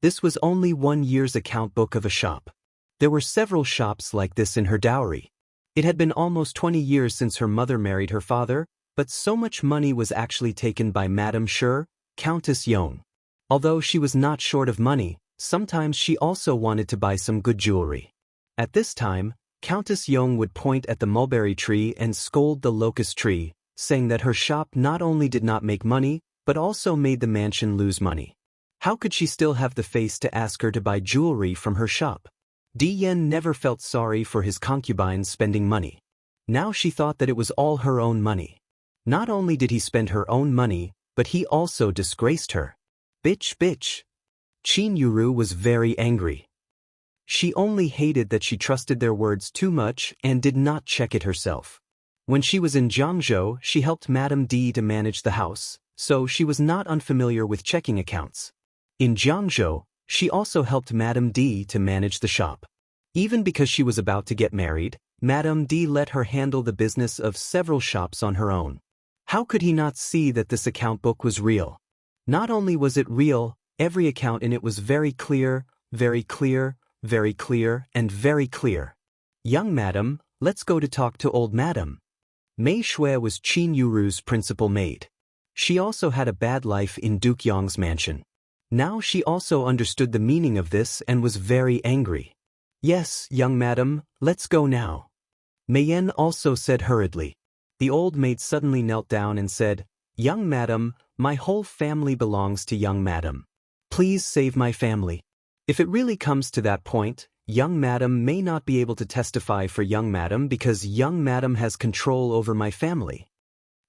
This was only 1 year's account book of a shop. There were several shops like this in her dowry. It had been almost 20 years since her mother married her father, but so much money was actually taken by Madame Sure, Countess Yong. Although she was not short of money, sometimes she also wanted to buy some good jewelry. At this time, Countess Yong would point at the mulberry tree and scold the locust tree, saying that her shop not only did not make money, but also made the mansion lose money. How could she still have the face to ask her to buy jewelry from her shop? Di Yen never felt sorry for his concubines spending money. Now she thought that it was all her own money. Not only did he spend her own money, but he also disgraced her. Bitch, bitch. Qin Yuru was very angry. She only hated that she trusted their words too much and did not check it herself. When she was in Jiangzhou, she helped Madame D to manage the house, so she was not unfamiliar with checking accounts. In Jiangzhou, she also helped Madame D to manage the shop. Even because she was about to get married, Madame D let her handle the business of several shops on her own. How could he not see that this account book was real? Not only was it real, every account in it was very clear, very clear, very clear, and very clear. Young madam, let's go to talk to old madam. Mei Shui was Qin Yuru's principal maid. She also had a bad life in Duke Yong's mansion. Now she also understood the meaning of this and was very angry. Yes, young madam, let's go now. Mei Yan also said hurriedly. The old maid suddenly knelt down and said, Young madam, my whole family belongs to young madam. Please save my family. If it really comes to that point, young madam may not be able to testify for young madam because young madam has control over my family.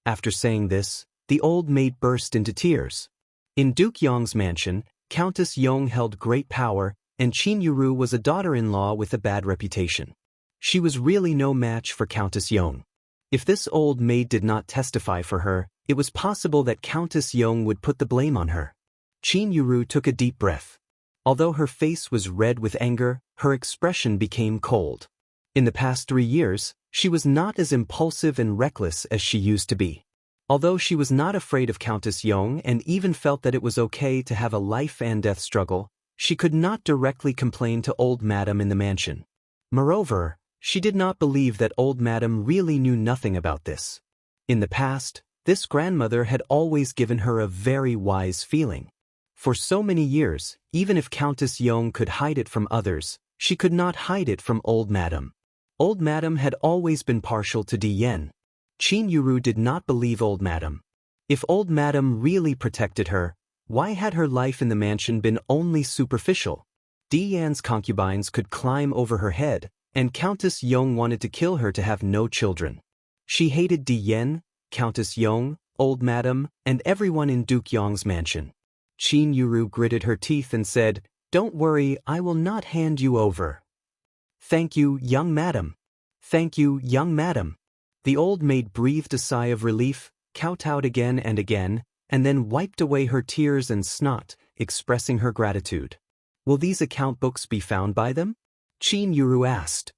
After saying this, the old maid burst into tears. In Duke Yong's mansion, Countess Yong held great power, and Qin Yuru was a daughter-in-law with a bad reputation. She was really no match for Countess Yong. If this old maid did not testify for her, it was possible that Countess Yong would put the blame on her. Qin Yuru took a deep breath. Although her face was red with anger, her expression became cold. In the past 3 years, she was not as impulsive and reckless as she used to be. Although she was not afraid of Countess Yong and even felt that it was okay to have a life and death struggle, she could not directly complain to old madam in the mansion. Moreover, she did not believe that old madam really knew nothing about this. In the past, this grandmother had always given her a very wise feeling. For so many years, even if Countess Yong could hide it from others, she could not hide it from old madam. Old madam had always been partial to Di Yen. Qin Yuru did not believe old madam. If old madam really protected her, why had her life in the mansion been only superficial? Di Yan's concubines could climb over her head, and Countess Yong wanted to kill her to have no children. She hated Di Yan, Countess Yong, old madam, and everyone in Duke Yong's mansion. Qin Yuru gritted her teeth and said, Don't worry, I will not hand you over. Thank you, young madam. Thank you, young madam. The old maid breathed a sigh of relief, kowtowed again, and then wiped away her tears and snot, expressing her gratitude. Will these account books be found by them? Qin Yuru asked.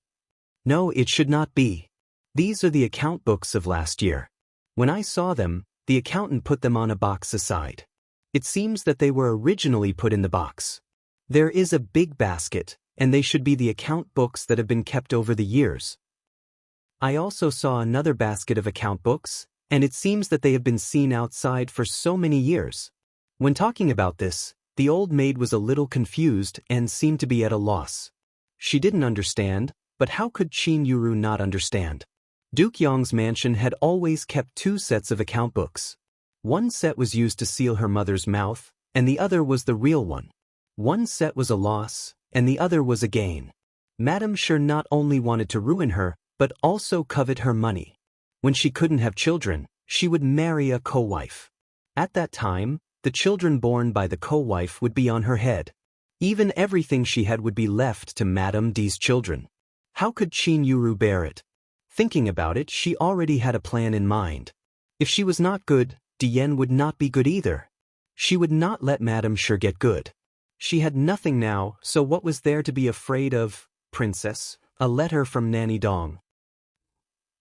No, it should not be. These are the account books of last year. When I saw them, the accountant put them on a box aside. It seems that they were originally put in the box. There is a big basket, and they should be the account books that have been kept over the years. I also saw another basket of account books, and it seems that they have been seen outside for so many years. When talking about this, the old maid was a little confused and seemed to be at a loss. She didn't understand, but how could Qin Yuru not understand? Duke Yong's mansion had always kept 2 sets of account books. One set was used to seal her mother's mouth, and the other was the real one. One set was a loss, and the other was a gain. Madame Sure not only wanted to ruin her, but also covet her money. When she couldn't have children, she would marry a co-wife. At that time, the children born by the co-wife would be on her head. Even everything she had would be left to Madame D's children. How could Qin Yuru bear it? Thinking about it, she already had a plan in mind. If she was not good, Di Yen would not be good either. She would not let Madame Sure get good. She had nothing now, so what was there to be afraid of? Princess, a letter from Nanny Dong.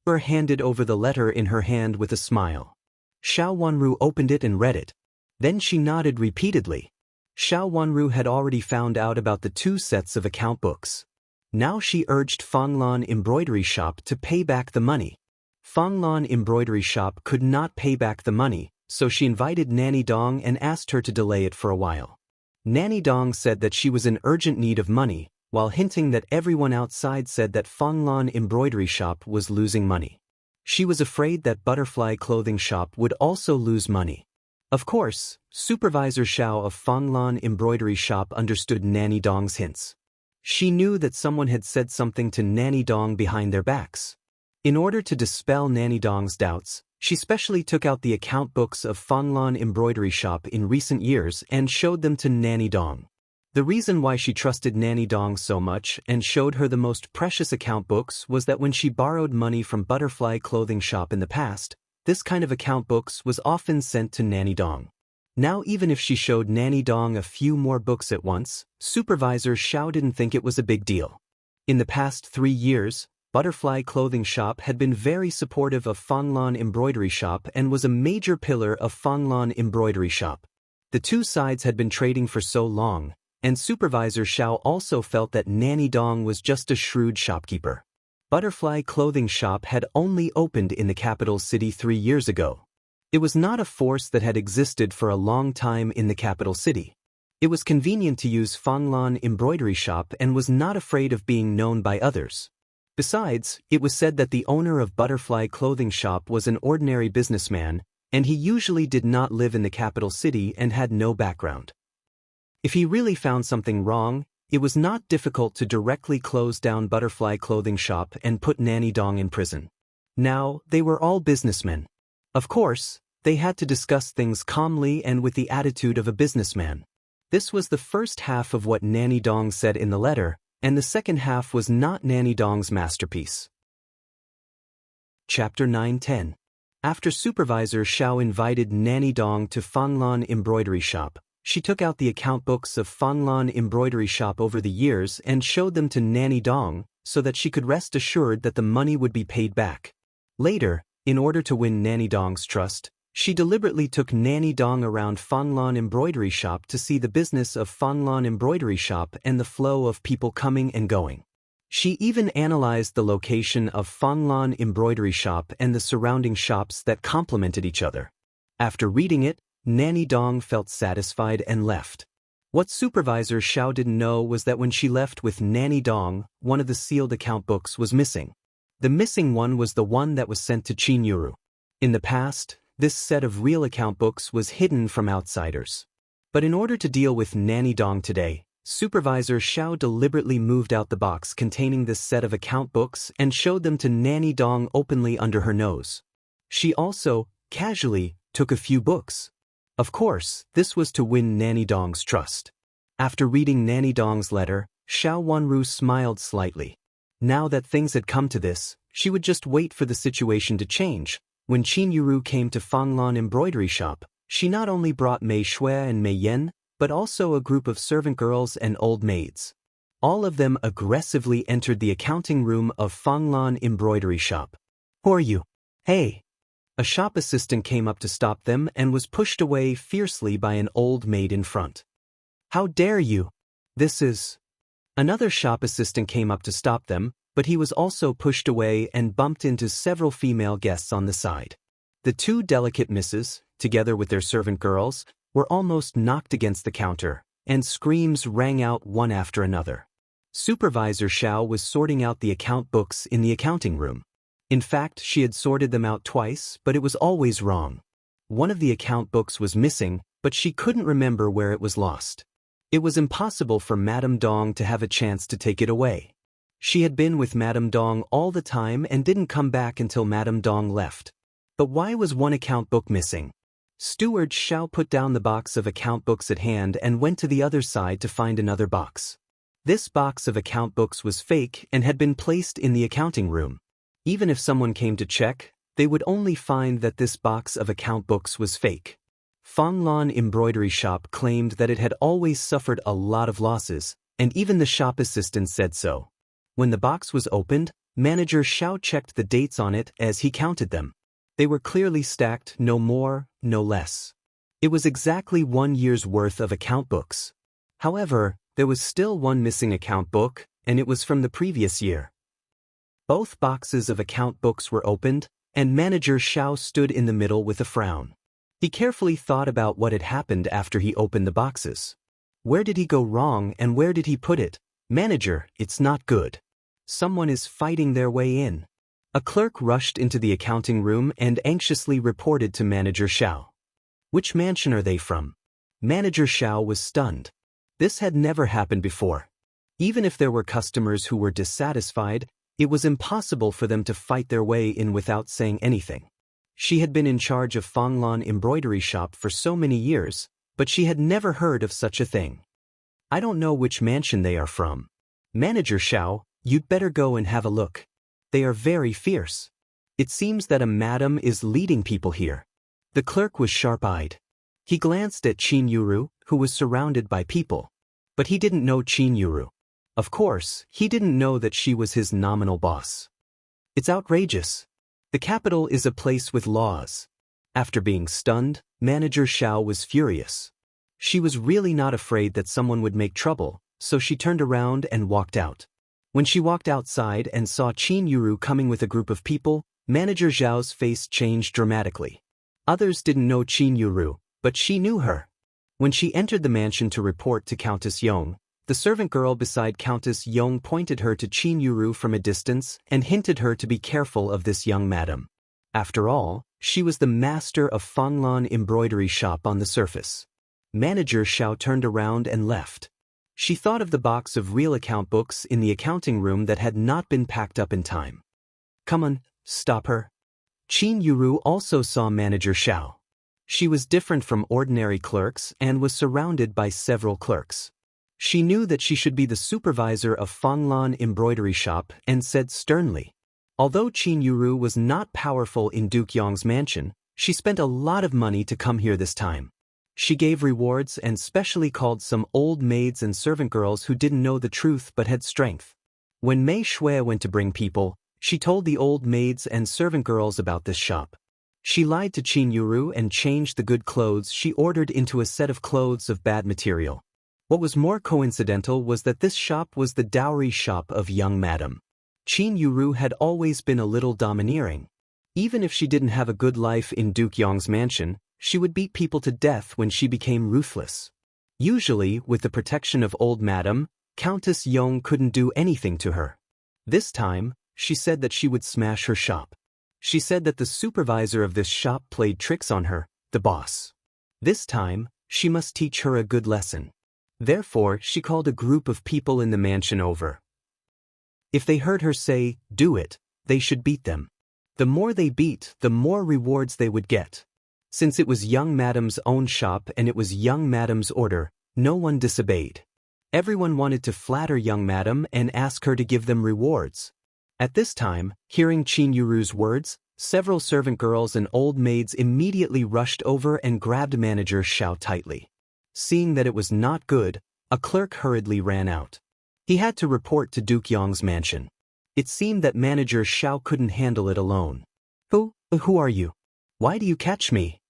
Her handed over the letter in her hand with a smile. Xiao Wanru opened it and read it. Then she nodded repeatedly. Xiao Wanru had already found out about the 2 sets of account books. Now she urged Fanglan Embroidery Shop to pay back the money. Fanglan Embroidery Shop could not pay back the money, so she invited Nanny Dong and asked her to delay it for a while. Nanny Dong said that she was in urgent need of money, while hinting that everyone outside said that Fanglan Embroidery Shop was losing money. She was afraid that Butterfly Clothing Shop would also lose money. Of course, Supervisor Xiao of Fanglan Embroidery Shop understood Nanny Dong's hints. She knew that someone had said something to Nanny Dong behind their backs. In order to dispel Nanny Dong's doubts, she specially took out the account books of Fanglan Embroidery Shop in recent years and showed them to Nanny Dong. The reason why she trusted Nanny Dong so much and showed her the most precious account books was that when she borrowed money from Butterfly Clothing Shop in the past, this kind of account books was often sent to Nanny Dong. Now even if she showed Nanny Dong a few more books at once, Supervisor Xiao didn't think it was a big deal. In the past 3 years, Butterfly Clothing Shop had been very supportive of Fanglan Embroidery Shop and was a major pillar of Fanglan Embroidery Shop. The 2 sides had been trading for so long, and Supervisor Xiao also felt that Nanny Dong was just a shrewd shopkeeper. Butterfly Clothing Shop had only opened in the capital city 3 years ago. It was not a force that had existed for a long time in the capital city. It was convenient to use Fanglan Embroidery Shop and was not afraid of being known by others. Besides, it was said that the owner of Butterfly Clothing Shop was an ordinary businessman, and he usually did not live in the capital city and had no background. If he really found something wrong, it was not difficult to directly close down Butterfly Clothing Shop and put Nanny Dong in prison. Now, they were all businessmen. Of course, they had to discuss things calmly and with the attitude of a businessman. This was the first half of what Nanny Dong said in the letter, and the second half was not Nanny Dong's masterpiece. Chapter 9-10. After Supervisor Xiao invited Nanny Dong to Fanglan Embroidery Shop, she took out the account books of Fanglan Embroidery Shop over the years and showed them to Nanny Dong, so that she could rest assured that the money would be paid back. Later, in order to win Nanny Dong's trust, she deliberately took Nanny Dong around Fanglan Embroidery Shop to see the business of Fanglan Embroidery Shop and the flow of people coming and going. She even analyzed the location of Fanglan Embroidery Shop and the surrounding shops that complemented each other. After reading it, Nanny Dong felt satisfied and left. What Supervisor Xiao didn't know was that when she left with Nanny Dong, one of the sealed account books was missing. The missing one was the one that was sent to Qin Yuru. In the past, this set of real account books was hidden from outsiders. But in order to deal with Nanny Dong today, Supervisor Xiao deliberately moved out the box containing this set of account books and showed them to Nanny Dong openly under her nose. She also, casually, took a few books. Of course, this was to win Nanny Dong's trust. After reading Nanny Dong's letter, Xiao Wanru smiled slightly. Now that things had come to this, she would just wait for the situation to change. When Qin Yuru came to Fanglan Embroidery Shop, she not only brought Mei Shui and Mei Yen, but also a group of servant girls and old maids. All of them aggressively entered the accounting room of Fanglan Embroidery Shop. "Who are you? Hey!" A shop assistant came up to stop them and was pushed away fiercely by an old maid in front. "How dare you? This is..." Another shop assistant came up to stop them, but he was also pushed away and bumped into several female guests on the side. The 2 delicate misses, together with their servant girls, were almost knocked against the counter, and screams rang out one after another. Supervisor Xiao was sorting out the account books in the accounting room. In fact, she had sorted them out twice, but it was always wrong. One of the account books was missing, but she couldn't remember where it was lost. It was impossible for Madame Dong to have a chance to take it away. She had been with Madame Dong all the time and didn't come back until Madame Dong left. But why was one account book missing? Steward Xiao put down the box of account books at hand and went to the other side to find another box. This box of account books was fake and had been placed in the accounting room. Even if someone came to check, they would only find that this box of account books was fake. Fanglan Embroidery Shop claimed that it had always suffered a lot of losses, and even the shop assistant said so. When the box was opened, Manager Xiao checked the dates on it as he counted them. They were clearly stacked, no more, no less. It was exactly 1 year's worth of account books. However, there was still one missing account book, and it was from the previous year. Both boxes of account books were opened, and Manager Xiao stood in the middle with a frown. He carefully thought about what had happened after he opened the boxes. Where did he go wrong and where did he put it? Manager, it's not good. Someone is fighting their way in. A clerk rushed into the accounting room and anxiously reported to Manager Xiao. Which mansion are they from? Manager Xiao was stunned. This had never happened before. Even if there were customers who were dissatisfied, it was impossible for them to fight their way in without saying anything. She had been in charge of Fanglan embroidery shop for so many years, but she had never heard of such a thing. I don't know which mansion they are from. Manager Xiao, you'd better go and have a look. They are very fierce. It seems that a madam is leading people here. The clerk was sharp-eyed. He glanced at Qin Yuru, who was surrounded by people. But he didn't know Qin Yuru. Of course, he didn't know that she was his nominal boss. It's outrageous. The capital is a place with laws. After being stunned, Manager Xiao was furious. She was really not afraid that someone would make trouble, so she turned around and walked out. When she walked outside and saw Qin Yuru coming with a group of people, Manager Xiao's face changed dramatically. Others didn't know Qin Yuru, but she knew her. When she entered the mansion to report to Countess Yong, the servant girl beside Countess Yong pointed her to Qin Yuru from a distance and hinted her to be careful of this young madam. After all, she was the master of Fanglan embroidery shop on the surface. Manager Xiao turned around and left. She thought of the box of real account books in the accounting room that had not been packed up in time. Come on, stop her. Qin Yuru also saw Manager Xiao. She was different from ordinary clerks and was surrounded by several clerks. She knew that she should be the supervisor of Fanglan embroidery shop and said sternly. Although Qin Yuru was not powerful in Duke Yong's mansion, she spent a lot of money to come here this time. She gave rewards and specially called some old maids and servant girls who didn't know the truth but had strength. When Mei Shui went to bring people, she told the old maids and servant girls about this shop. She lied to Qin Yuru and changed the good clothes she ordered into a set of clothes of bad material. What was more coincidental was that this shop was the dowry shop of young madam. Qin Yuru had always been a little domineering. Even if she didn't have a good life in Duke Yong's mansion, she would beat people to death when she became ruthless. Usually, with the protection of old madam, Countess Yong couldn't do anything to her. This time, she said that she would smash her shop. She said that the supervisor of this shop played tricks on her, the boss. This time, she must teach her a good lesson. Therefore, she called a group of people in the mansion over. If they heard her say, "Do it," they should beat them. The more they beat, the more rewards they would get. Since it was young madam's own shop and it was young madam's order, no one disobeyed. Everyone wanted to flatter young madam and ask her to give them rewards. At this time, hearing Qin Yuru's words, several servant girls and old maids immediately rushed over and grabbed Manager Xiao tightly. Seeing that it was not good, a clerk hurriedly ran out. He had to report to Duke Yong's mansion. It seemed that Manager Xiao couldn't handle it alone. Who are you? Why do you catch me?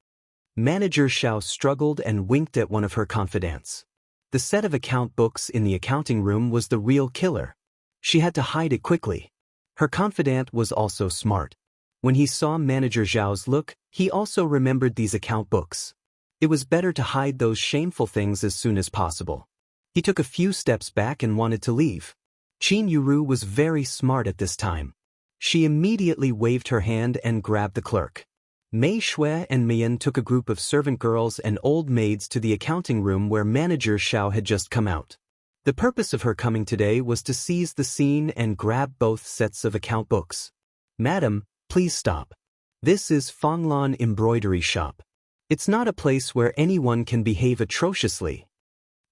Manager Xiao struggled and winked at one of her confidants. The set of account books in the accounting room was the real killer. She had to hide it quickly. Her confidant was also smart. When he saw Manager Xiao's look, he also remembered these account books. It was better to hide those shameful things as soon as possible. He took a few steps back and wanted to leave. Qin Yuru was very smart at this time. She immediately waved her hand and grabbed the clerk. Mei Shui and Mian took a group of servant girls and old maids to the accounting room where Manager Xiao had just come out. The purpose of her coming today was to seize the scene and grab both sets of account books. Madam, please stop. This is Fanglan embroidery shop. It's not a place where anyone can behave atrociously.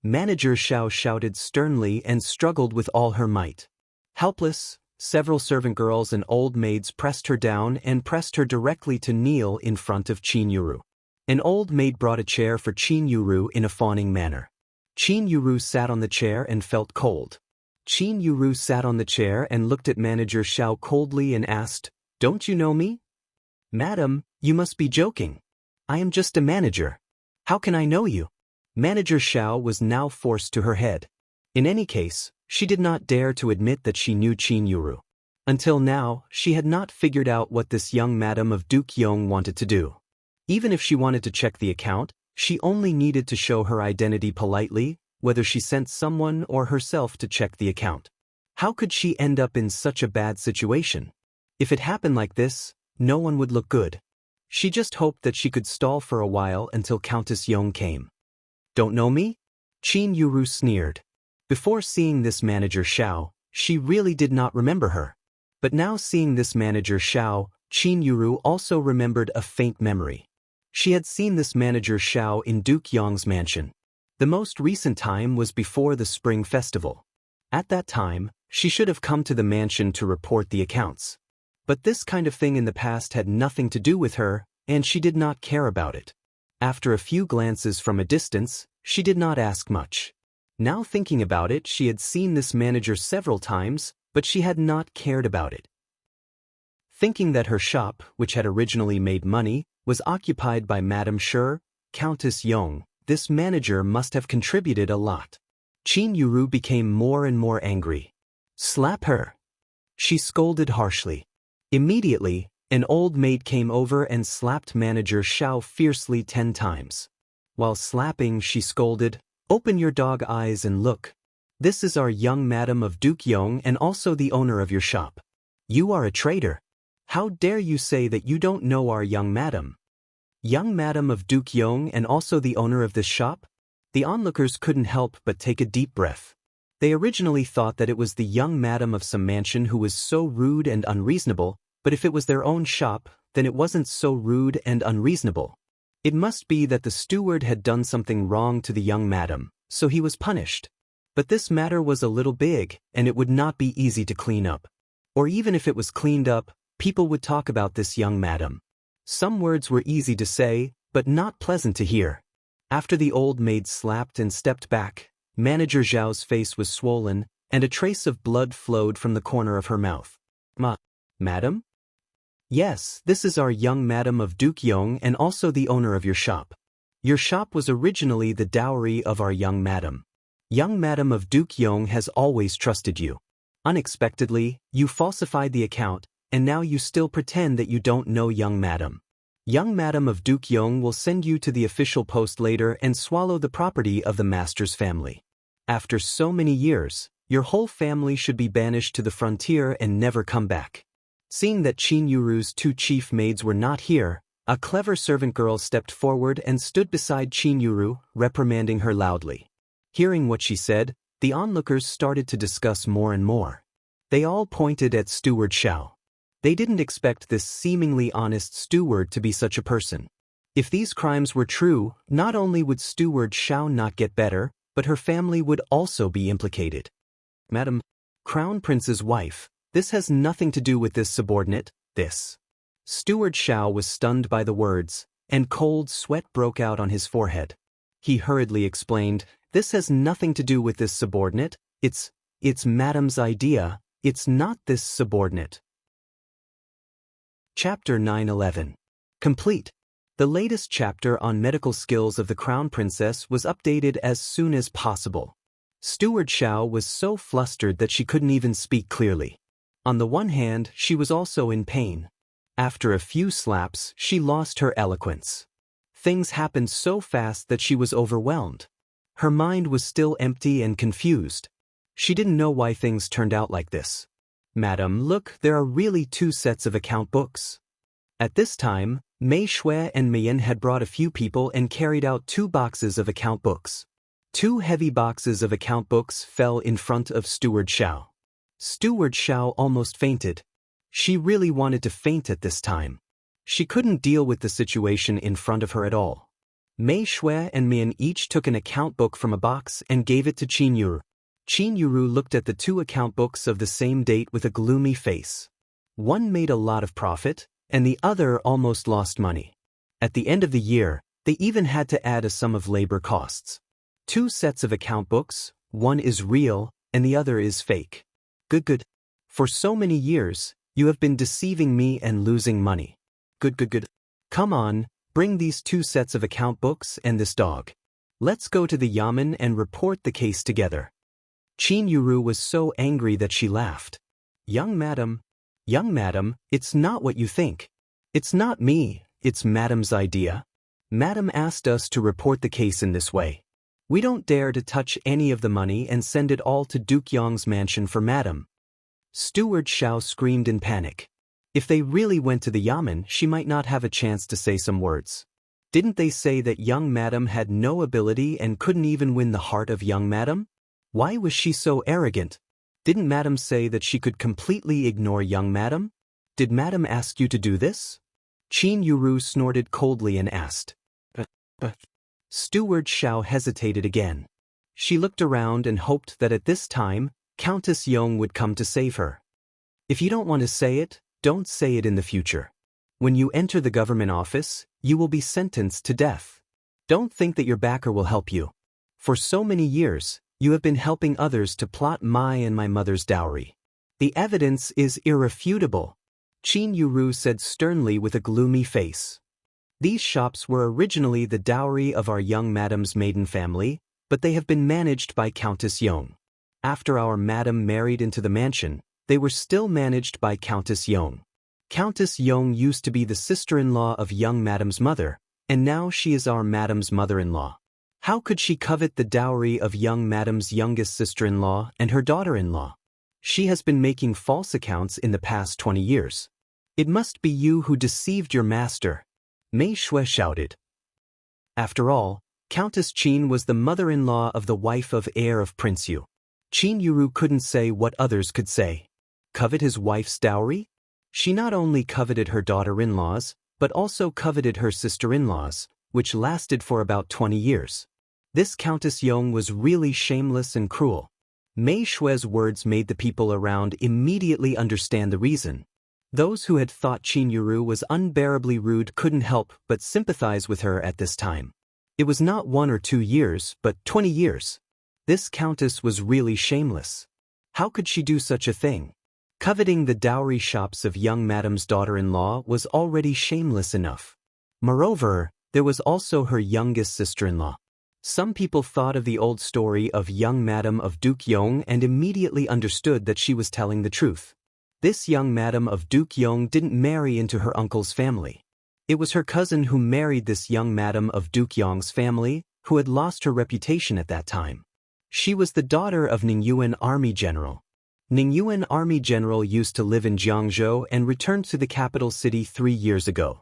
Manager Xiao shouted sternly and struggled with all her might. Helpless, several servant girls and old maids pressed her down and pressed her directly to kneel in front of Qin Yuru. An old maid brought a chair for Qin Yuru in a fawning manner. Qin Yuru sat on the chair and felt cold. Qin Yuru sat on the chair and looked at Manager Xiao coldly and asked, "Don't you know me?" "Madam, you must be joking. I am just a manager. How can I know you? Manager Xiao was now forced to her head. In any case, she did not dare to admit that she knew Qin Yuru. Until now, she had not figured out what this young madam of Duke Yong wanted to do. Even if she wanted to check the account, she only needed to show her identity politely, whether she sent someone or herself to check the account. How could she end up in such a bad situation? If it happened like this, no one would look good. She just hoped that she could stall for a while until Countess Yong came. Don't know me? Qin Yuru sneered. Before seeing this manager Xiao, she really did not remember her. But now seeing this manager Xiao, Qin Yuru also remembered a faint memory. She had seen this manager Xiao in Duke Yong's mansion. The most recent time was before the Spring Festival. At that time, she should have come to the mansion to report the accounts. But this kind of thing in the past had nothing to do with her, and she did not care about it. After a few glances from a distance, she did not ask much. Now thinking about it, she had seen this manager several times, but she had not cared about it. Thinking that her shop, which had originally made money, was occupied by Madame Shi, Countess Yong, this manager must have contributed a lot. Qin Yuru became more and more angry. Slap her! She scolded harshly. Immediately, an old maid came over and slapped manager Xiao fiercely 10 times. While slapping, she scolded, "Open your dog eyes and look. This is our young madam of Duke Yong and also the owner of your shop. You are a traitor. How dare you say that you don't know our young madam? Young madam of Duke Yong and also the owner of this shop?" The onlookers couldn't help but take a deep breath. They originally thought that it was the young madam of some mansion who was so rude and unreasonable, but if it was their own shop, then it wasn't so rude and unreasonable. It must be that the steward had done something wrong to the young madam, so he was punished. But this matter was a little big, and it would not be easy to clean up. Or even if it was cleaned up, people would talk about this young madam. Some words were easy to say, but not pleasant to hear. After the old maid slapped and stepped back, Manager Zhao's face was swollen, and a trace of blood flowed from the corner of her mouth. Madam? Yes, this is our young madam of Duke Yong and also the owner of your shop. Your shop was originally the dowry of our young madam. Young madam of Duke Yong has always trusted you. Unexpectedly, you falsified the account, and now you still pretend that you don't know young madam. Young madam of Duke Yong will send you to the official post later and swallow the property of the master's family. After so many years, your whole family should be banished to the frontier and never come back. Seeing that Qin Yuru's 2 chief maids were not here, a clever servant girl stepped forward and stood beside Qin Yuru, reprimanding her loudly. Hearing what she said, the onlookers started to discuss more and more. They all pointed at Steward Xiao. They didn't expect this seemingly honest steward to be such a person. If these crimes were true, not only would Steward Xiao not get better, but her family would also be implicated. Madam, Crown Prince's wife, this has nothing to do with this subordinate, this. Steward Xiao was stunned by the words, and cold sweat broke out on his forehead. He hurriedly explained, this has nothing to do with this subordinate, it's Madam's idea, it's not this subordinate. Chapter 911. Complete. The latest chapter on medical skills of the Crown Princess was updated as soon as possible. Steward Xiao was so flustered that she couldn't even speak clearly. On the one hand, she was also in pain. After a few slaps, she lost her eloquence. Things happened so fast that she was overwhelmed. Her mind was still empty and confused. She didn't know why things turned out like this. Madam, look, there are really 2 sets of account books. At this time, Mei Shui and Mian had brought a few people and carried out 2 boxes of account books. 2 heavy boxes of account books fell in front of Steward Xiao. Steward Xiao almost fainted. She really wanted to faint at this time. She couldn't deal with the situation in front of her at all. Mei Shui and Mian each took an account book from a box and gave it to Qin Yuru. Qin Yuru looked at the 2 account books of the same date with a gloomy face. One made a lot of profit, and the other almost lost money. At the end of the year, they even had to add a sum of labor costs. 2 sets of account books, one is real, and the other is fake. Good. For so many years, you have been deceiving me and losing money. Good. Come on, bring these 2 sets of account books and this dog. Let's go to the yamen and report the case together. Qin Yuru was so angry that she laughed. Young madam, it's not what you think. It's not me, it's madam's idea. Madam asked us to report the case in this way. We don't dare to touch any of the money and send it all to Duke Yong's mansion for madam. Steward Xiao screamed in panic. If they really went to the yamen, she might not have a chance to say some words. Didn't they say that young madam had no ability and couldn't even win the heart of young madam? Why was she so arrogant? Didn't madam say that she could completely ignore young madam? Did madam ask you to do this? Qin Yuru snorted coldly and asked. But. Steward Xiao hesitated again. She looked around and hoped that at this time, Countess Yong would come to save her. If you don't want to say it, don't say it in the future. When you enter the government office, you will be sentenced to death. Don't think that your backer will help you. For so many years, you have been helping others to plot my and my mother's dowry. The evidence is irrefutable, Qin Yuru said sternly with a gloomy face. These shops were originally the dowry of our young madam's maiden family, but they have been managed by Countess Yong. After our madam married into the mansion, they were still managed by Countess Yong. Countess Yong used to be the sister-in-law of young madam's mother, and now she is our madam's mother-in-law. How could she covet the dowry of young madam's youngest sister-in-law and her daughter-in-law? She has been making false accounts in the past 20 years. It must be you who deceived your master, Mei Shui shouted. After all, Countess Qin was the mother-in-law of the wife of heir of Prince Yu. Qin Yuru couldn't say what others could say. Covet his wife's dowry? She not only coveted her daughter-in-laws, but also coveted her sister-in-laws, which lasted for about 20 years. This Countess Yong was really shameless and cruel. Mei Shui's words made the people around immediately understand the reason. Those who had thought Qin Yuru was unbearably rude couldn't help but sympathize with her at this time. It was not 1 or 2 years, but 20 years. This countess was really shameless. How could she do such a thing? Coveting the dowry shops of young madam's daughter-in-law was already shameless enough. Moreover, there was also her youngest sister-in-law. Some people thought of the old story of young madam of Duke Yong and immediately understood that she was telling the truth. This young madam of Duke Yong didn't marry into her uncle's family. It was her cousin who married this young madam of Duke Yong's family, who had lost her reputation at that time. She was the daughter of Ningyuan Army General. Ningyuan Army General used to live in Jiangzhou and returned to the capital city 3 years ago.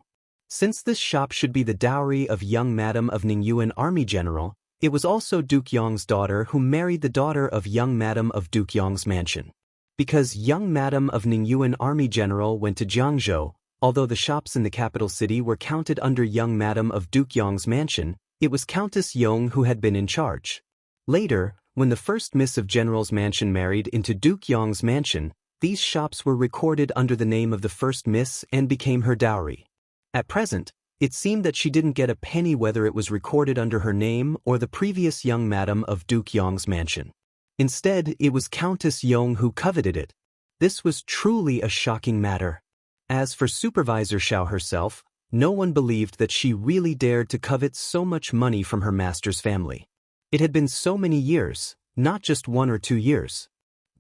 Since this shop should be the dowry of young madam of Ningyuan Army General, it was also Duke Yong's daughter who married the daughter of young madam of Duke Yong's mansion. Because young madam of Ningyuan Army General went to Jiangzhou, although the shops in the capital city were counted under young madam of Duke Yong's mansion, it was Countess Yong who had been in charge. Later, when the first Miss of General's mansion married into Duke Yong's mansion, these shops were recorded under the name of the first Miss and became her dowry. At present, it seemed that she didn't get a penny whether it was recorded under her name or the previous young madam of Duke Yong's mansion. Instead, it was Countess Yong who coveted it. This was truly a shocking matter. As for Supervisor Xiao herself, no one believed that she really dared to covet so much money from her master's family. It had been so many years, not just 1 or 2 years.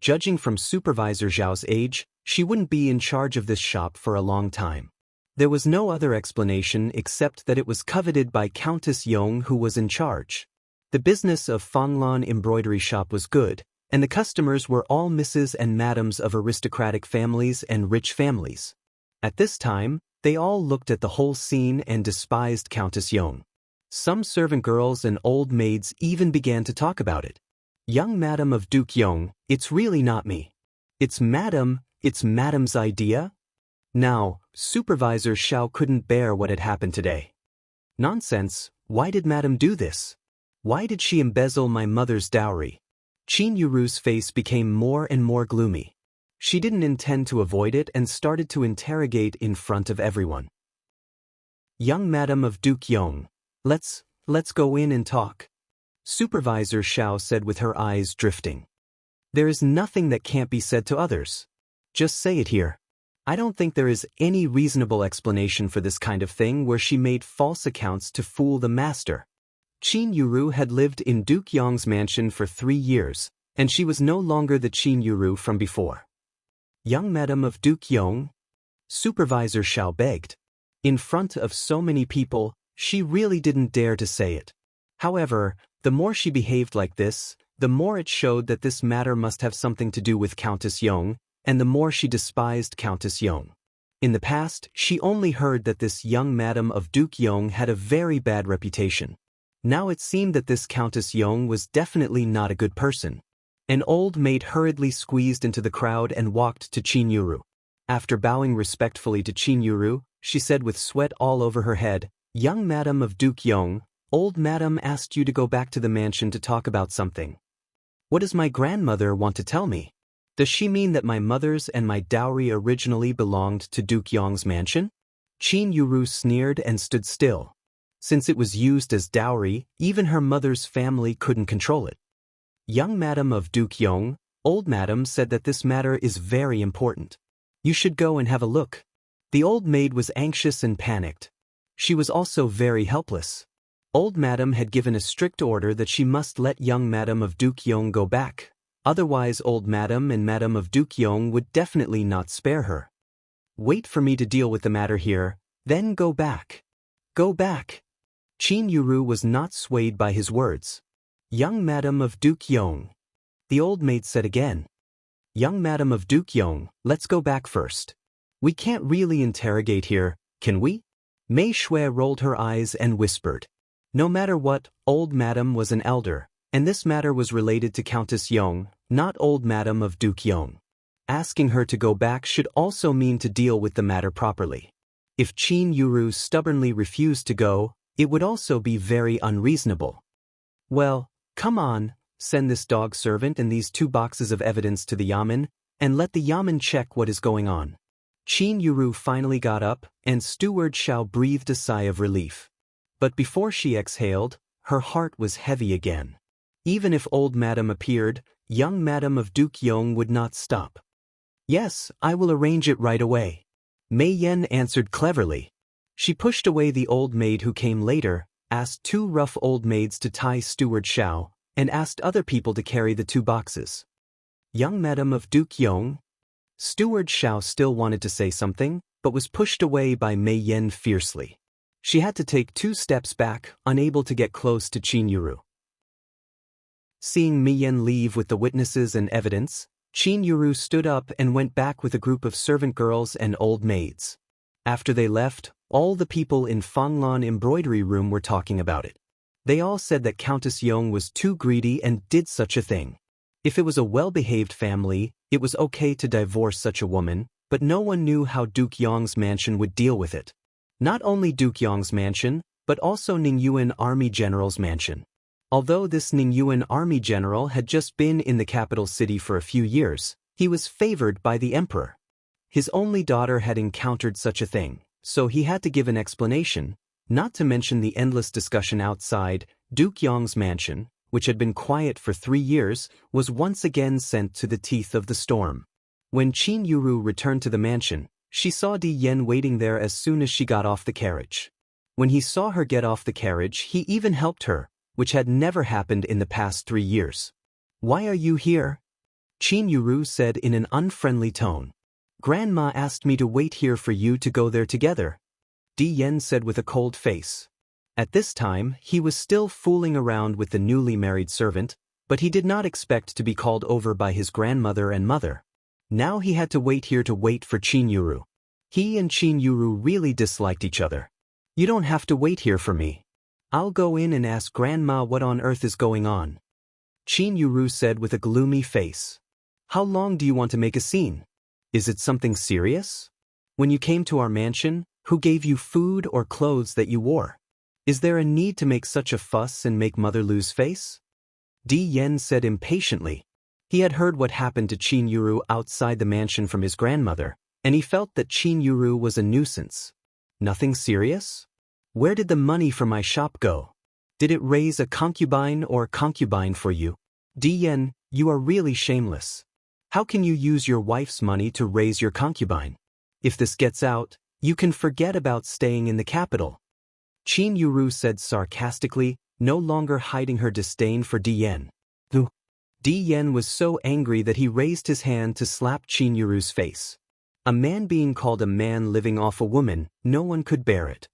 Judging from Supervisor Xiao's age, she wouldn't be in charge of this shop for a long time. There was no other explanation except that it was coveted by Countess Yong who was in charge. The business of Fanglan embroidery shop was good, and the customers were all misses and madams of aristocratic families and rich families. At this time, they all looked at the whole scene and despised Countess Yong. Some servant girls and old maids even began to talk about it. Young madam of Duke Yong, it's really not me. It's madam's idea? Now, Supervisor Xiao couldn't bear what had happened today. Nonsense, why did madam do this? Why did she embezzle my mother's dowry? Qin Yuru's face became more and more gloomy. She didn't intend to avoid it and started to interrogate in front of everyone. Young madam of Duke Yong, let's go in and talk. Supervisor Xiao said with her eyes drifting. There is nothing that can't be said to others. Just say it here. I don't think there is any reasonable explanation for this kind of thing where she made false accounts to fool the master. Qin Yuru had lived in Duke Yong's mansion for 3 years, and she was no longer the Qin Yuru from before. Young Madam of Duke Yong? Supervisor Xiao begged. In front of so many people, she really didn't dare to say it. However, the more she behaved like this, the more it showed that this matter must have something to do with Countess Yong, and the more she despised Countess Yong. In the past, she only heard that this young Madam of Duke Yong had a very bad reputation. Now it seemed that this Countess Yong was definitely not a good person. An old maid hurriedly squeezed into the crowd and walked to Qin Yuru. After bowing respectfully to Qin Yuru, she said with sweat all over her head, "Young Madam of Duke Yong, old Madam asked you to go back to the mansion to talk about something. What does my grandmother want to tell me? Does she mean that my mother's and my dowry originally belonged to Duke Yong's mansion?" Qin Yuru sneered and stood still. Since it was used as dowry, even her mother's family couldn't control it. Young Madam of Duke Yong, old Madam said that this matter is very important. You should go and have a look. The old maid was anxious and panicked. She was also very helpless. Old Madam had given a strict order that she must let young Madam of Duke Yong go back. Otherwise Old Madam and Madam of Duke Yong would definitely not spare her. Wait for me to deal with the matter here, then go back. Go back. Qin Yuru was not swayed by his words. Young Madam of Duke Yong. The old maid said again. Young Madam of Duke Yong, let's go back first. We can't really interrogate here, can we? Mei Shui rolled her eyes and whispered. No matter what, Old Madam was an elder, and this matter was related to Countess Yong, not Old Madam of Duke Yong. Asking her to go back should also mean to deal with the matter properly. If Qin Yuru stubbornly refused to go, it would also be very unreasonable. Well, come on, send this dog servant and these 2 boxes of evidence to the yamen, and let the yamen check what is going on. Qin Yuru finally got up, and Steward Xiao breathed a sigh of relief. But before she exhaled, her heart was heavy again. Even if Old Madam appeared, young Madam of Duke Yong would not stop. Yes, I will arrange it right away. Mei Yen answered cleverly. She pushed away the old maid who came later, asked 2 rough old maids to tie Steward Xiao, and asked other people to carry the 2 boxes. Young Madam of Duke Yong? Steward Xiao still wanted to say something, but was pushed away by Mei Yen fiercely. She had to take 2 steps back, unable to get close to Qin Yuru. Seeing Mei Yen leave with the witnesses and evidence, Qin Yuru stood up and went back with a group of servant girls and old maids. After they left, all the people in Fanglan embroidery room were talking about it. They all said that Countess Yong was too greedy and did such a thing. If it was a well-behaved family, it was okay to divorce such a woman, but no one knew how Duke Yong's mansion would deal with it. Not only Duke Yong's mansion, but also Ningyuan Army General's mansion. Although this Ningyuan Army General had just been in the capital city for a few years, he was favored by the emperor. His only daughter had encountered such a thing, so he had to give an explanation, not to mention the endless discussion outside. Duke Yong's mansion, which had been quiet for 3 years, was once again sent to the teeth of the storm. When Qin Yuru returned to the mansion, she saw Di Yen waiting there as soon as she got off the carriage. When he saw her get off the carriage, he even helped her, which had never happened in the past 3 years. "Why are you here?" Qin Yuru said in an unfriendly tone. "Grandma asked me to wait here for you to go there together," Di Yen said with a cold face. At this time, he was still fooling around with the newly married servant, but he did not expect to be called over by his grandmother and mother. Now he had to wait here to wait for Qin Yuru. He and Qin Yuru really disliked each other. "You don't have to wait here for me. I'll go in and ask Grandma what on earth is going on," Qin Yuru said with a gloomy face. "How long do you want to make a scene? Is it something serious? When you came to our mansion, who gave you food or clothes that you wore? Is there a need to make such a fuss and make Mother lose face?" Di Yen said impatiently. He had heard what happened to Qin Yuru outside the mansion from his grandmother, and he felt that Qin Yuru was a nuisance. "Nothing serious? Where did the money for my shop go? Did it raise a concubine or concubine for you? Di Yen, you are really shameless. How can you use your wife's money to raise your concubine? If this gets out, you can forget about staying in the capital. Qin Yuru said sarcastically, no longer hiding her disdain for Dian. Dian was so angry that he raised his hand to slap Qin Yuru's face. A man being called a man living off a woman, no one could bear it.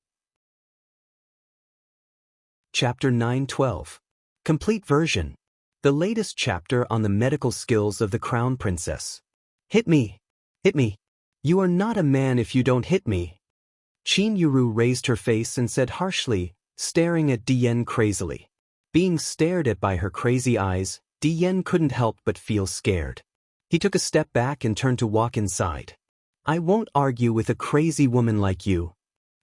Chapter 912. Complete version. The latest chapter on the medical skills of the Crown Princess. Hit me. Hit me. You are not a man if you don't hit me. Qin Yuru raised her face and said harshly, staring at Dian crazily. Being stared at by her crazy eyes, Dian couldn't help but feel scared. He took a step back and turned to walk inside. I won't argue with a crazy woman like you.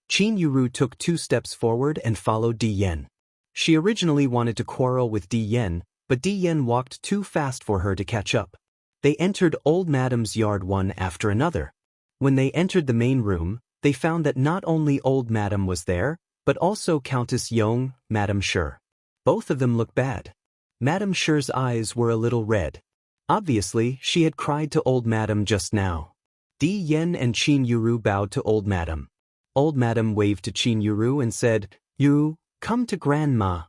Qin Yuru took 2 steps forward and followed Dian. She originally wanted to quarrel with Dian, but Dian walked too fast for her to catch up. They entered old Madam's yard one after another. When they entered the main room, they found that not only old Madam was there, but also Countess Yong, Madame Sher. Both of them looked bad. Madame Sher's eyes were a little red. Obviously, she had cried to old Madam just now. Dian and Qin Yuru bowed to old Madam. Old Madam waved to Qin Yuru and said, Yuru, come to Grandma.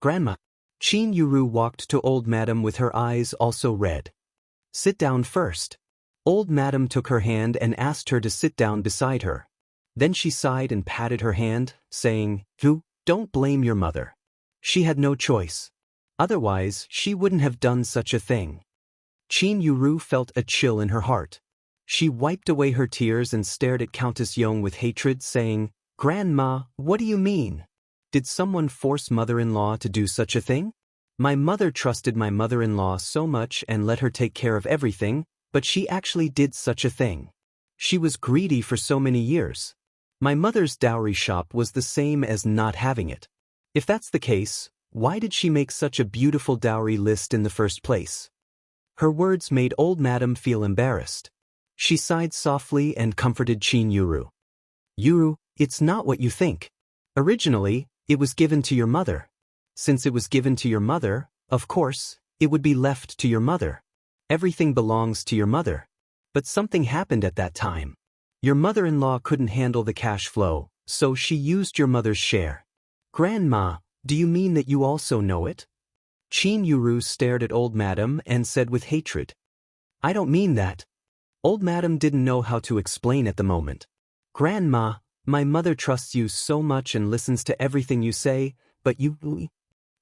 Grandma. Qin Yuru walked to old Madam with her eyes also red. Sit down first. Old Madam took her hand and asked her to sit down beside her. Then she sighed and patted her hand, saying, Don't blame your mother. She had no choice. Otherwise, she wouldn't have done such a thing. Qin Yuru felt a chill in her heart. She wiped away her tears and stared at Countess Yong with hatred, saying, Grandma, what do you mean? Did someone force mother-in-law to do such a thing? My mother trusted my mother-in-law so much and let her take care of everything, but she actually did such a thing. She was greedy for so many years. My mother's dowry shop was the same as not having it. If that's the case, why did she make such a beautiful dowry list in the first place? Her words made old Madam feel embarrassed. She sighed softly and comforted Qin Yuru. Yuru, it's not what you think. Originally, it was given to your mother. Since it was given to your mother, of course, it would be left to your mother. Everything belongs to your mother. But something happened at that time. Your mother-in-law couldn't handle the cash flow, so she used your mother's share. Grandma, do you mean that you also know it? Qin Yuru stared at old Madam and said with hatred. I don't mean that. Old Madam didn't know how to explain at the moment. Grandma, my mother trusts you so much and listens to everything you say, but you...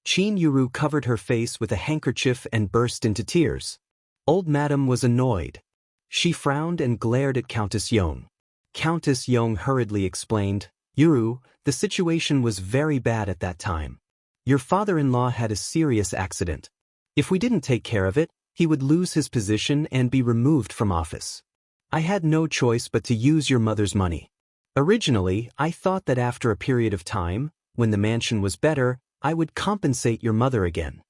Qin Yuru covered her face with a handkerchief and burst into tears. Old Madam was annoyed. She frowned and glared at Countess Yong. Countess Yong hurriedly explained, Yuru, the situation was very bad at that time. Your father-in-law had a serious accident. If we didn't take care of it, he would lose his position and be removed from office. I had no choice but to use your mother's money. Originally, I thought that after a period of time, when the mansion was better, I would compensate your mother again.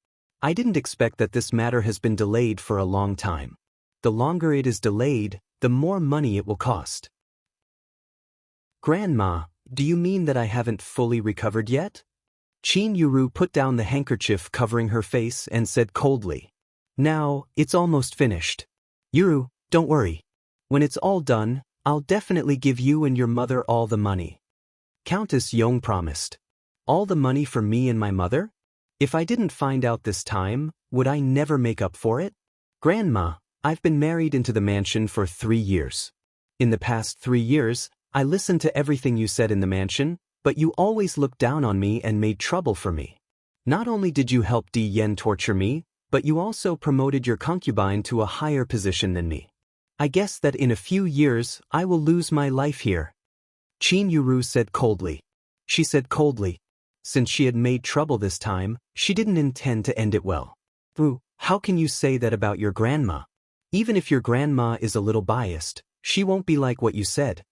I didn't expect that this matter has been delayed for a long time. The longer it is delayed, the more money it will cost. Grandma, do you mean that I haven't fully recovered yet? Qin Yuru put down the handkerchief covering her face and said coldly. Now, it's almost finished. Yuru, don't worry. When it's all done, I'll definitely give you and your mother all the money. Countess Yong promised. All the money for me and my mother? If I didn't find out this time, would I never make up for it? Grandma, I've been married into the mansion for 3 years. In the past 3 years, I listened to everything you said in the mansion, but you always looked down on me and made trouble for me. Not only did you help Dian torture me, but you also promoted your concubine to a higher position than me. I guess that in a few years, I will lose my life here. Qin Yuru said coldly. She said coldly. Since she had made trouble this time, she didn't intend to end it well. How can you say that about your grandma? Even if your grandma is a little biased, she won't be like what you said.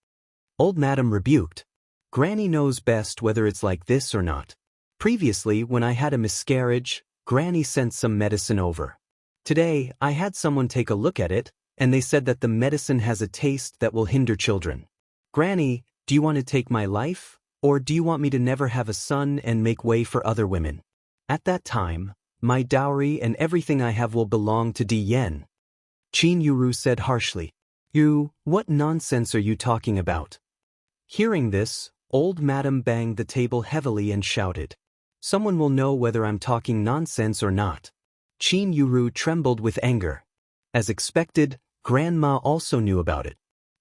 Old Madam rebuked. Granny knows best whether it's like this or not. Previously, when I had a miscarriage, Granny sent some medicine over. Today, I had someone take a look at it, and they said that the medicine has a taste that will hinder children. Granny, do you want to take my life, or do you want me to never have a son and make way for other women? At that time, my dowry and everything I have will belong to Dian. Qin Yuru said harshly. You, what nonsense are you talking about? Hearing this, old Madam banged the table heavily and shouted. Someone will know whether I'm talking nonsense or not. Qin Yuru trembled with anger. As expected, Grandma also knew about it.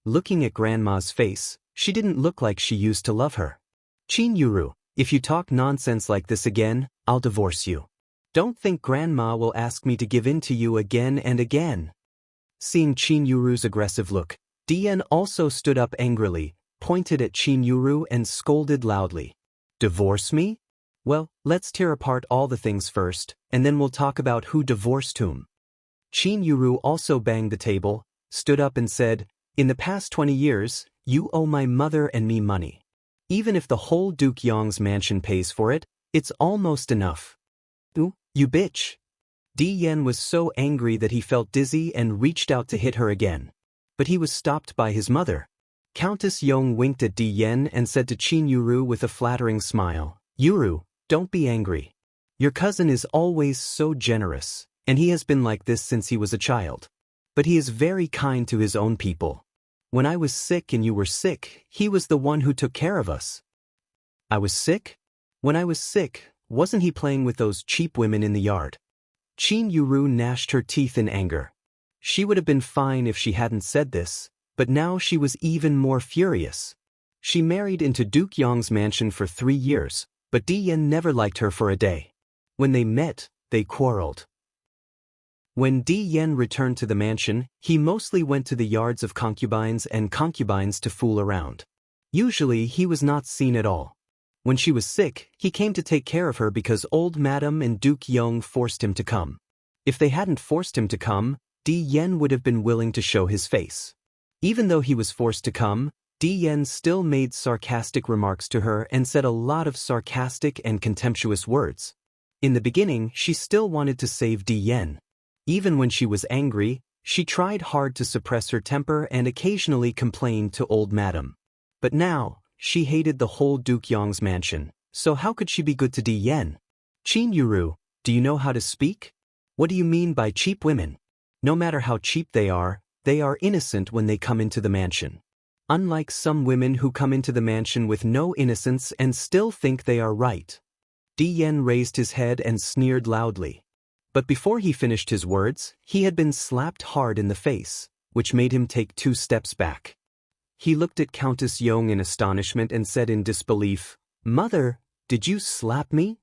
Looking at Grandma's face, she didn't look like she used to love her. Qin Yuru, if you talk nonsense like this again, I'll divorce you. Don't think Grandma will ask me to give in to you again and again. Seeing Qin Yuru's aggressive look, Dian also stood up angrily, pointed at Qin Yuru and scolded loudly. Divorce me? Well, let's tear apart all the things first, and then we'll talk about who divorced whom. Qin Yuru also banged the table, stood up and said, in the past 20 years, you owe my mother and me money. Even if the whole Duke Yong's mansion pays for it, it's almost enough. Ooh, you bitch. Di Yen was so angry that he felt dizzy and reached out to hit her again. But he was stopped by his mother. Countess Yong winked at Di Yen and said to Qin Yuru with a flattering smile, Yuru, don't be angry. Your cousin is always so generous, and he has been like this since he was a child. But he is very kind to his own people. When I was sick and you were sick, he was the one who took care of us. I was sick? When I was sick, wasn't he playing with those cheap women in the yard? Qin Yuru gnashed her teeth in anger. She would have been fine if she hadn't said this, but now she was even more furious. She married into Duke Yong's mansion for 3 years, but Di Yen never liked her for a day. When they met, they quarreled. When Di Yen returned to the mansion, he mostly went to the yards of concubines and concubines to fool around. Usually he was not seen at all. When she was sick, he came to take care of her because old Madam and Duke Yong forced him to come. If they hadn't forced him to come, Di Yen would have been willing to show his face. Even though he was forced to come, Di Yen still made sarcastic remarks to her and said a lot of sarcastic and contemptuous words. In the beginning, she still wanted to save Di Yen. Even when she was angry, she tried hard to suppress her temper and occasionally complained to old Madam. But now, she hated the whole Duke Yong's mansion, so how could she be good to Di Yen? Qin Yuru, do you know how to speak? What do you mean by cheap women? No matter how cheap they are innocent when they come into the mansion. Unlike some women who come into the mansion with no innocence and still think they are right. Di Yen raised his head and sneered loudly. But before he finished his words, he had been slapped hard in the face, which made him take 2 steps back. He looked at Countess Yong in astonishment and said in disbelief, Mother, did you slap me?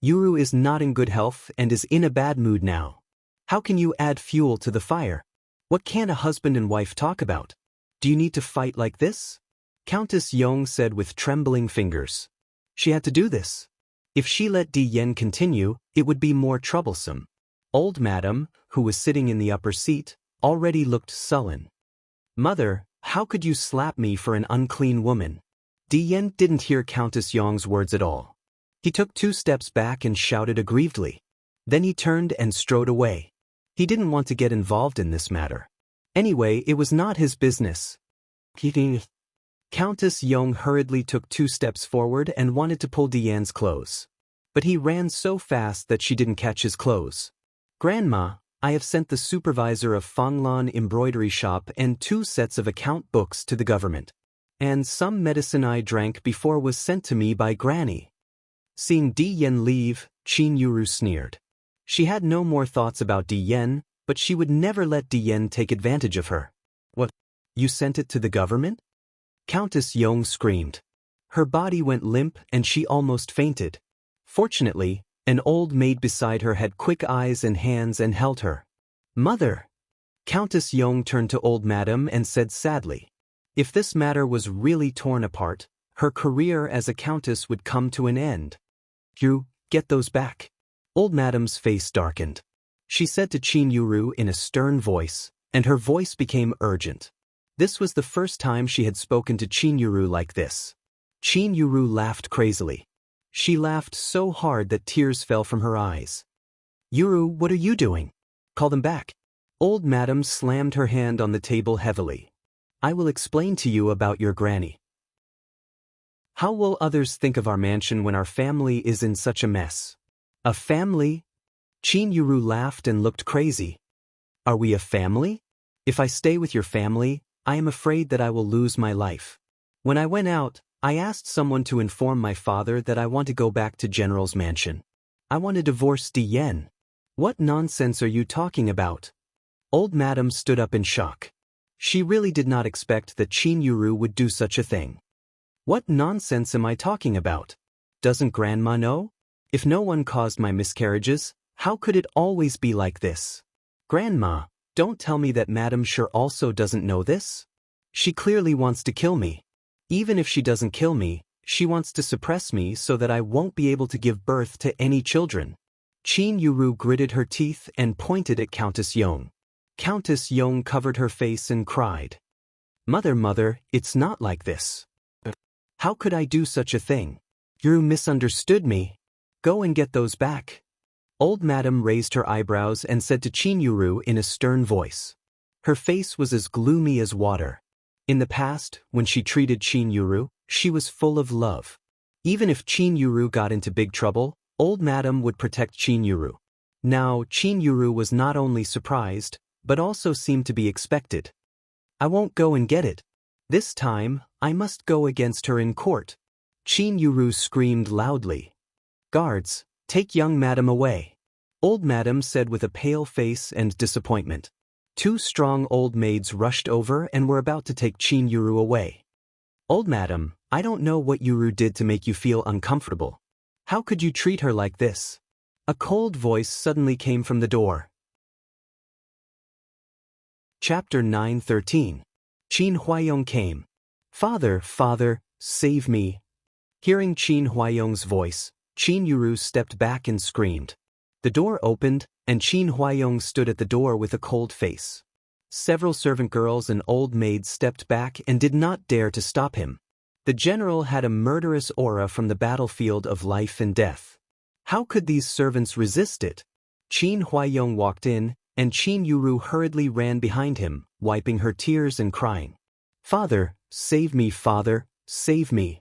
Yuru is not in good health and is in a bad mood now. How can you add fuel to the fire? What can a husband and wife talk about? Do you need to fight like this? Countess Yong said with trembling fingers. She had to do this. If she let Di Yen continue, it would be more troublesome. Old Madam, who was sitting in the upper seat, already looked sullen. Mother, how could you slap me for an unclean woman? Di Yen didn't hear Countess Yong's words at all. He took 2 steps back and shouted aggrievedly. Then he turned and strode away. He didn't want to get involved in this matter. Anyway, it was not his business. Countess Yong hurriedly took 2 steps forward and wanted to pull Di Yen's clothes. But he ran so fast that she didn't catch his clothes. Grandma, I have sent the supervisor of Fanglan embroidery shop and 2 sets of account books to the government. And some medicine I drank before was sent to me by Granny. Seeing Di Yen leave, Qin Yuru sneered. She had no more thoughts about Di Yen, but she would never let Di Yen take advantage of her. What? You sent it to the government? Countess Yong screamed. Her body went limp and she almost fainted. Fortunately, an old maid beside her had quick eyes and hands and held her. Mother! Countess Yong turned to old Madam and said sadly. If this matter was really torn apart, her career as a countess would come to an end. You, get those back. Old Madam's face darkened. She said to Qin Yuru in a stern voice, and her voice became urgent. This was the first time she had spoken to Qin Yuru like this. Qin Yuru laughed crazily. She laughed so hard that tears fell from her eyes. Yuru, what are you doing? Call them back. Old Madam slammed her hand on the table heavily. I will explain to you about your granny. How will others think of our mansion when our family is in such a mess? A family? Qin Yuru laughed and looked crazy. Are we a family? If I stay with your family, I am afraid that I will lose my life. When I went out, I asked someone to inform my father that I want to go back to General's mansion. I want to divorce Diane. What nonsense are you talking about? Old Madam stood up in shock. She really did not expect that Qin Yuru would do such a thing. What nonsense am I talking about? Doesn't Grandma know? If no one caused my miscarriages, how could it always be like this? Grandma, don't tell me that Madam Sure also doesn't know this? She clearly wants to kill me. Even if she doesn't kill me, she wants to suppress me so that I won't be able to give birth to any children. Qin Yuru gritted her teeth and pointed at Countess Yong. Countess Yong covered her face and cried. Mother, it's not like this. How could I do such a thing? You misunderstood me. Go and get those back. Old Madam raised her eyebrows and said to Qin Yuru in a stern voice. Her face was as gloomy as water. In the past, when she treated Qin Yuru, she was full of love. Even if Qin Yuru got into big trouble, Old Madam would protect Qin Yuru. Now, Qin Yuru was not only surprised, but also seemed to be expected. I won't go and get it. This time, I must go against her in court. Qin Yuru screamed loudly. Guards, take young Madam away. Old Madam said with a pale face and disappointment. Two strong old maids rushed over and were about to take Qin Yuru away. Old Madam, I don't know what Yuru did to make you feel uncomfortable. How could you treat her like this? A cold voice suddenly came from the door. Chapter 9:13. Qin Huaiyong came. Father, save me. Hearing Qin Huaiyong's voice, Qin Yuru stepped back and screamed. The door opened, and Qin Huaiyong stood at the door with a cold face. Several servant girls and old maids stepped back and did not dare to stop him. The general had a murderous aura from the battlefield of life and death. How could these servants resist it? Qin Huaiyong walked in, and Qin Yuru hurriedly ran behind him, wiping her tears and crying. Father, save me, father, save me.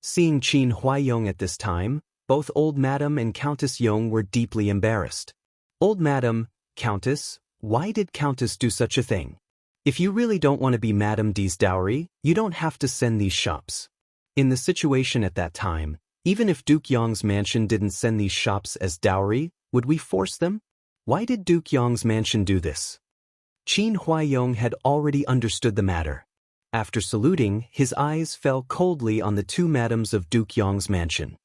Seeing Qin Huaiyong at this time, both Old Madam and Countess Yong were deeply embarrassed. Old Madam, Countess, why did Countess do such a thing? If you really don't want to be Madame D's dowry, you don't have to send these shops. In the situation at that time, even if Duke Yong's mansion didn't send these shops as dowry, would we force them? Why did Duke Yong's mansion do this? Qin Huaiyong had already understood the matter. After saluting, his eyes fell coldly on the two madams of Duke Yong's mansion.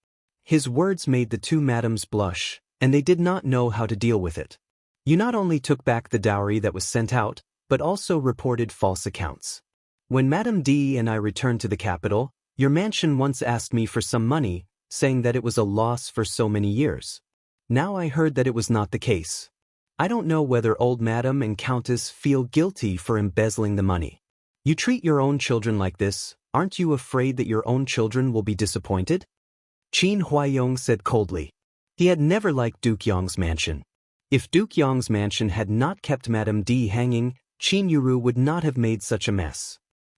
His words made the two madams blush, and they did not know how to deal with it. You not only took back the dowry that was sent out, but also reported false accounts. When Madame D and I returned to the capital, your mansion once asked me for some money, saying that it was a loss for so many years. Now I heard that it was not the case. I don't know whether Old Madam and Countess feel guilty for embezzling the money. You treat your own children like this, aren't you afraid that your own children will be disappointed? Qin Huaiyong said coldly. He had never liked Duke Yong's mansion. If Duke Yong's mansion had not kept Madame D hanging, Qin Yuru would not have made such a mess.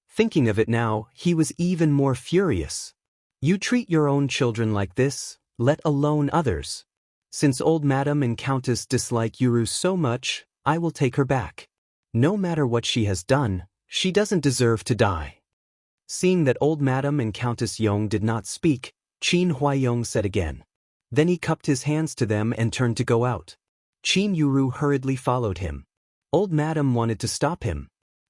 Thinking of it now, he was even more furious. You treat your own children like this, let alone others. Since Old Madam and Countess dislike Yuru so much, I will take her back. No matter what she has done, she doesn't deserve to die. Seeing that Old Madam and Countess Yong did not speak, Qin Huaiyong said again. Then he cupped his hands to them and turned to go out. Qin Yuru hurriedly followed him. Old Madam wanted to stop him.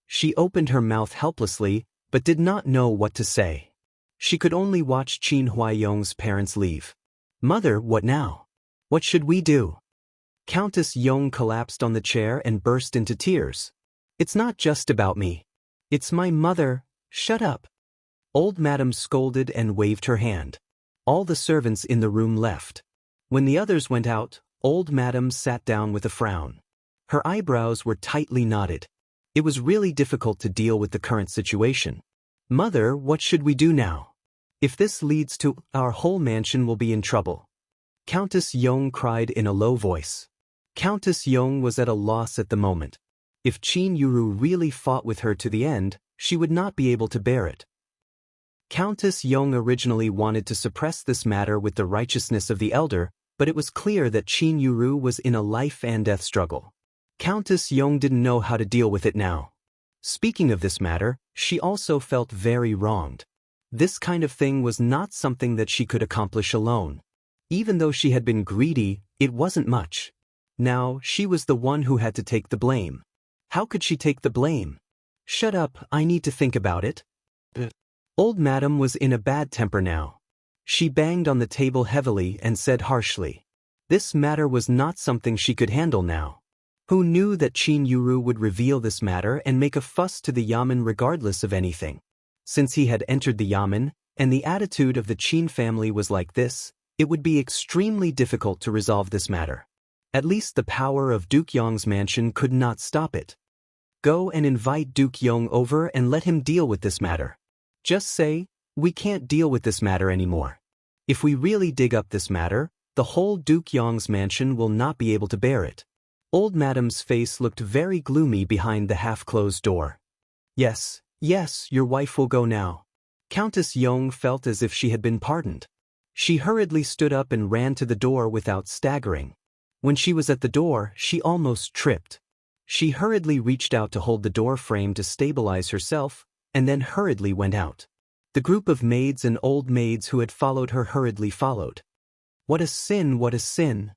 She opened her mouth helplessly, but did not know what to say. She could only watch Qin Huaiyong's parents leave. Mother, what now? What should we do? Countess Yong collapsed on the chair and burst into tears. It's not just about me. It's my mother. Shut up. Old Madam scolded and waved her hand. All the servants in the room left. When the others went out, Old Madam sat down with a frown. Her eyebrows were tightly knotted. It was really difficult to deal with the current situation. Mother, what should we do now? If this leads to, our whole mansion will be in trouble. Countess Yong cried in a low voice. Countess Yong was at a loss at the moment. If Qin Yuru really fought with her to the end, she would not be able to bear it. Countess Yong originally wanted to suppress this matter with the righteousness of the elder, but it was clear that Qin Yuru was in a life-and-death struggle. Countess Yong didn't know how to deal with it now. Speaking of this matter, she also felt very wronged. This kind of thing was not something that she could accomplish alone. Even though she had been greedy, it wasn't much. Now, she was the one who had to take the blame. How could she take the blame? Shut up, I need to think about it. Old Madam was in a bad temper now. She banged on the table heavily and said harshly. This matter was not something she could handle now. Who knew that Qin Yuru would reveal this matter and make a fuss to the yamen regardless of anything? Since he had entered the yamen, and the attitude of the Qin family was like this, it would be extremely difficult to resolve this matter. At least the power of Duke Yong's mansion could not stop it. Go and invite Duke Yong over and let him deal with this matter. Just say, we can't deal with this matter anymore. If we really dig up this matter, the whole Duke Yong's mansion will not be able to bear it. Old Madam's face looked very gloomy behind the half-closed door. Yes, your wife will go now. Countess Yong felt as if she had been pardoned. She hurriedly stood up and ran to the door without staggering. When she was at the door, she almost tripped. She hurriedly reached out to hold the door frame to stabilize herself, and then hurriedly went out. The group of maids and old maids who had followed her hurriedly followed. What a sin, what a sin.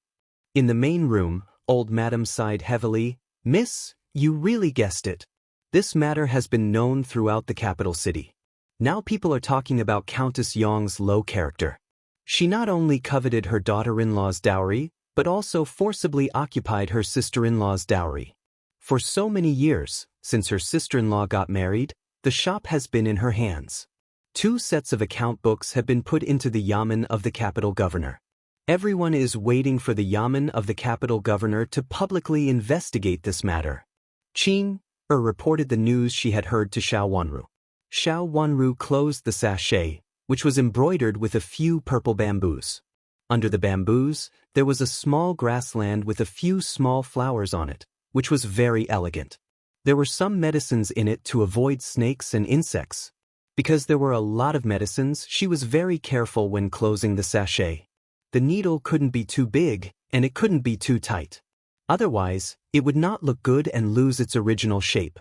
In the main room, Old Madam sighed heavily. Miss, you really guessed it. This matter has been known throughout the capital city. Now people are talking about Countess Yong's low character. She not only coveted her daughter-in-law's dowry, but also forcibly occupied her sister-in-law's dowry. For so many years, since her sister-in-law got married, the shop has been in her hands. 2 sets of account books have been put into the yamen of the capital governor. Everyone is waiting for the yamen of the capital governor to publicly investigate this matter. Qin reported the news she had heard to Xiao Wanru. Xiao Wanru closed the sachet, which was embroidered with a few purple bamboos. Under the bamboos, there was a small grassland with a few small flowers on it, which was very elegant. There were some medicines in it to avoid snakes and insects. Because there were a lot of medicines, she was very careful when closing the sachet. The needle couldn't be too big, and it couldn't be too tight. Otherwise, it would not look good and lose its original shape.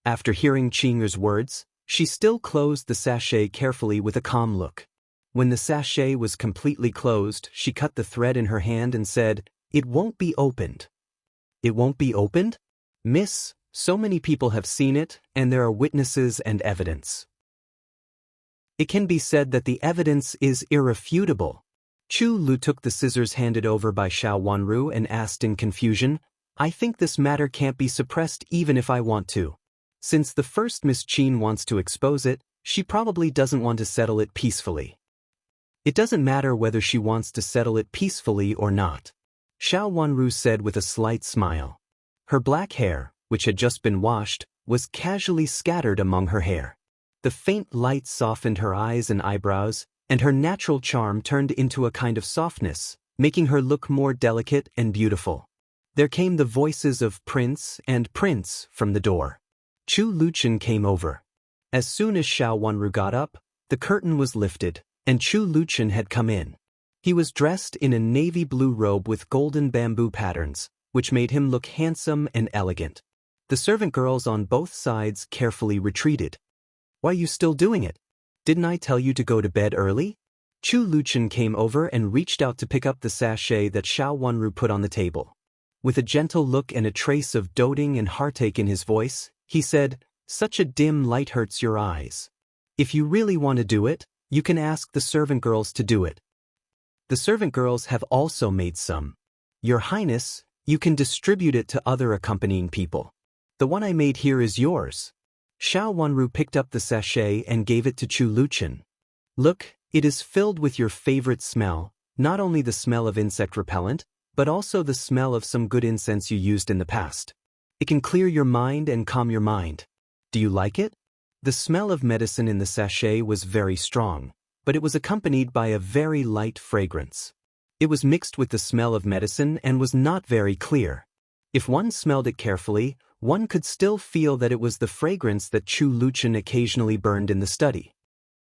After hearing Qing'er's words, she still closed the sachet carefully with a calm look. When the sachet was completely closed, she cut the thread in her hand and said, "It won't be opened." "It won't be opened? Miss, so many people have seen it, and there are witnesses and evidence. It can be said that the evidence is irrefutable." Chu Lu took the scissors handed over by Xiao Wanru and asked in confusion, "I think this matter can't be suppressed even if I want to. Since the first Miss Qin wants to expose it, she probably doesn't want to settle it peacefully." "It doesn't matter whether she wants to settle it peacefully or not," Xiao Wanru said with a slight smile. Her black hair, which had just been washed, was casually scattered among her hair. The faint light softened her eyes and eyebrows, and her natural charm turned into a kind of softness, making her look more delicate and beautiful. There came the voices of Prince and Prince from the door. Chu Luchen came over. As soon as Xiao Wanru got up, the curtain was lifted, and Chu Luchen had come in. He was dressed in a navy blue robe with golden bamboo patterns, which made him look handsome and elegant. The servant girls on both sides carefully retreated. "Why are you still doing it? Didn't I tell you to go to bed early?" Chu Luchen came over and reached out to pick up the sachet that Xiao Wanru put on the table. With a gentle look and a trace of doting and heartache in his voice, he said, "Such a dim light hurts your eyes. If you really want to do it, you can ask the servant girls to do it. The servant girls have also made some. Your Highness, you can distribute it to other accompanying people. The one I made here is yours." Xiao Wanru picked up the sachet and gave it to Chu Luchen. "Look, it is filled with your favorite smell, not only the smell of insect repellent, but also the smell of some good incense you used in the past. It can clear your mind and calm your mind. Do you like it?" The smell of medicine in the sachet was very strong, but it was accompanied by a very light fragrance. It was mixed with the smell of medicine and was not very clear. If one smelled it carefully, one could still feel that it was the fragrance that Chu Luchen occasionally burned in the study.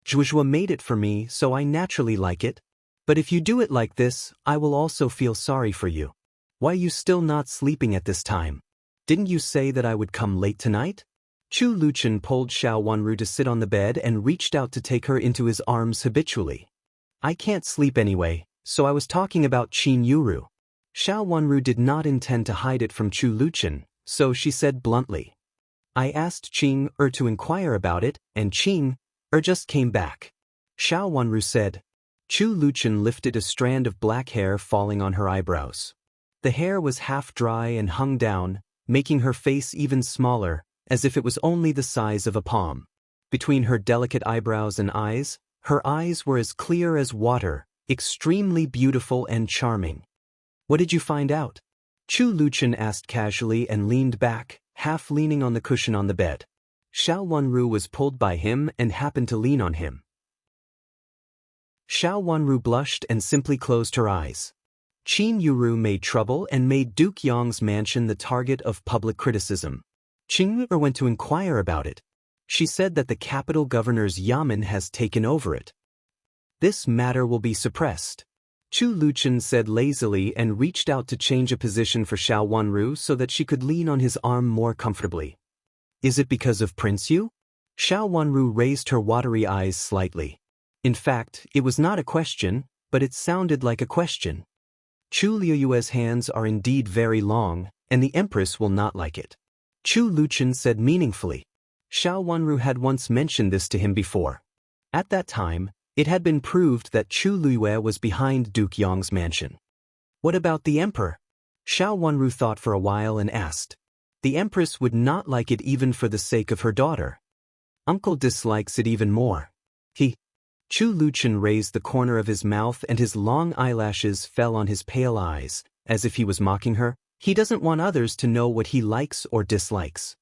"Zhuozhua made it for me, so I naturally like it. But if you do it like this, I will also feel sorry for you. Why are you still not sleeping at this time?" Didn't you say that I would come late tonight? Chu Luchen pulled Xiao Wanru to sit on the bed and reached out to take her into his arms habitually. I can't sleep anyway, so I was talking about Qin Yuru. Xiao Wanru did not intend to hide it from Chu Luchen, so she said bluntly. I asked Qing to inquire about it, and Qing just came back. Xiao Wanru said. Chu Luchen lifted a strand of black hair falling on her eyebrows. The hair was half dry and hung down, making her face even smaller, as if it was only the size of a palm. Between her delicate eyebrows and eyes, her eyes were as clear as water, extremely beautiful and charming. What did you find out? Chu Luchen asked casually and leaned back, half leaning on the cushion on the bed. Xiao Wanru was pulled by him and happened to lean on him. Xiao Wanru blushed and simply closed her eyes. Qin Yuru made trouble and made Duke Yong's mansion the target of public criticism. Qing Yu went to inquire about it. She said that the capital governor's yamen has taken over it. This matter will be suppressed. Chu Luchen said lazily and reached out to change a position for Xiao Wanru so that she could lean on his arm more comfortably. Is it because of Prince Yu? Xiao Wanru raised her watery eyes slightly. In fact, it was not a question, but it sounded like a question. Chu Liuyue's hands are indeed very long, and the Empress will not like it. Chu Luchen said meaningfully. Xiao Wanru had once mentioned this to him before. At that time, it had been proved that Chu Liyue was behind Duke Yong's mansion. What about the Emperor? Xiao Wanru thought for a while and asked. The Empress would not like it even for the sake of her daughter. Uncle dislikes it even more. Chu Luchen raised the corner of his mouth and his long eyelashes fell on his pale eyes, as if he was mocking her. He doesn't want others to know what he likes or dislikes.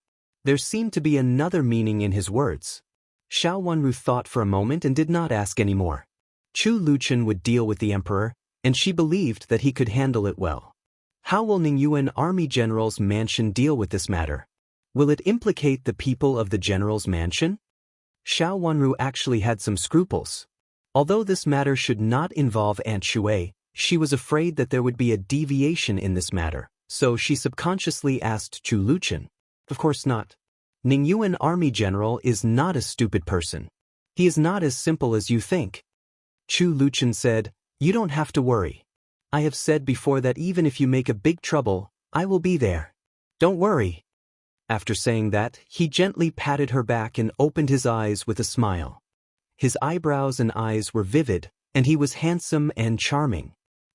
There seemed to be another meaning in his words. Xiao Wanru thought for a moment and did not ask any more. Chu Luchen would deal with the Emperor, and she believed that he could handle it well. How will Ningyuan Army General's mansion deal with this matter? Will it implicate the people of the General's mansion? Xiao Wanru actually had some scruples. Although this matter should not involve Aunt Shui, she was afraid that there would be a deviation in this matter, so she subconsciously asked Chu Luchen. Of course not. Ningyuan Army General is not a stupid person. He is not as simple as you think. Chu Luchen said, You don't have to worry. I have said before that even if you make a big trouble, I will be there. Don't worry. After saying that, he gently patted her back and opened his eyes with a smile. His eyebrows and eyes were vivid, and he was handsome and charming.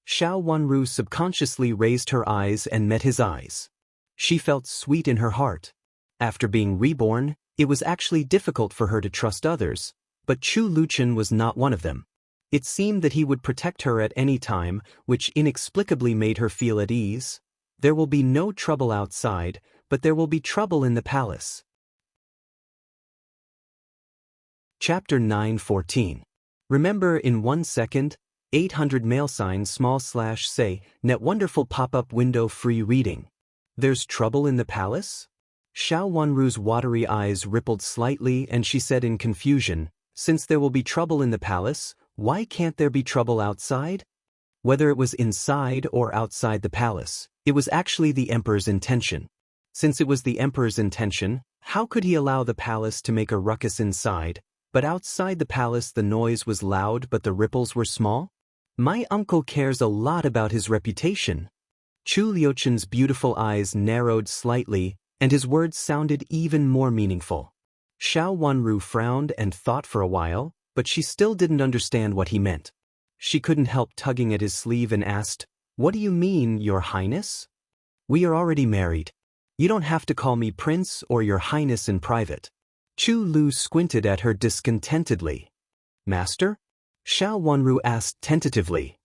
Xiao Wanru subconsciously raised her eyes and met his eyes. She felt sweet in her heart. After being reborn, it was actually difficult for her to trust others, but Chu Luchen was not one of them. It seemed that he would protect her at any time, which inexplicably made her feel at ease. There will be no trouble outside, but there will be trouble in the palace. Chapter 9:14. Remember in 1 second, 800 mail sign /say, net wonderful pop-up window free reading. There's trouble in the palace? Xiao Wanru's watery eyes rippled slightly and she said in confusion, Since there will be trouble in the palace, why can't there be trouble outside? Whether it was inside or outside the palace, it was actually the Emperor's intention. Since it was the Emperor's intention, how could he allow the palace to make a ruckus inside, but outside the palace the noise was loud but the ripples were small? My uncle cares a lot about his reputation. Chu Liuchen's beautiful eyes narrowed slightly, and his words sounded even more meaningful. Xiao Wanru frowned and thought for a while, but she still didn't understand what he meant. She couldn't help tugging at his sleeve and asked, What do you mean, Your Highness? We are already married. You don't have to call me Prince or Your Highness in private. Chu Lu squinted at her discontentedly. Master? Xiao Wanru asked tentatively.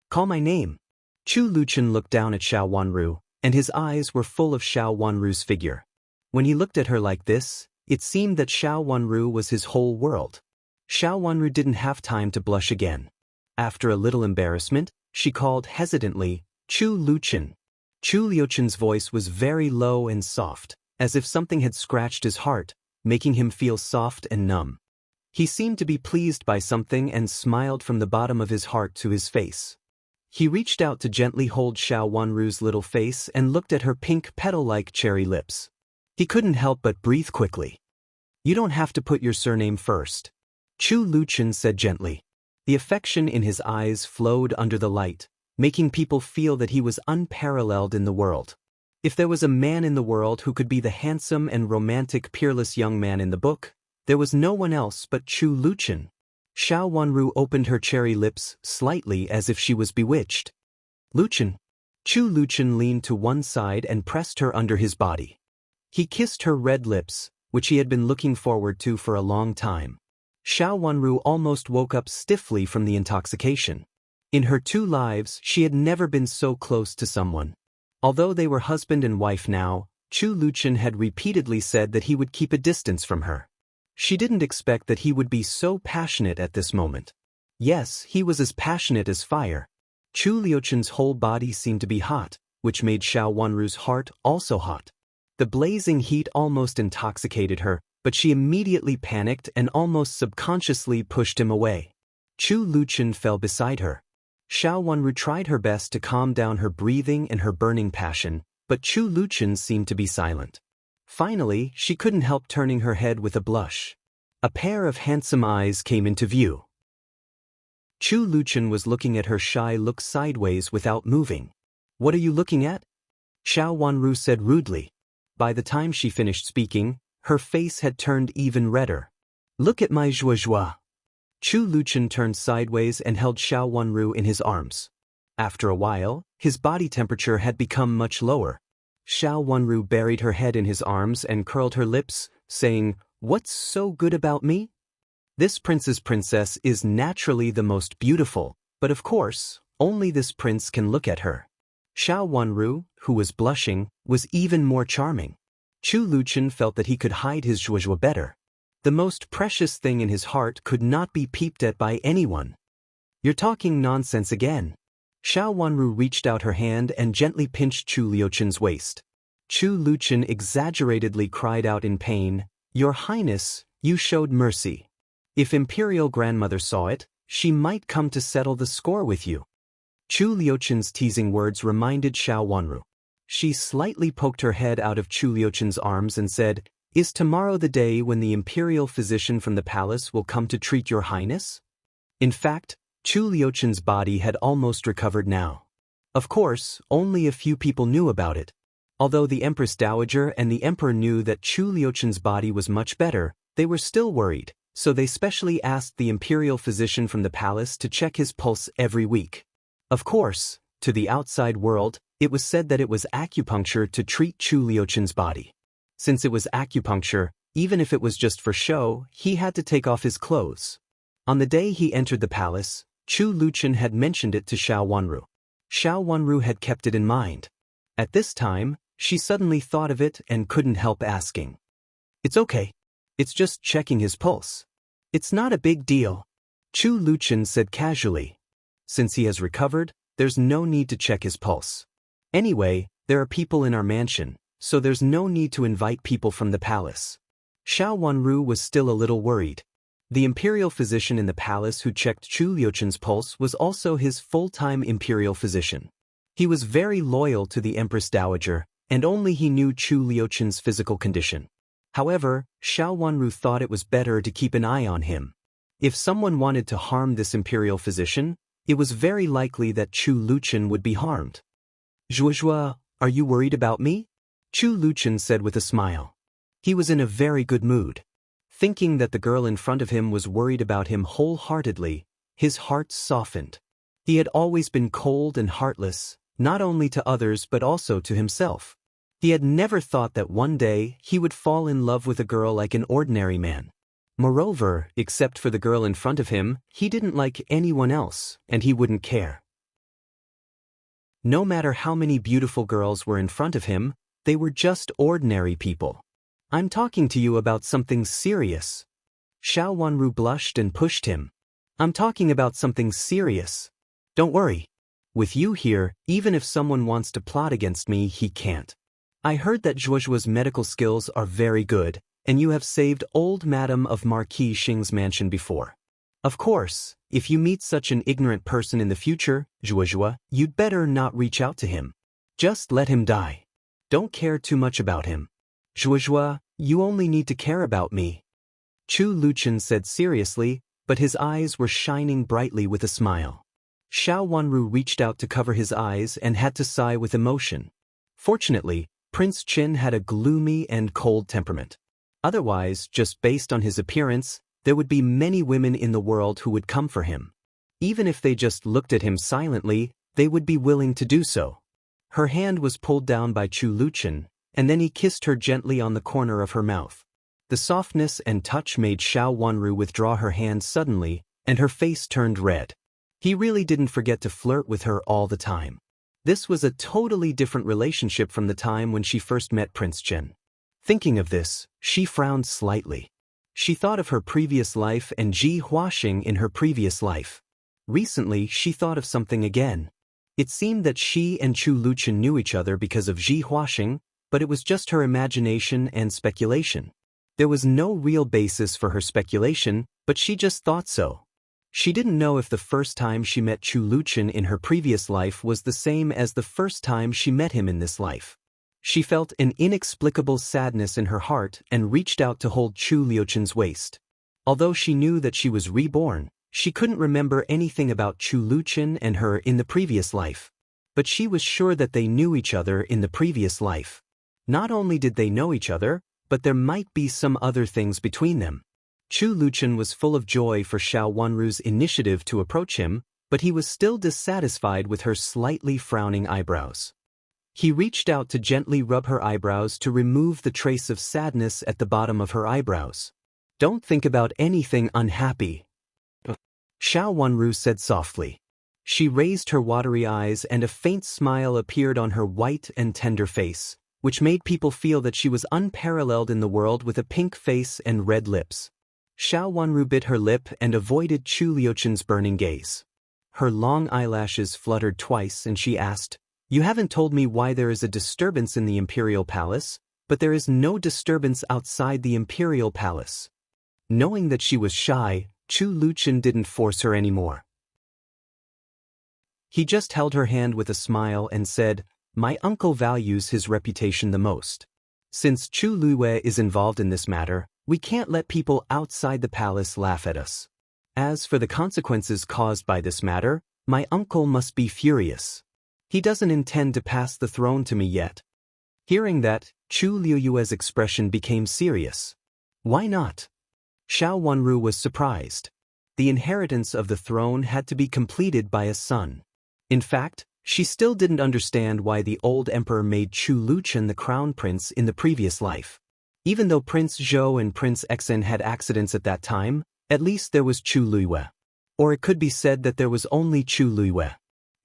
Call my name. Chu Luchen looked down at Xiao Wanru, and his eyes were full of Xiao Wanru's figure. When he looked at her like this, it seemed that Xiao Wanru was his whole world. Xiao Wanru didn't have time to blush again. After a little embarrassment, she called hesitantly, Chu Luchen. Chu Liuchen's voice was very low and soft, as if something had scratched his heart, making him feel soft and numb. He seemed to be pleased by something and smiled from the bottom of his heart to his face. He reached out to gently hold Xiao Wanru's little face and looked at her pink petal-like cherry lips. He couldn't help but breathe quickly. "You don't have to put your surname first," Chu Luchen said gently. The affection in his eyes flowed under the light, making people feel that he was unparalleled in the world. If there was a man in the world who could be the handsome and romantic peerless young man in the book, there was no one else but Chu Luchen. Xiao Wanru opened her cherry lips slightly as if she was bewitched. "Luchen." Chu Luchen leaned to one side and pressed her under his body. He kissed her red lips, which he had been looking forward to for a long time. Xiao Wanru almost woke up stiffly from the intoxication. In her 2 lives, she had never been so close to someone. Although they were husband and wife now, Chu Luchen had repeatedly said that he would keep a distance from her. She didn't expect that he would be so passionate at this moment. Yes, he was as passionate as fire. Chu Luchen's whole body seemed to be hot, which made Xiao Wanru's heart also hot. The blazing heat almost intoxicated her, but she immediately panicked and almost subconsciously pushed him away. Chu Luchen fell beside her. Xiao Wanru tried her best to calm down her breathing and her burning passion, but Chu Luchen seemed to be silent. Finally, she couldn't help turning her head with a blush. A pair of handsome eyes came into view. Chu Luchen was looking at her shy look sideways without moving. "What are you looking at?" Xiao Wanru said rudely. By the time she finished speaking, her face had turned even redder. "Look at my joie." Chu Luchen turned sideways and held Xiao Wanru in his arms. After a while, his body temperature had become much lower. Xiao Wanru buried her head in his arms and curled her lips, saying, "What's so good about me? This princess is naturally the most beautiful, but of course, only this prince can look at her." Xiao Wanru, who was blushing, was even more charming. Chu Luchen felt that he could hide his joie better. The most precious thing in his heart could not be peeped at by anyone. "You're talking nonsense again." Xiao Wanru reached out her hand and gently pinched Chu Luchen's waist. Chu Luchen exaggeratedly cried out in pain, "Your Highness, you showed mercy. If Imperial grandmother saw it, she might come to settle the score with you." Chu Luchen's teasing words reminded Xiao Wanru. She slightly poked her head out of Chu Luchen's arms and said, "Is tomorrow the day when the Imperial physician from the palace will come to treat your Highness?" In fact, Chu Luchen's body had almost recovered now. Of course, only a few people knew about it. Although the Empress Dowager and the Emperor knew that Chu Luchen's body was much better, they were still worried, so they specially asked the Imperial physician from the palace to check his pulse every week. Of course, to the outside world, it was said that it was acupuncture to treat Chu Luchen's body. Since it was acupuncture, even if it was just for show, he had to take off his clothes. On the day he entered the palace, Chu Luchen had mentioned it to Xiao Wanru. Xiao Wanru had kept it in mind. At this time, she suddenly thought of it and couldn't help asking. "It's okay. It's just checking his pulse. It's not a big deal," Chu Luchen said casually. "Since he has recovered, there's no need to check his pulse. Anyway, there are people in our mansion, so there's no need to invite people from the palace." Xiao Wanru was still a little worried. The Imperial physician in the palace who checked Chu Luchen's pulse was also his full-time Imperial physician. He was very loyal to the Empress Dowager, and only he knew Chu Luchen's physical condition. However, Xiao Wanru thought it was better to keep an eye on him. If someone wanted to harm this Imperial physician, it was very likely that Chu Luchen would be harmed. "Joie, are you worried about me?" Chu Luchen said with a smile. He was in a very good mood. Thinking that the girl in front of him was worried about him wholeheartedly, his heart softened. He had always been cold and heartless, not only to others but also to himself. He had never thought that one day he would fall in love with a girl like an ordinary man. Moreover, except for the girl in front of him, he didn't like anyone else, and he wouldn't care. No matter how many beautiful girls were in front of him, they were just ordinary people. "I'm talking to you about something serious." Xiao Wanru blushed and pushed him. "I'm talking about something serious. Don't worry. With you here, even if someone wants to plot against me, he can't. I heard that Zhuozhuo's medical skills are very good, and you have saved old Madame of Marquis Xing's mansion before. Of course, if you meet such an ignorant person in the future, Zhuozhuo, you'd better not reach out to him. Just let him die. Don't care too much about him. Zhuozhuo, you only need to care about me. Chu Luchen said seriously, but his eyes were shining brightly with a smile. Xiao Wanru reached out to cover his eyes and had to sigh with emotion. Fortunately, Prince Qin had a gloomy and cold temperament. Otherwise, just based on his appearance, there would be many women in the world who would come for him. Even if they just looked at him silently, they would be willing to do so. Her hand was pulled down by Chu Luchen, and then he kissed her gently on the corner of her mouth. The softness and touch made Xiao Wanru withdraw her hand suddenly, and her face turned red. He really didn't forget to flirt with her all the time. This was a totally different relationship from the time when she first met Prince Qin. Thinking of this, she frowned slightly. She thought of her previous life and Ji Huaxing in her previous life. Recently, she thought of something again. It seemed that she and Chu Luchen knew each other because of Ji Huaxing, but it was just her imagination and speculation. There was no real basis for her speculation, but she just thought so. She didn't know if the first time she met Chu Luchen in her previous life was the same as the first time she met him in this life. She felt an inexplicable sadness in her heart and reached out to hold Chu Luchen's waist. Although she knew that she was reborn, she couldn't remember anything about Chu Luchen and her in the previous life. But she was sure that they knew each other in the previous life. Not only did they know each other, but there might be some other things between them. Chu Luchen was full of joy for Xiao Wanru's initiative to approach him, but he was still dissatisfied with her slightly frowning eyebrows. He reached out to gently rub her eyebrows to remove the trace of sadness at the bottom of her eyebrows. Don't think about anything unhappy, Xiao Wanru said softly. She raised her watery eyes and a faint smile appeared on her white and tender face, which made people feel that she was unparalleled in the world with a pink face and red lips. Xiao Wanru bit her lip and avoided Chu Luchen's burning gaze. Her long eyelashes fluttered twice and she asked, "You haven't told me why there is a disturbance in the Imperial Palace, but there is no disturbance outside the Imperial Palace." Knowing that she was shy, Chu Luchen didn't force her anymore. He just held her hand with a smile and said, "My uncle values his reputation the most. Since Chu Luwe is involved in this matter, we can't let people outside the palace laugh at us. As for the consequences caused by this matter, my uncle must be furious. He doesn't intend to pass the throne to me yet." Hearing that, Chu Liyue's expression became serious. Why not? Xiao Wanru was surprised. The inheritance of the throne had to be completed by a son. In fact, she still didn't understand why the old emperor made Chu Luchen the crown prince in the previous life. Even though Prince Zhou and Prince Exen had accidents at that time, at least there was Chu Liyue. Or it could be said that there was only Chu Liyue.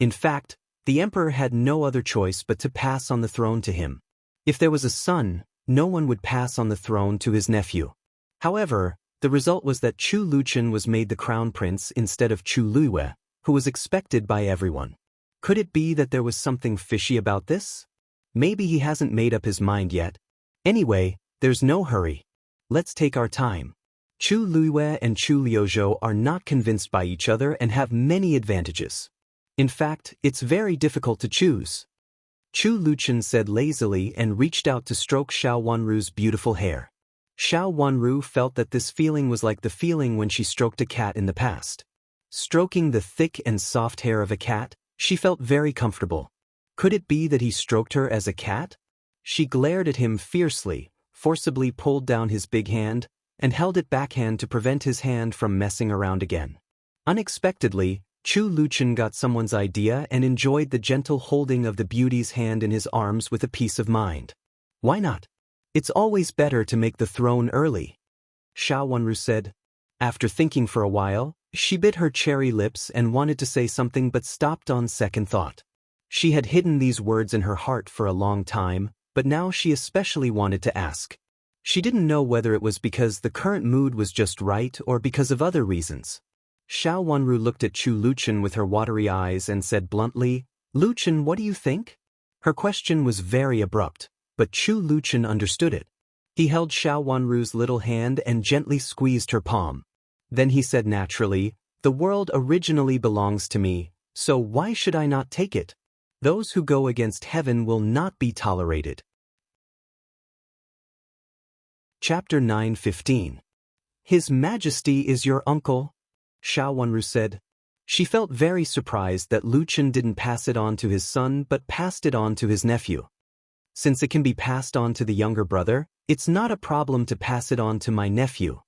In fact, the emperor had no other choice but to pass on the throne to him. If there was a son, no one would pass on the throne to his nephew. However, the result was that Chu Luchen was made the crown prince instead of Chu Liyue, who was expected by everyone. Could it be that there was something fishy about this? Maybe he hasn't made up his mind yet. Anyway, there's no hurry. Let's take our time. Chu Liyue and Chu Liuzhou are not convinced by each other and have many advantages. In fact, it's very difficult to choose. Chu Luchen said lazily and reached out to stroke Xiao Wanru's beautiful hair. Xiao Wanru felt that this feeling was like the feeling when she stroked a cat in the past. Stroking the thick and soft hair of a cat, she felt very comfortable. Could it be that he stroked her as a cat? She glared at him fiercely, forcibly pulled down his big hand, and held it backhand to prevent his hand from messing around again. Unexpectedly, Chu Luchen got someone's idea and enjoyed the gentle holding of the beauty's hand in his arms with a peace of mind. Why not? It's always better to make the throne early, Xiao Wanru said. After thinking for a while, she bit her cherry lips and wanted to say something but stopped on second thought. She had hidden these words in her heart for a long time, but now she especially wanted to ask. She didn't know whether it was because the current mood was just right or because of other reasons. Xiao Wanru looked at Chu Luchen with her watery eyes and said bluntly, "Luchen, what do you think?" Her question was very abrupt, but Chu Luchen understood it. He held Xiao Wanru's little hand and gently squeezed her palm. Then he said naturally, The world originally belongs to me, so why should I not take it? Those who go against heaven will not be tolerated. Chapter 9:15. His Majesty is your uncle, Xiao Wenru said. She felt very surprised that Lu Chen didn't pass it on to his son but passed it on to his nephew. Since it can be passed on to the younger brother, it's not a problem to pass it on to my nephew,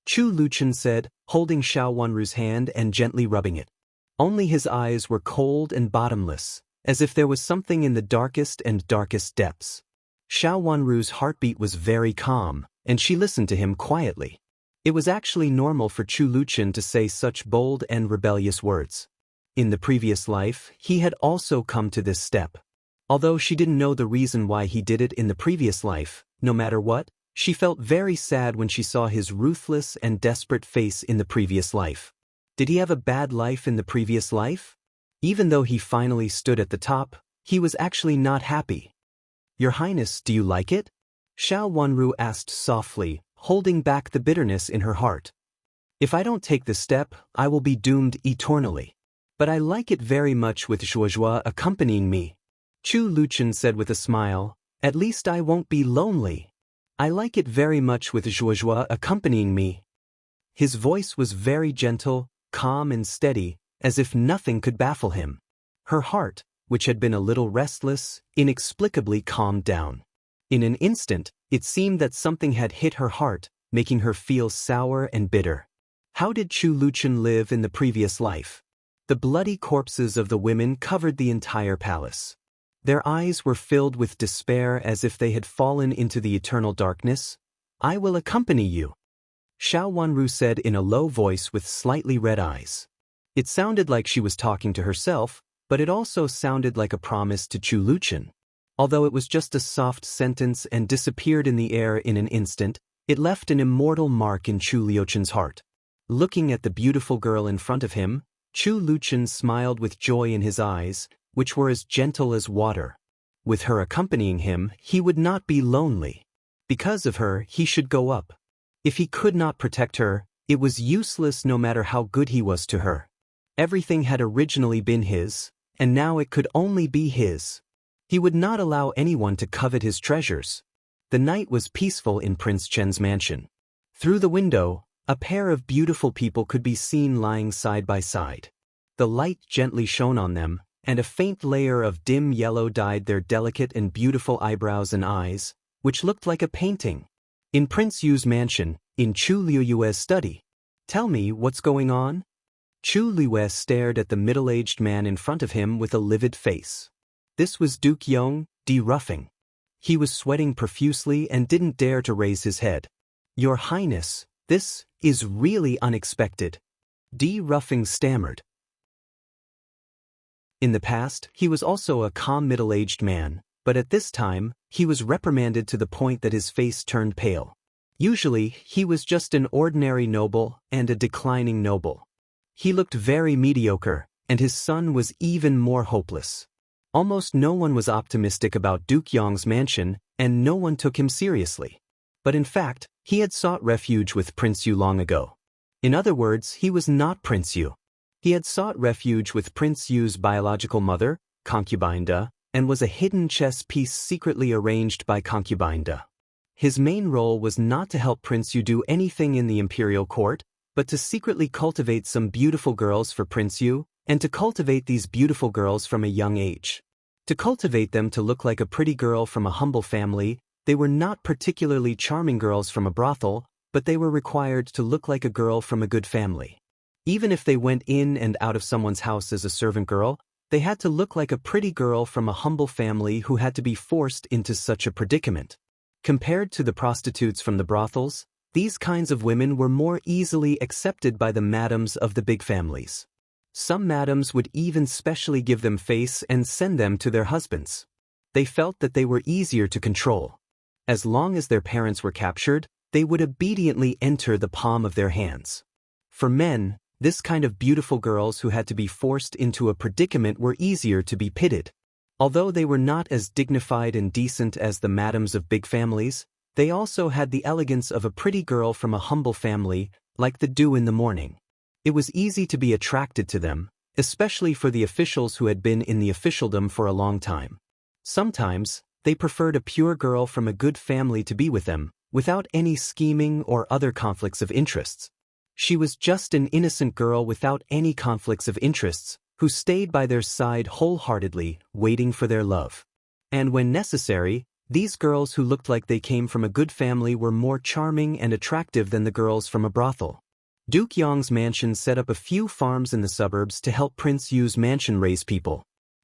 Chu Luchen said, holding Xiao Wenru's hand and gently rubbing it. Only his eyes were cold and bottomless, as if there was something in the darkest and darkest depths. Xiao Wenru's heartbeat was very calm, and she listened to him quietly. It was actually normal for Chu Luchen to say such bold and rebellious words. In the previous life, he had also come to this step. Although she didn't know the reason why he did it in the previous life, no matter what, she felt very sad when she saw his ruthless and desperate face in the previous life. Did he have a bad life in the previous life? Even though he finally stood at the top, he was actually not happy. Your Highness, do you like it? Xiao Wenru asked softly, holding back the bitterness in her heart. If I don't take this step, I will be doomed eternally. But I like it very much with Zhuozhua accompanying me. Chu Luchen said with a smile, at least I won't be lonely. I like it very much with Zhuozhua accompanying me. His voice was very gentle, calm and steady, as if nothing could baffle him. Her heart, which had been a little restless, inexplicably calmed down. In an instant, it seemed that something had hit her heart, making her feel sour and bitter. How did Chu Luchen live in the previous life? The bloody corpses of the women covered the entire palace. Their eyes were filled with despair as if they had fallen into the eternal darkness. I will accompany you, Xiao Wenru said in a low voice with slightly red eyes. It sounded like she was talking to herself, but it also sounded like a promise to Chu Luchen. Although it was just a soft sentence and disappeared in the air in an instant, it left an immortal mark in Chu Liuchen's heart. Looking at the beautiful girl in front of him, Chu Luchen smiled with joy in his eyes, which were as gentle as water. With her accompanying him, he would not be lonely. Because of her, he should go up. If he could not protect her, it was useless no matter how good he was to her. Everything had originally been his, and now it could only be his. He would not allow anyone to covet his treasures. The night was peaceful in Prince Chen's mansion. Through the window, a pair of beautiful people could be seen lying side by side. The light gently shone on them, and a faint layer of dim yellow dyed their delicate and beautiful eyebrows and eyes, which looked like a painting. In Prince Yu's mansion, in Chu Liuyue's study. Tell me what's going on? Chu Liuyue stared at the middle-aged man in front of him with a livid face. This was Duke Yong, Di Ruffing. He was sweating profusely and didn't dare to raise his head. Your Highness, this is really unexpected, Di Ruffing stammered. In the past, he was also a calm middle-aged man, but at this time, he was reprimanded to the point that his face turned pale. Usually, he was just an ordinary noble and a declining noble. He looked very mediocre, and his son was even more hopeless. Almost no one was optimistic about Duke Yong's mansion, and no one took him seriously. But in fact, he had sought refuge with Prince Yu long ago. In other words, he was not Prince Yu. He had sought refuge with Prince Yu's biological mother, Concubine Da, and was a hidden chess piece secretly arranged by Concubine Da. His main role was not to help Prince Yu do anything in the imperial court, but to secretly cultivate some beautiful girls for Prince Yu, and to cultivate these beautiful girls from a young age. To cultivate them to look like a pretty girl from a humble family, they were not particularly charming girls from a brothel, but they were required to look like a girl from a good family. Even if they went in and out of someone's house as a servant girl, they had to look like a pretty girl from a humble family who had to be forced into such a predicament. Compared to the prostitutes from the brothels, these kinds of women were more easily accepted by the madams of the big families. Some madams would even specially give them face and send them to their husbands. They felt that they were easier to control. As long as their parents were captured, they would obediently enter the palm of their hands. For men, this kind of beautiful girls who had to be forced into a predicament were easier to be pitied. Although they were not as dignified and decent as the madams of big families, they also had the elegance of a pretty girl from a humble family, like the dew in the morning. It was easy to be attracted to them, especially for the officials who had been in the officialdom for a long time. Sometimes, they preferred a pure girl from a good family to be with them, without any scheming or other conflicts of interests. She was just an innocent girl without any conflicts of interests, who stayed by their side wholeheartedly, waiting for their love. And when necessary, these girls who looked like they came from a good family were more charming and attractive than the girls from a brothel. Duke Yong's mansion set up a few farms in the suburbs to help Prince Yu's mansion raise people.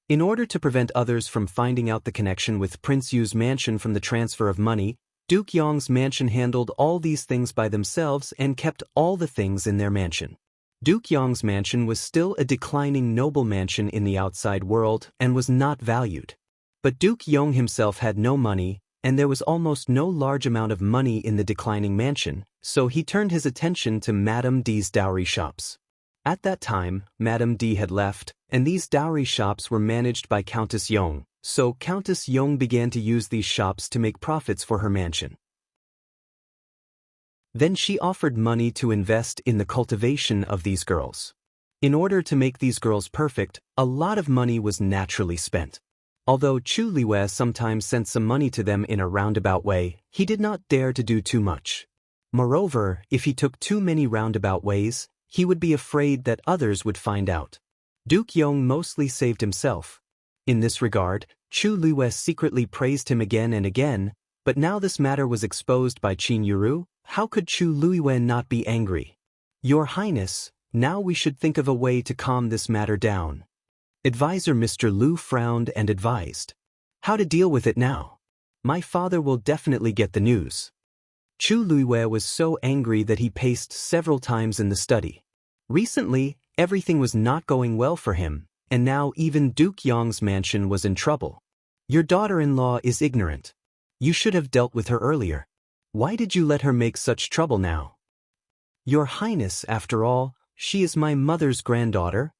In order to prevent others from finding out the connection with Prince Yu's mansion from the transfer of money, Duke Yong's mansion handled all these things by themselves and kept all the things in their mansion. Duke Yong's mansion was still a declining noble mansion in the outside world and was not valued. But Duke Yong himself had no money, and there was almost no large amount of money in the declining mansion, so he turned his attention to Madame D's dowry shops. At that time, Madame D had left, and these dowry shops were managed by Countess Yong, so Countess Yong began to use these shops to make profits for her mansion. Then she offered money to invest in the cultivation of these girls. In order to make these girls perfect, a lot of money was naturally spent. Although Chu Liwei sometimes sent some money to them in a roundabout way, he did not dare to do too much. Moreover, if he took too many roundabout ways, he would be afraid that others would find out. Duke Yong mostly saved himself. In this regard, Chu Liwei secretly praised him again and again, but now this matter was exposed by Qin Yuru. How could Chu Liwei not be angry? Your Highness, now we should think of a way to calm this matter down. Advisor Mr. Lu frowned and advised. How to deal with it now? My father will definitely get the news. Chu Liwei was so angry that he paced several times in the study. Recently, everything was not going well for him, and now even Duke Yong's mansion was in trouble. Your daughter-in-law is ignorant. You should have dealt with her earlier. Why did you let her make such trouble now? Your Highness, after all, she is my mother's granddaughter.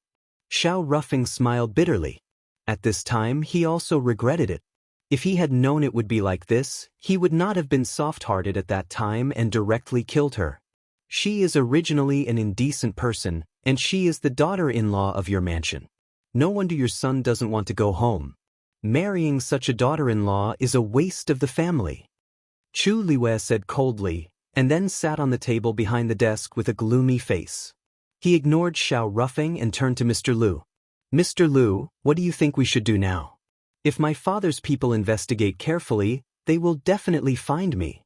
Xiao Ruffing smiled bitterly. At this time he also regretted it. If he had known it would be like this, he would not have been soft-hearted at that time and directly killed her. She is originally an indecent person, and she is the daughter-in-law of your mansion. No wonder your son doesn't want to go home. Marrying such a daughter-in-law is a waste of the family. Chu Liwei said coldly, and then sat on the table behind the desk with a gloomy face. He ignored Xiao Ruffing and turned to Mr. Lu. Mr. Lu, what do you think we should do now? If my father's people investigate carefully, they will definitely find me.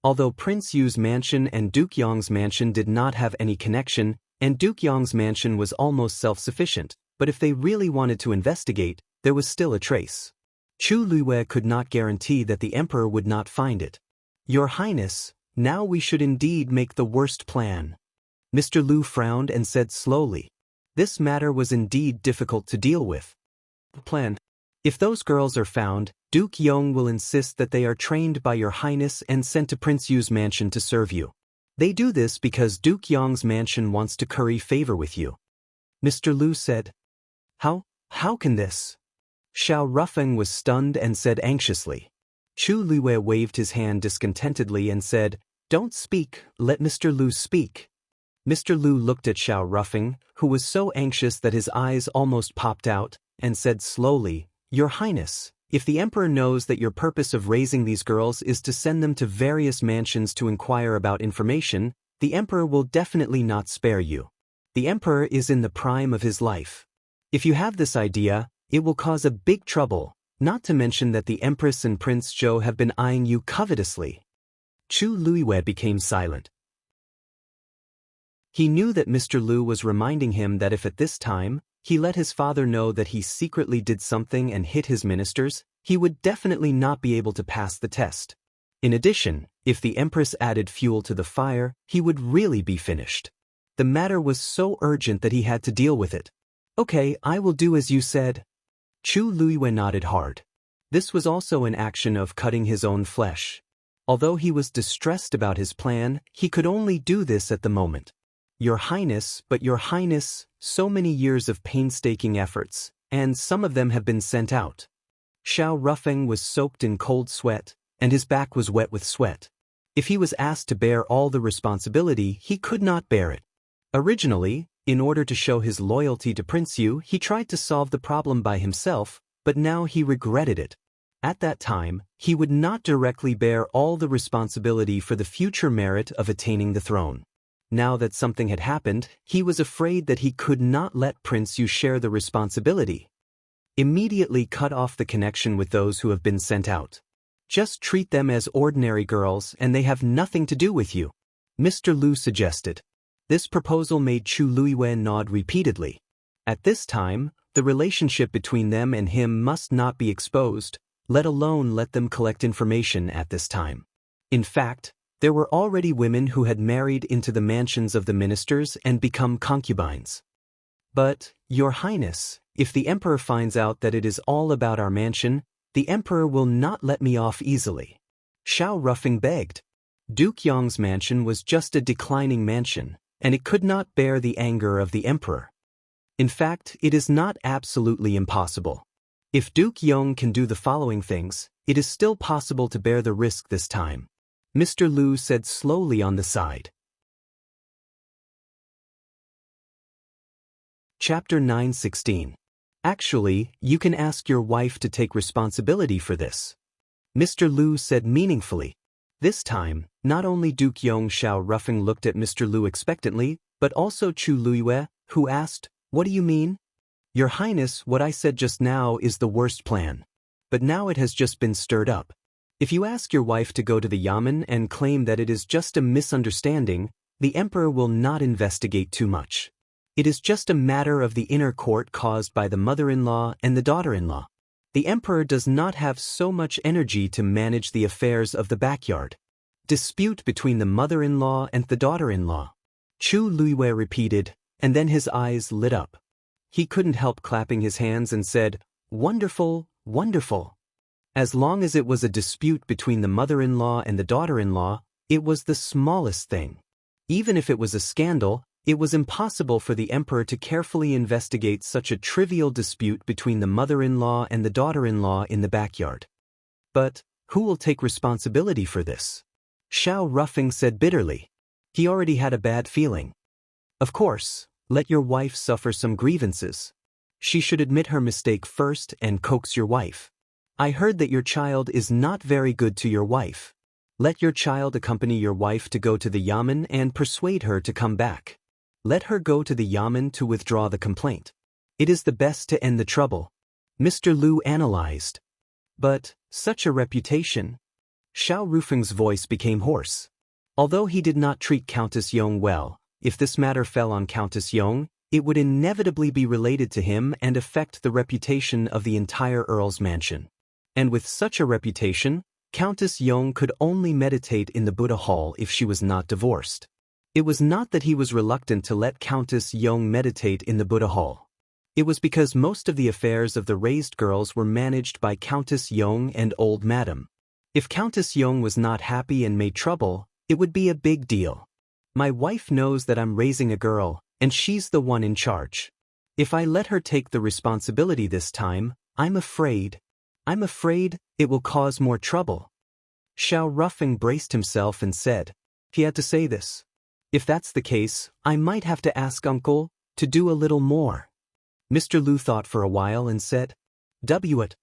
Although Prince Yu's mansion and Duke Yong's mansion did not have any connection, and Duke Yong's mansion was almost self-sufficient, but if they really wanted to investigate, there was still a trace. Chu Liwei could not guarantee that the emperor would not find it. Your Highness, now we should indeed make the worst plan. Mr. Lu frowned and said slowly. This matter was indeed difficult to deal with. Plan. If those girls are found, Duke Yong will insist that they are trained by your Highness and sent to Prince Yu's mansion to serve you. They do this because Duke Yong's mansion wants to curry favor with you. Mr. Lu said. How can this? Xiao Ruffing was stunned and said anxiously. Chu Liwei waved his hand discontentedly and said, Don't speak, let Mr. Lu speak. Mr. Lu looked at Xiao Ruffing, who was so anxious that his eyes almost popped out, and said slowly, Your Highness, if the Emperor knows that your purpose of raising these girls is to send them to various mansions to inquire about information, the Emperor will definitely not spare you. The Emperor is in the prime of his life. If you have this idea, it will cause a big trouble, not to mention that the Empress and Prince Zhou have been eyeing you covetously. Chu Liwei became silent. He knew that Mr. Lu was reminding him that if at this time, he let his father know that he secretly did something and hit his ministers, he would definitely not be able to pass the test. In addition, if the Empress added fuel to the fire, he would really be finished. The matter was so urgent that he had to deal with it. Okay, I will do as you said. Chu Liwei nodded hard. This was also an action of cutting his own flesh. Although he was distressed about his plan, he could only do this at the moment. Your Highness, but your Highness, so many years of painstaking efforts, and some of them have been sent out. Xiao Ruffing was soaked in cold sweat, and his back was wet with sweat. If he was asked to bear all the responsibility, he could not bear it. Originally, in order to show his loyalty to Prince Yu, he tried to solve the problem by himself, but now he regretted it. At that time, he would not directly bear all the responsibility for the future merit of attaining the throne. Now that something had happened, he was afraid that he could not let Prince Yu share the responsibility. Immediately cut off the connection with those who have been sent out. Just treat them as ordinary girls and they have nothing to do with you, Mr. Lu suggested. This proposal made Chu Luiwen nod repeatedly. At this time, the relationship between them and him must not be exposed, let alone let them collect information at this time. In fact, there were already women who had married into the mansions of the ministers and become concubines. But, Your Highness, if the Emperor finds out that it is all about our mansion, the Emperor will not let me off easily. Xiao Ruffing begged. Duke Yong's mansion was just a declining mansion, and it could not bear the anger of the Emperor. In fact, it is not absolutely impossible. If Duke Yong can do the following things, it is still possible to bear the risk this time, Mr. Lu said slowly on the side. Chapter 9:16. Actually, you can ask your wife to take responsibility for this, Mr. Lu said meaningfully. This time, not only Duke Yong Xiao Ruffing looked at Mr. Lu expectantly, but also Chu Luiwe, who asked, "What do you mean?" "Your Highness, what I said just now is the worst plan. But now it has just been stirred up. If you ask your wife to go to the Yamen and claim that it is just a misunderstanding, the Emperor will not investigate too much. It is just a matter of the inner court caused by the mother-in-law and the daughter-in-law. The Emperor does not have so much energy to manage the affairs of the backyard. Dispute between the mother-in-law and the daughter-in-law," Chu Luiwe repeated, and then his eyes lit up. He couldn't help clapping his hands and said, "Wonderful, wonderful." As long as it was a dispute between the mother-in-law and the daughter-in-law, it was the smallest thing. Even if it was a scandal, it was impossible for the Emperor to carefully investigate such a trivial dispute between the mother-in-law and the daughter-in-law in the backyard. But, who will take responsibility for this? Xiao Ruffing said bitterly. He already had a bad feeling. Of course, let your wife suffer some grievances. She should admit her mistake first and coax your wife. I heard that your child is not very good to your wife. Let your child accompany your wife to go to the Yamen and persuade her to come back. Let her go to the Yamen to withdraw the complaint. It is the best to end the trouble, Mr. Lu analyzed. But, such a reputation. Xiao Rufeng's voice became hoarse. Although he did not treat Countess Yong well, if this matter fell on Countess Yong, it would inevitably be related to him and affect the reputation of the entire Earl's mansion. And with such a reputation, Countess Yong could only meditate in the Buddha Hall if she was not divorced. It was not that he was reluctant to let Countess Yong meditate in the Buddha Hall. It was because most of the affairs of the raised girls were managed by Countess Yong and old Madam. If Countess Yong was not happy and made trouble, it would be a big deal. My wife knows that I'm raising a girl, and she's the one in charge. If I let her take the responsibility this time, I'm afraid it will cause more trouble. Xiao Ruffing braced himself and said. He had to say this. If that's the case, I might have to ask Uncle to do a little more. Mr. Lu thought for a while and said, "W it."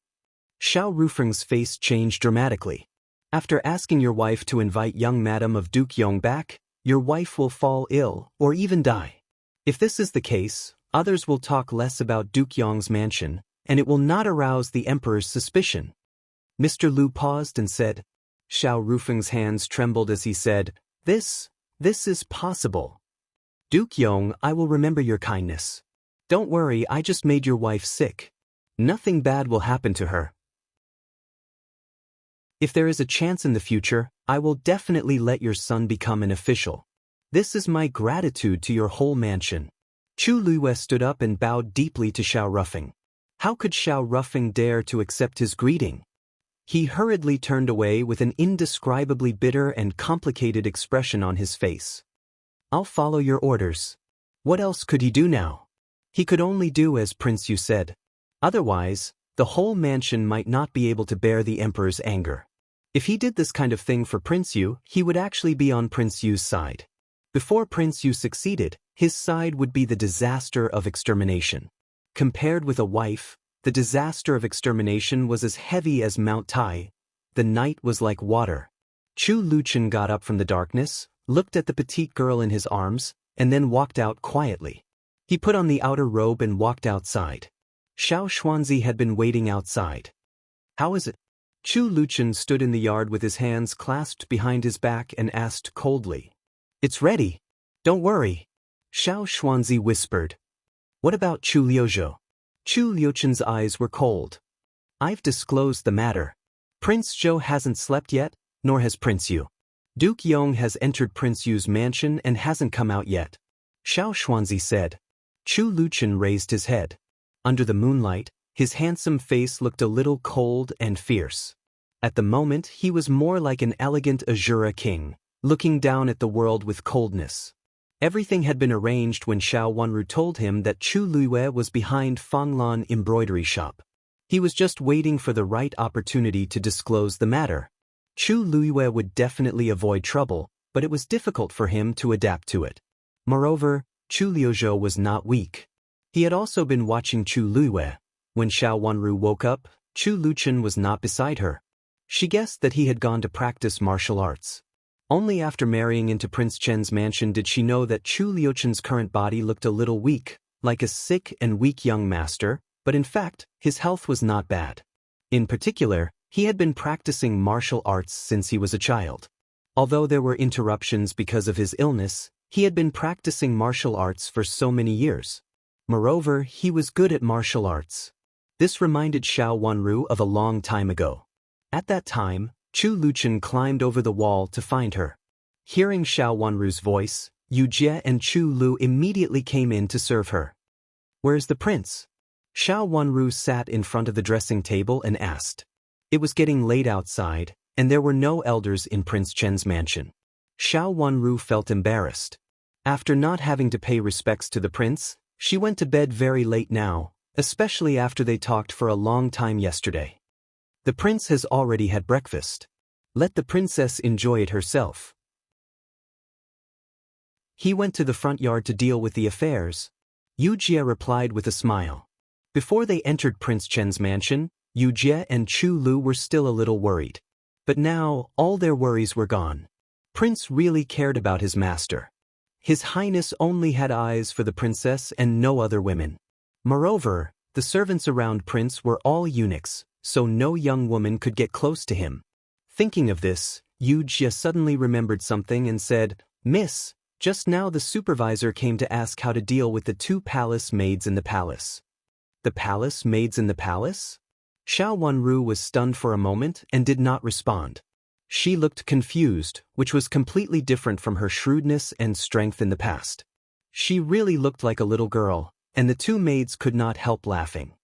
Xiao Rufeng's face changed dramatically. After asking your wife to invite young Madam of Duke Yong back, your wife will fall ill or even die. If this is the case, others will talk less about Duke Yong's mansion, and it will not arouse the Emperor's suspicion. Mr. Lu paused and said. Xiao Rufeng's hands trembled as he said, This is possible. Duke Yong, I will remember your kindness. Don't worry, I just made your wife sick. Nothing bad will happen to her. If there is a chance in the future, I will definitely let your son become an official. This is my gratitude to your whole mansion. Chu Luiwe stood up and bowed deeply to Xiao Ruffing. How could Xiao Ruffing dare to accept his greeting? He hurriedly turned away with an indescribably bitter and complicated expression on his face. I'll follow your orders. What else could he do now? He could only do as Prince Yu said. Otherwise, the whole mansion might not be able to bear the Emperor's anger. If he did this kind of thing for Prince Yu, he would actually be on Prince Yu's side. Before Prince Yu succeeded, his side would be the disaster of extermination. Compared with a wife, the disaster of extermination was as heavy as Mount Tai. The night was like water. Chu Luchen got up from the darkness, looked at the petite girl in his arms, and then walked out quietly. He put on the outer robe and walked outside. Xiao Xuanzi had been waiting outside. "How is it?" Chu Luchen stood in the yard with his hands clasped behind his back and asked coldly. "It's ready. Don't worry," Xiao Xuanzi whispered. "What about Chu Liuzhou?" Chu Liuchen's eyes were cold. "I've disclosed the matter. Prince Zhou hasn't slept yet, nor has Prince Yu. Duke Yong has entered Prince Yu's mansion and hasn't come out yet," Xiao Xuanzi said. Chu Luchen raised his head. Under the moonlight, his handsome face looked a little cold and fierce. At the moment he was more like an elegant Azura king, looking down at the world with coldness. Everything had been arranged when Xiao Wanru told him that Chu Luiyue was behind Fanglan embroidery shop. He was just waiting for the right opportunity to disclose the matter. Chu Luiyue would definitely avoid trouble, but it was difficult for him to adapt to it. Moreover, Chu Liuzhou was not weak. He had also been watching Chu Luiyue. When Xiao Wanru woke up, Chu Luchen was not beside her. She guessed that he had gone to practice martial arts. Only after marrying into Prince Chen's mansion did she know that Chu Liuchen's current body looked a little weak, like a sick and weak young master, but in fact, his health was not bad. In particular, he had been practicing martial arts since he was a child. Although there were interruptions because of his illness, he had been practicing martial arts for so many years. Moreover, he was good at martial arts. This reminded Xiao Wanru of a long time ago. At that time, Chu Luchen climbed over the wall to find her. Hearing Xiao Wanru's voice, Yu Jie and Chu Lu immediately came in to serve her. "Where's the prince?" Xiao Wanru sat in front of the dressing table and asked. It was getting late outside, and there were no elders in Prince Chen's mansion. Xiao Wanru felt embarrassed. After not having to pay respects to the prince, she went to bed very late now, especially after they talked for a long time yesterday. "The prince has already had breakfast. Let the princess enjoy it herself." "He went to the front yard to deal with the affairs," Yu Jie replied with a smile. Before they entered Prince Chen's mansion, Yu Jie and Chu Lu were still a little worried. But now, all their worries were gone. Prince really cared about his master. His Highness only had eyes for the princess and no other women. Moreover, the servants around Prince were all eunuchs, so no young woman could get close to him. Thinking of this, Yu Jie suddenly remembered something and said, "Miss, just now the supervisor came to ask how to deal with the 2 palace maids in the palace." "The palace maids in the palace?" Xiao Wanru was stunned for a moment and did not respond. She looked confused, which was completely different from her shrewdness and strength in the past. She really looked like a little girl, and the 2 maids could not help laughing.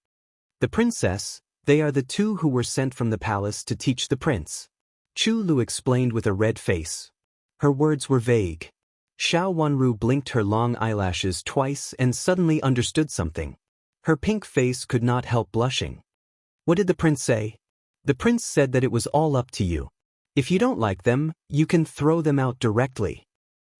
"The princess, they are the 2 who were sent from the palace to teach the prince," Chu Lu explained with a red face. Her words were vague. Xiao Wanru blinked her long eyelashes twice and suddenly understood something. Her pink face could not help blushing. "What did the prince say?" "The prince said that it was all up to you. If you don't like them, you can throw them out directly,"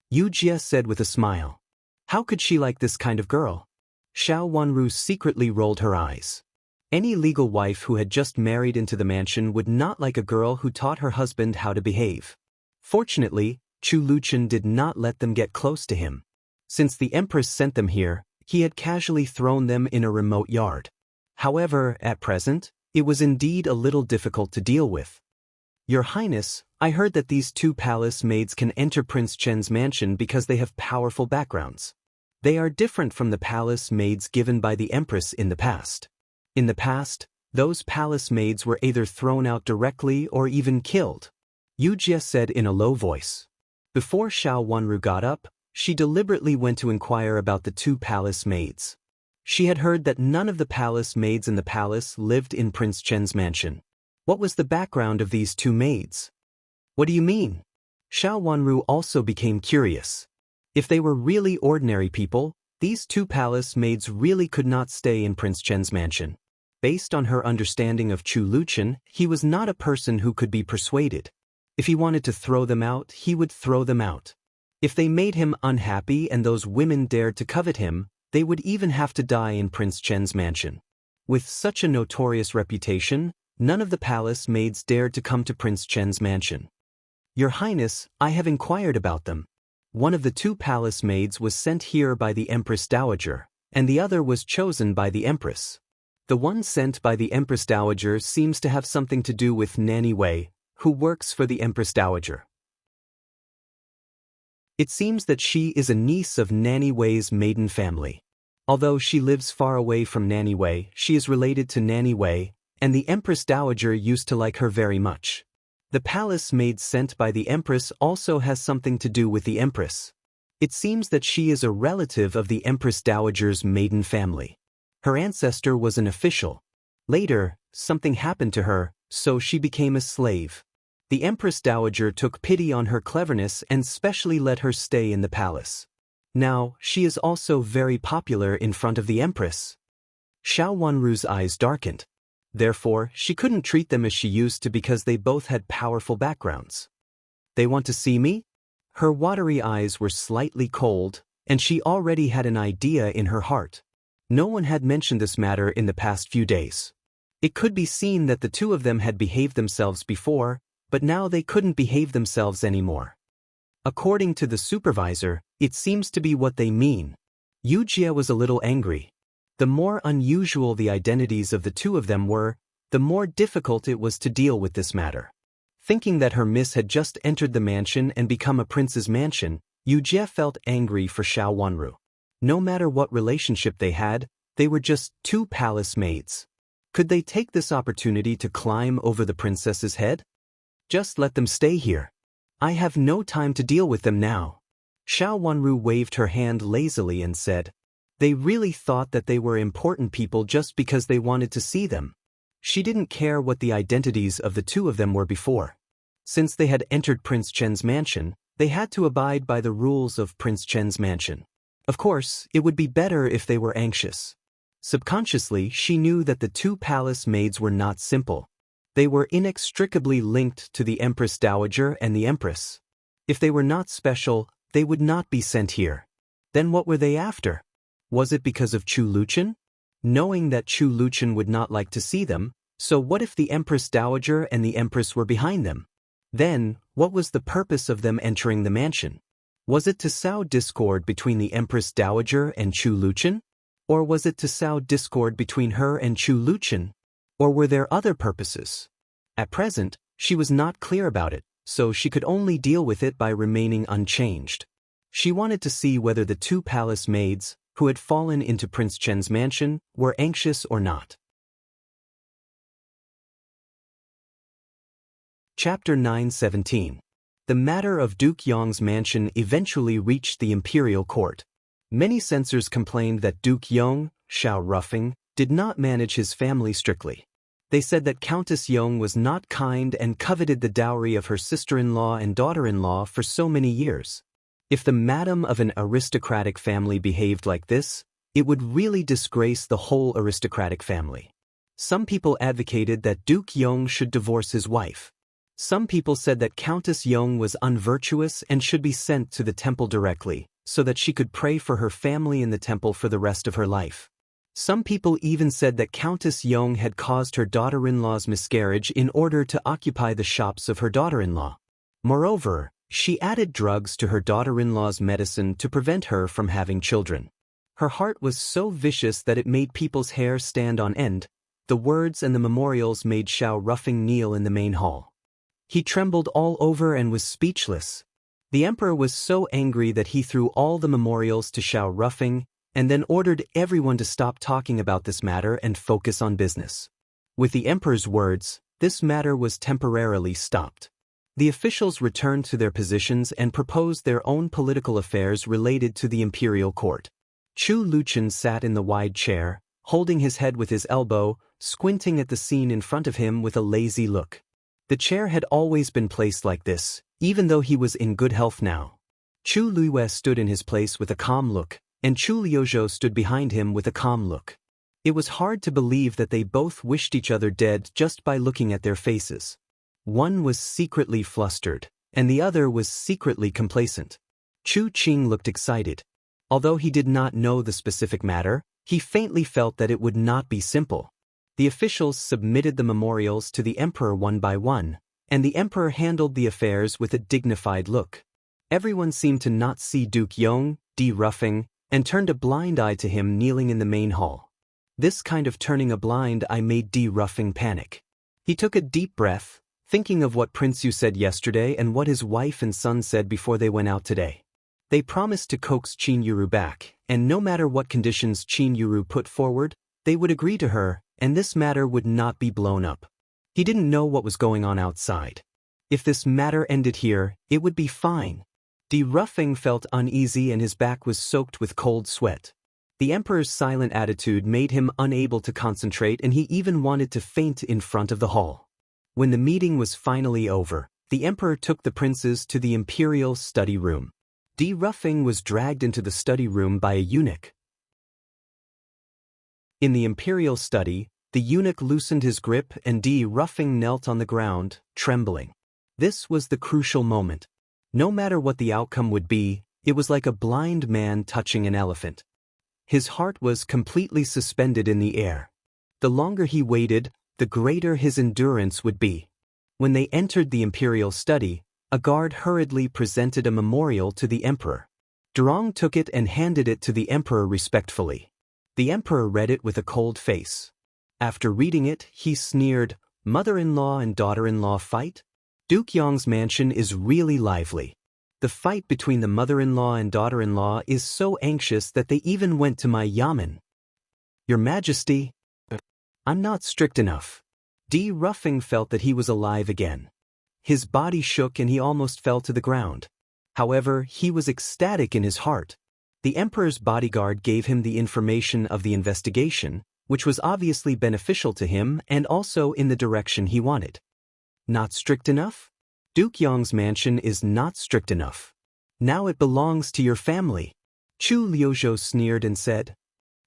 Yu Jie said with a smile. How could she like this kind of girl? Xiao Wanru secretly rolled her eyes. Any legal wife who had just married into the mansion would not like a girl who taught her husband how to behave. Fortunately, Chu Luchen did not let them get close to him. Since the Empress sent them here, he had casually thrown them in a remote yard. However, at present, it was indeed a little difficult to deal with. "Your Highness, I heard that these 2 palace maids can enter Prince Chen's mansion because they have powerful backgrounds. They are different from the palace maids given by the Empress in the past. In the past, those palace maids were either thrown out directly or even killed," Yu Jie said in a low voice. Before Xiao Wanru got up, she deliberately went to inquire about the 2 palace maids. She had heard that none of the palace maids in the palace lived in Prince Chen's mansion. What was the background of these 2 maids? "What do you mean?" Xiao Wanru also became curious. If they were really ordinary people, these 2 palace maids really could not stay in Prince Chen's mansion. Based on her understanding of Chu Luchen, he was not a person who could be persuaded. If he wanted to throw them out, he would throw them out. If they made him unhappy and those women dared to covet him, they would even have to die in Prince Chen's mansion. With such a notorious reputation, none of the palace maids dared to come to Prince Chen's mansion. "Your Highness, I have inquired about them. One of the 2 palace maids was sent here by the Empress Dowager, and the other was chosen by the Empress. The one sent by the Empress Dowager seems to have something to do with Nanny Wei, who works for the Empress Dowager. It seems that she is a niece of Nanny Wei's maiden family. Although she lives far away from Nanny Wei, she is related to Nanny Wei, and the Empress Dowager used to like her very much. The palace maid sent by the Empress also has something to do with the Empress. It seems that she is a relative of the Empress Dowager's maiden family. Her ancestor was an official. Later, something happened to her, so she became a slave. The Empress Dowager took pity on her cleverness and specially let her stay in the palace. Now, she is also very popular in front of the Empress." Xiao Wanru's eyes darkened. Therefore, she couldn't treat them as she used to because they both had powerful backgrounds. "They want to see me?" Her watery eyes were slightly cold, and she already had an idea in her heart. No one had mentioned this matter in the past few days. It could be seen that the 2 of them had behaved themselves before, but now they couldn't behave themselves anymore. According to the supervisor, it seems to be what they mean. Yu Jie was a little angry. The more unusual the identities of the 2 of them were, the more difficult it was to deal with this matter. Thinking that her miss had just entered the mansion and become a prince's mansion, Yu Jie felt angry for Xiao Wanru. No matter what relationship they had, they were just 2 palace maids. Could they take this opportunity to climb over the princess's head? Just let them stay here. I have no time to deal with them now. Xiao Wanru waved her hand lazily and said, "They really thought that they were important people just because they wanted to see them." She didn't care what the identities of the 2 of them were before. Since they had entered Prince Chen's mansion, they had to abide by the rules of Prince Chen's mansion. Of course, it would be better if they were anxious. Subconsciously, she knew that the 2 palace maids were not simple. They were inextricably linked to the Empress Dowager and the Empress. If they were not special, they would not be sent here. Then what were they after? Was it because of Chu Luchen? Knowing that Chu Luchen would not like to see them, so what if the Empress Dowager and the Empress were behind them? Then, what was the purpose of them entering the mansion? Was it to sow discord between the Empress Dowager and Chu Luchen? Or was it to sow discord between her and Chu Luchen? Or were there other purposes? At present, she was not clear about it, so she could only deal with it by remaining unchanged. She wanted to see whether the 2 palace maids, who had fallen into Prince Chen's mansion, were anxious or not. Chapter 9:17. The matter of Duke Yong's mansion eventually reached the Imperial court. Many censors complained that Duke Yong, Xiao Ruffing, did not manage his family strictly. They said that Countess Yong was not kind and coveted the dowry of her sister-in-law and daughter-in-law for so many years. If the madam of an aristocratic family behaved like this, it would really disgrace the whole aristocratic family. Some people advocated that Duke Yong should divorce his wife. Some people said that Countess Yong was unvirtuous and should be sent to the temple directly, so that she could pray for her family in the temple for the rest of her life. Some people even said that Countess Yong had caused her daughter-in-law's miscarriage in order to occupy the shops of her daughter-in-law. Moreover, she added drugs to her daughter-in-law's medicine to prevent her from having children. Her heart was so vicious that it made people's hair stand on end. The words and the memorials made Xiao Ruffing kneel in the main hall. He trembled all over and was speechless. The emperor was so angry that he threw all the memorials to Xiao Ruffing, and then ordered everyone to stop talking about this matter and focus on business. With the emperor's words, this matter was temporarily stopped. The officials returned to their positions and proposed their own political affairs related to the imperial court. Chu Luchen sat in the wide chair, holding his head with his elbow, squinting at the scene in front of him with a lazy look. The chair had always been placed like this, even though he was in good health now. Chu Luiwei stood in his place with a calm look, and Chu Liuzhou stood behind him with a calm look. It was hard to believe that they both wished each other dead just by looking at their faces. One was secretly flustered, and the other was secretly complacent. Chu Qing looked excited. Although he did not know the specific matter, he faintly felt that it would not be simple. The officials submitted the memorials to the emperor one by one, and the emperor handled the affairs with a dignified look. Everyone seemed to not see Duke Yong, Di Ruffing, and turned a blind eye to him kneeling in the main hall. This kind of turning a blind eye made Di Ruffing panic. He took a deep breath, thinking of what Prince Yu said yesterday and what his wife and son said before they went out today. They promised to coax Qin Yuru back, and no matter what conditions Qin Yuru put forward, they would agree to her, and this matter would not be blown up. He didn't know what was going on outside. If this matter ended here, it would be fine. Di Ruffing felt uneasy and his back was soaked with cold sweat. The emperor's silent attitude made him unable to concentrate, and he even wanted to faint in front of the hall. When the meeting was finally over, the emperor took the princes to the Imperial study room. Di Ruffing was dragged into the study room by a eunuch. In the Imperial study, the eunuch loosened his grip and Di Ruffing knelt on the ground, trembling. This was the crucial moment. No matter what the outcome would be, it was like a blind man touching an elephant. His heart was completely suspended in the air. The longer he waited, the greater his endurance would be. When they entered the Imperial study, a guard hurriedly presented a memorial to the emperor. Durong took it and handed it to the emperor respectfully. The emperor read it with a cold face. After reading it, he sneered, "Mother-in-law and daughter-in-law fight? Duke Yong's mansion is really lively. The fight between the mother-in-law and daughter-in-law is so anxious that they even went to my yamen. Your Majesty, I'm not strict enough." Di Ruffing felt that he was alive again. His body shook and he almost fell to the ground. However, he was ecstatic in his heart. The emperor's bodyguard gave him the information of the investigation, which was obviously beneficial to him and also in the direction he wanted. Not strict enough? Duke Yong's mansion is not strict enough. Now it belongs to your family. Chu Liuzhou sneered and said,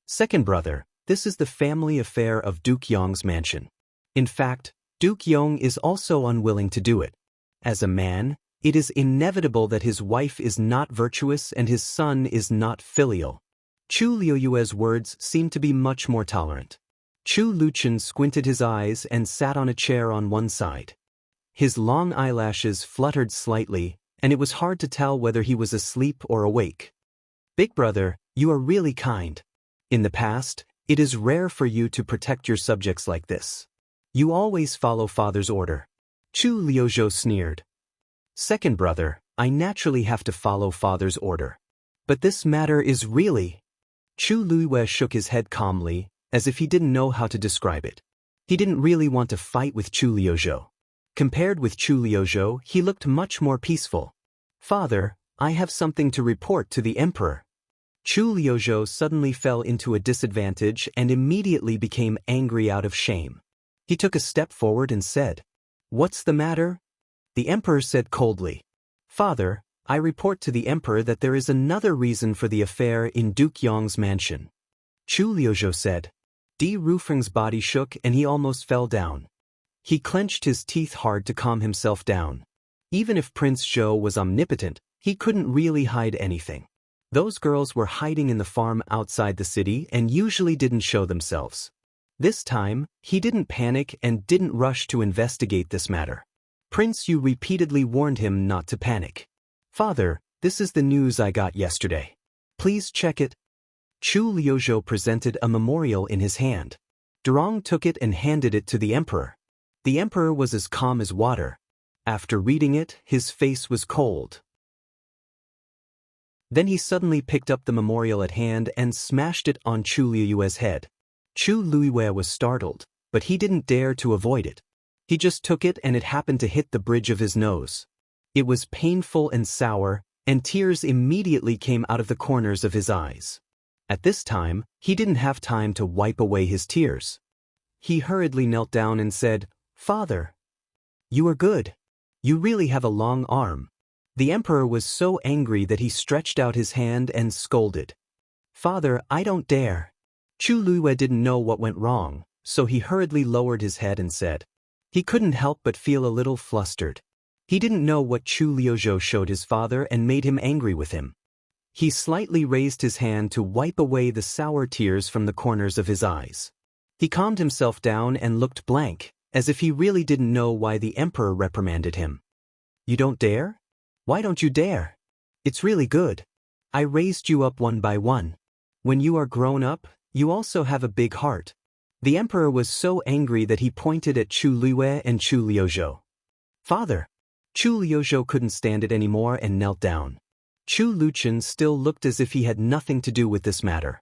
"Second brother, this is the family affair of Duke Yong's mansion. In fact, Duke Yong is also unwilling to do it. As a man, it is inevitable that his wife is not virtuous and his son is not filial." Chu Liuyue's words seemed to be much more tolerant. Chu Luchen squinted his eyes and sat on a chair on one side. His long eyelashes fluttered slightly, and it was hard to tell whether he was asleep or awake. "Big brother, you are really kind. In the past, it is rare for you to protect your subjects like this. You always follow father's order." Chu Liuzhou sneered. "Second brother, I naturally have to follow father's order. But this matter is really—" Chu Luiyue shook his head calmly, as if he didn't know how to describe it. He didn't really want to fight with Chu Liuzhou. Compared with Chu Liuzhou, he looked much more peaceful. "Father, I have something to report to the emperor." Chu Liuzhou suddenly fell into a disadvantage and immediately became angry out of shame. He took a step forward and said, "What's the matter?" The emperor said coldly, "Father, I report to the emperor that there is another reason for the affair in Duke Yong's mansion." Chu Liuzhou said. Di Ruffing's body shook and he almost fell down. He clenched his teeth hard to calm himself down. Even if Prince Zhou was omnipotent, he couldn't really hide anything. Those girls were hiding in the farm outside the city and usually didn't show themselves. This time, he didn't panic and didn't rush to investigate this matter. Prince Yu repeatedly warned him not to panic. "Father, this is the news I got yesterday. Please check it." Chu Liuzhou presented a memorial in his hand. Durong took it and handed it to the emperor. The emperor was as calm as water. After reading it, his face was cold. Then he suddenly picked up the memorial at hand and smashed it on Chu Liuyue's head. Chu Liuyue was startled, but he didn't dare to avoid it. He just took it and it happened to hit the bridge of his nose. It was painful and sour, and tears immediately came out of the corners of his eyes. At this time, he didn't have time to wipe away his tears. He hurriedly knelt down and said, "Father, you are good. You really have a long arm." The emperor was so angry that he stretched out his hand and scolded. "Father, I don't dare." Chu Liuyue didn't know what went wrong, so he hurriedly lowered his head and said. He couldn't help but feel a little flustered. He didn't know what Chu Liuzhou showed his father and made him angry with him. He slightly raised his hand to wipe away the sour tears from the corners of his eyes. He calmed himself down and looked blank, as if he really didn't know why the emperor reprimanded him. You don't dare? Why don't you dare? It's really good. I raised you up one by one. When you are grown up, you also have a big heart. The emperor was so angry that he pointed at Chu Liwei and Chu Liuzhou. Father! Chu Liuzhou couldn't stand it anymore and knelt down. Chu Luqian still looked as if he had nothing to do with this matter.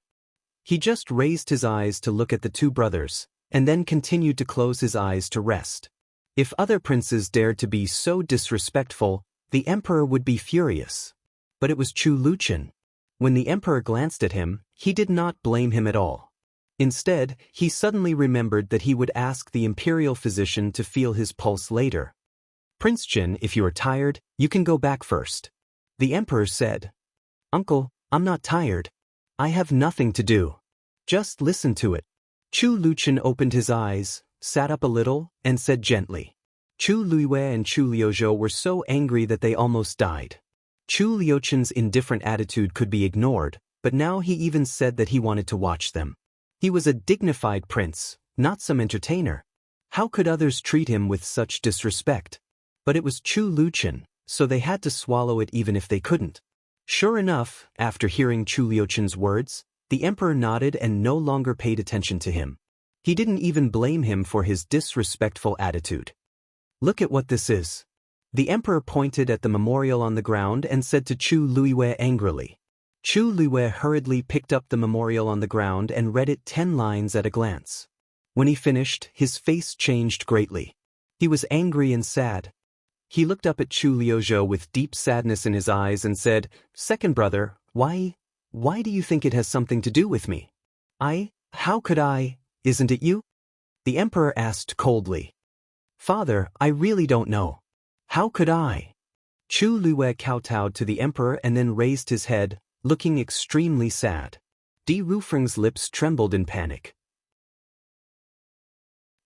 He just raised his eyes to look at the two brothers, and then continued to close his eyes to rest. If other princes dared to be so disrespectful, the emperor would be furious. But it was Chu Luqian. When the emperor glanced at him, he did not blame him at all. Instead, he suddenly remembered that he would ask the imperial physician to feel his pulse later. Prince Jin, if you are tired, you can go back first. The emperor said. Uncle, I'm not tired. I have nothing to do. Just listen to it. Chu Luqian opened his eyes, sat up a little, and said gently. Chu Liwei and Chu Liuzhou were so angry that they almost died. Chu Liuqian's indifferent attitude could be ignored, but now he even said that he wanted to watch them. He was a dignified prince, not some entertainer. How could others treat him with such disrespect? But it was Chu Luqian, so they had to swallow it even if they couldn't. Sure enough, after hearing Chu Liuqian's words, the emperor nodded and no longer paid attention to him. He didn't even blame him for his disrespectful attitude. Look at what this is. The emperor pointed at the memorial on the ground and said to Chu Liwei angrily. Chu Liwei hurriedly picked up the memorial on the ground and read it 10 lines at a glance. When he finished, his face changed greatly. He was angry and sad. He looked up at Chu Liuzhou with deep sadness in his eyes and said, Second brother, why do you think it has something to do with me? How could I, isn't it you? The emperor asked coldly. Father, I really don't know. How could I? Chu Liwei kowtowed to the emperor and then raised his head, looking extremely sad. Di Rufeng's lips trembled in panic.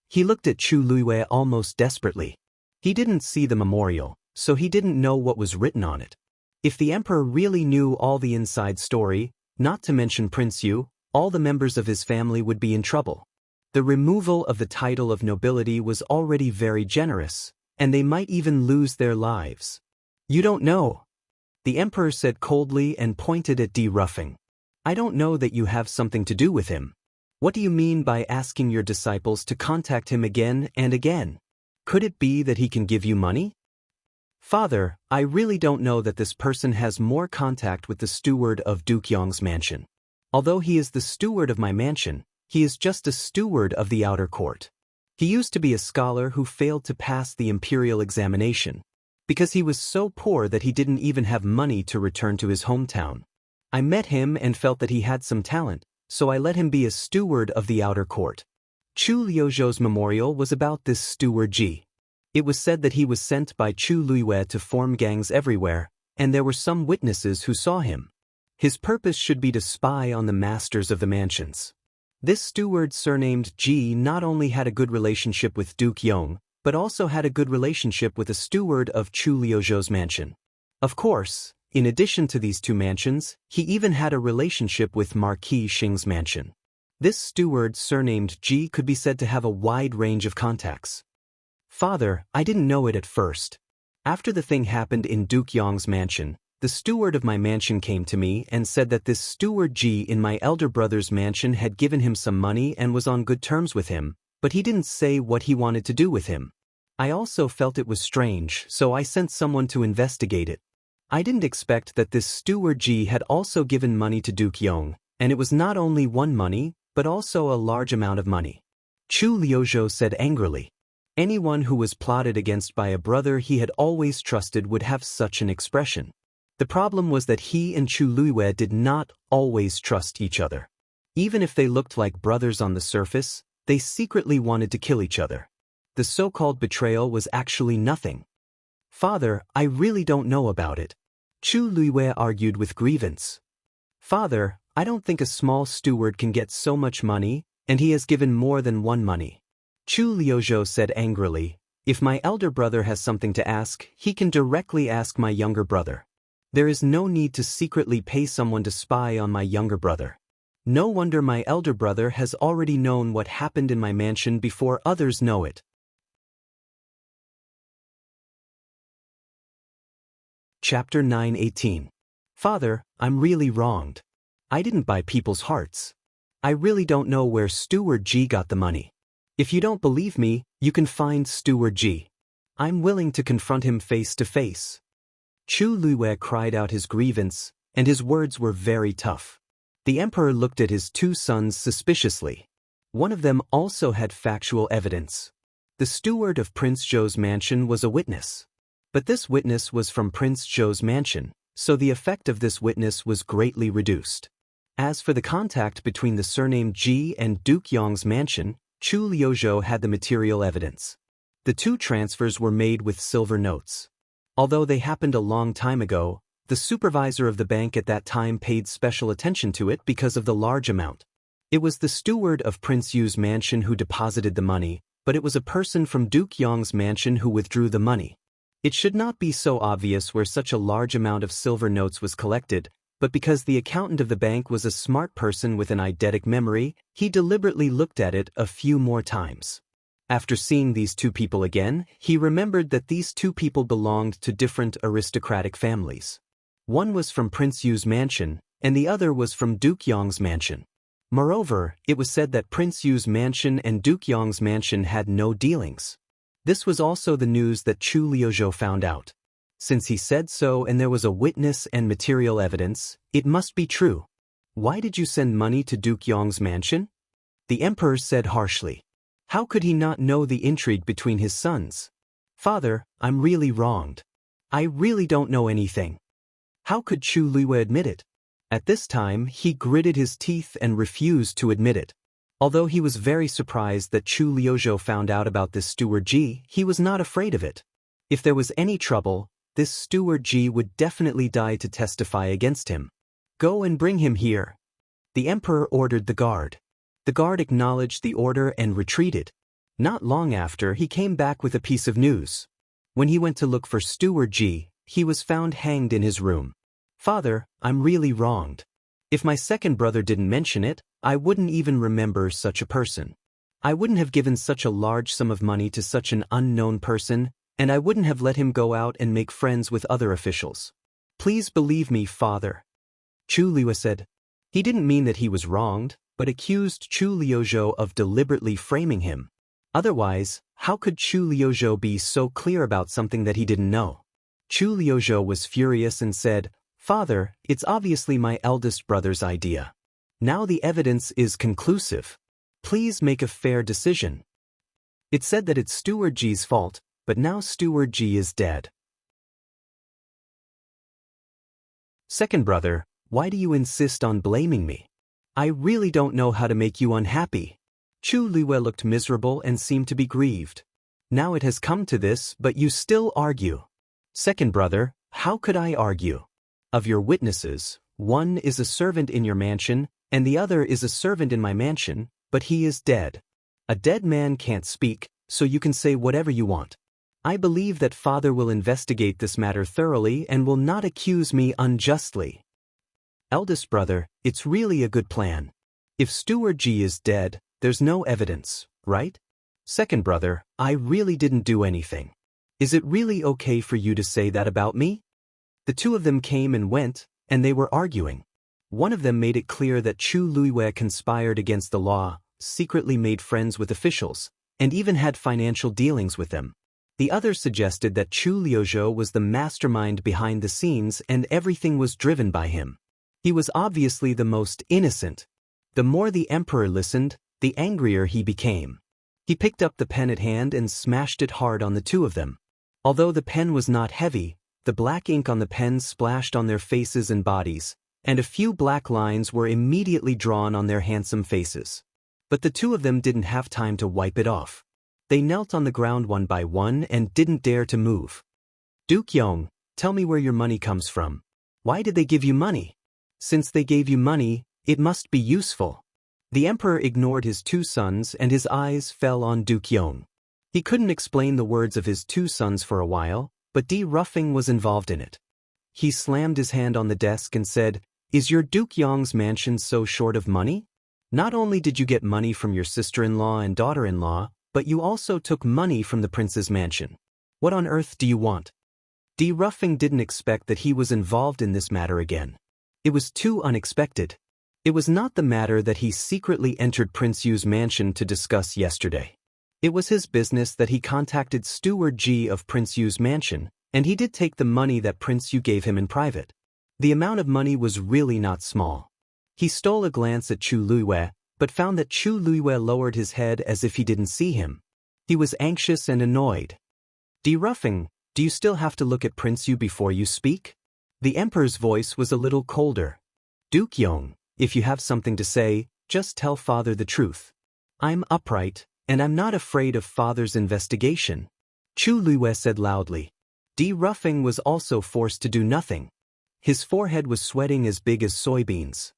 He looked at Chu Liwei almost desperately. He didn't see the memorial, so he didn't know what was written on it. If the emperor really knew all the inside story, not to mention Prince Yu, all the members of his family would be in trouble. The removal of the title of nobility was already very generous, and they might even lose their lives. You don't know. The emperor said coldly and pointed at Di Rufeng. I don't know that you have something to do with him. What do you mean by asking your disciples to contact him again and again? Could it be that he can give you money? Father, I really don't know that this person has more contact with the steward of Duke Yong's mansion. Although he is the steward of my mansion, he is just a steward of the outer court. He used to be a scholar who failed to pass the imperial examination, because he was so poor that he didn't even have money to return to his hometown. I met him and felt that he had some talent, so I let him be a steward of the outer court. Chu Liuzhou's memorial was about this steward Ji. It was said that he was sent by Chu Liwei to form gangs everywhere, and there were some witnesses who saw him. His purpose should be to spy on the masters of the mansions. This steward surnamed Ji not only had a good relationship with Duke Yong, but also had a good relationship with a steward of Chu Liuzhou's mansion. Of course, in addition to these two mansions, he even had a relationship with Marquis Xing's mansion. This steward surnamed Ji could be said to have a wide range of contacts. Father, I didn't know it at first. After the thing happened in Duke Yong's mansion, the steward of my mansion came to me and said that this steward Ji in my elder brother's mansion had given him some money and was on good terms with him, but he didn't say what he wanted to do with him. I also felt it was strange, so I sent someone to investigate it. I didn't expect that this steward Ji had also given money to Duke Yong, and it was not only one money, but also a large amount of money. Chu Liuzhou said angrily. Anyone who was plotted against by a brother he had always trusted would have such an expression. The problem was that he and Chu Liwei did not always trust each other. Even if they looked like brothers on the surface, they secretly wanted to kill each other. The so-called betrayal was actually nothing. Father, I really don't know about it. Chu Liwei argued with grievance. Father, I don't think a small steward can get so much money, and he has given more than one money. Chu Liuzhou said angrily, If my elder brother has something to ask, he can directly ask my younger brother. There is no need to secretly pay someone to spy on my younger brother. No wonder my elder brother has already known what happened in my mansion before others know it. Chapter 9:18. Father, I'm really wronged. I didn't buy people's hearts. I really don't know where Steward G got the money. If you don't believe me, you can find Steward G. I'm willing to confront him face to face. Chu Luiwei cried out his grievance, and his words were very tough. The emperor looked at his two sons suspiciously. One of them also had factual evidence. The steward of Prince Zhou's mansion was a witness. But this witness was from Prince Zhou's mansion, so the effect of this witness was greatly reduced. As for the contact between the surname Ji and Duke Yong's mansion, Chu Liuzhou had the material evidence. The two transfers were made with silver notes. Although they happened a long time ago, the supervisor of the bank at that time paid special attention to it because of the large amount. It was the steward of Prince Yu's mansion who deposited the money, but it was a person from Duke Yong's mansion who withdrew the money. It should not be so obvious where such a large amount of silver notes was collected, but because the accountant of the bank was a smart person with an eidetic memory, he deliberately looked at it a few more times. After seeing these two people again, he remembered that these two people belonged to different aristocratic families. One was from Prince Yu's mansion, and the other was from Duke Yong's mansion. Moreover, it was said that Prince Yu's mansion and Duke Yong's mansion had no dealings. This was also the news that Chu Liuzhou found out. Since he said so and there was a witness and material evidence, it must be true. Why did you send money to Duke Yong's mansion? The emperor said harshly. How could he not know the intrigue between his sons? Father, I'm really wronged. I really don't know anything. How could Chu Liuwei admit it? At this time, he gritted his teeth and refused to admit it. Although he was very surprised that Chu Liuzhou found out about this Steward Ji, he was not afraid of it. If there was any trouble, this Steward Ji would definitely die to testify against him. Go and bring him here. The emperor ordered the guard. The guard acknowledged the order and retreated. Not long after, he came back with a piece of news. When he went to look for Steward Ji, he was found hanged in his room. Father, I'm really wronged. If my second brother didn't mention it, I wouldn't even remember such a person. I wouldn't have given such a large sum of money to such an unknown person, and I wouldn't have let him go out and make friends with other officials. Please believe me, Father. Chu Liuwei said. He didn't mean that he was wronged, but accused Chu Liuzhou of deliberately framing him. Otherwise, how could Chu Liuzhou be so clear about something that he didn't know? Chu Liuzhou was furious and said, Father, it's obviously my eldest brother's idea. Now the evidence is conclusive. Please make a fair decision. It said that it's Steward Ji's fault, but now Steward Ji is dead. Second brother, why do you insist on blaming me? I really don't know how to make you unhappy. Chu Liuwei looked miserable and seemed to be grieved. Now it has come to this, but you still argue. Second brother, how could I argue? Of your witnesses, one is a servant in your mansion, and the other is a servant in my mansion, but he is dead. A dead man can't speak, so you can say whatever you want. I believe that Father will investigate this matter thoroughly and will not accuse me unjustly. Eldest brother, it's really a good plan. If Steward Ji is dead, there's no evidence, right? Second brother, I really didn't do anything. Is it really okay for you to say that about me? The two of them came and went, and they were arguing. One of them made it clear that Chu Liuwei conspired against the law, secretly made friends with officials, and even had financial dealings with them. The other suggested that Chu Liuzhou was the mastermind behind the scenes and everything was driven by him. He was obviously the most innocent. The more the emperor listened, the angrier he became. He picked up the pen at hand and smashed it hard on the two of them. Although the pen was not heavy, the black ink on the pen splashed on their faces and bodies, and a few black lines were immediately drawn on their handsome faces. But the two of them didn't have time to wipe it off. They knelt on the ground one by one and didn't dare to move. Duke Yong, tell me where your money comes from. Why did they give you money? Since they gave you money, it must be useful. The emperor ignored his two sons and his eyes fell on Duke Yong. He couldn't explain the words of his two sons for a while, but Di Ruffing was involved in it. He slammed his hand on the desk and said, "Is your Duke Yong's mansion so short of money? Not only did you get money from your sister-in-law and daughter-in-law, but you also took money from the prince's mansion. What on earth do you want?" Di Ruffing didn't expect that he was involved in this matter again. It was too unexpected. It was not the matter that he secretly entered Prince Yu's mansion to discuss yesterday. It was his business that he contacted Steward Ji of Prince Yu's mansion, and he did take the money that Prince Yu gave him in private. The amount of money was really not small. He stole a glance at Chu Luiyue, but found that Chu Luiyue lowered his head as if he didn't see him. He was anxious and annoyed. "Di Ruffing, do you still have to look at Prince Yu before you speak?" The emperor's voice was a little colder. "Duke Yong, if you have something to say, just tell father the truth. I'm upright, and I'm not afraid of father's investigation," Chu Luiyue said loudly. Di Ruffing was also forced to do nothing. His forehead was sweating as big as soybeans.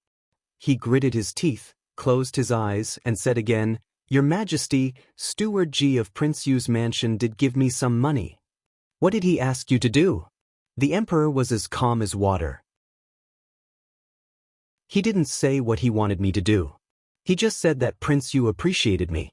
He gritted his teeth, closed his eyes, and said again, "Your Majesty, Steward Ji of Prince Yu's mansion did give me some money." "What did he ask you to do?" The emperor was as calm as water. "He didn't say what he wanted me to do. He just said that Prince Yu appreciated me.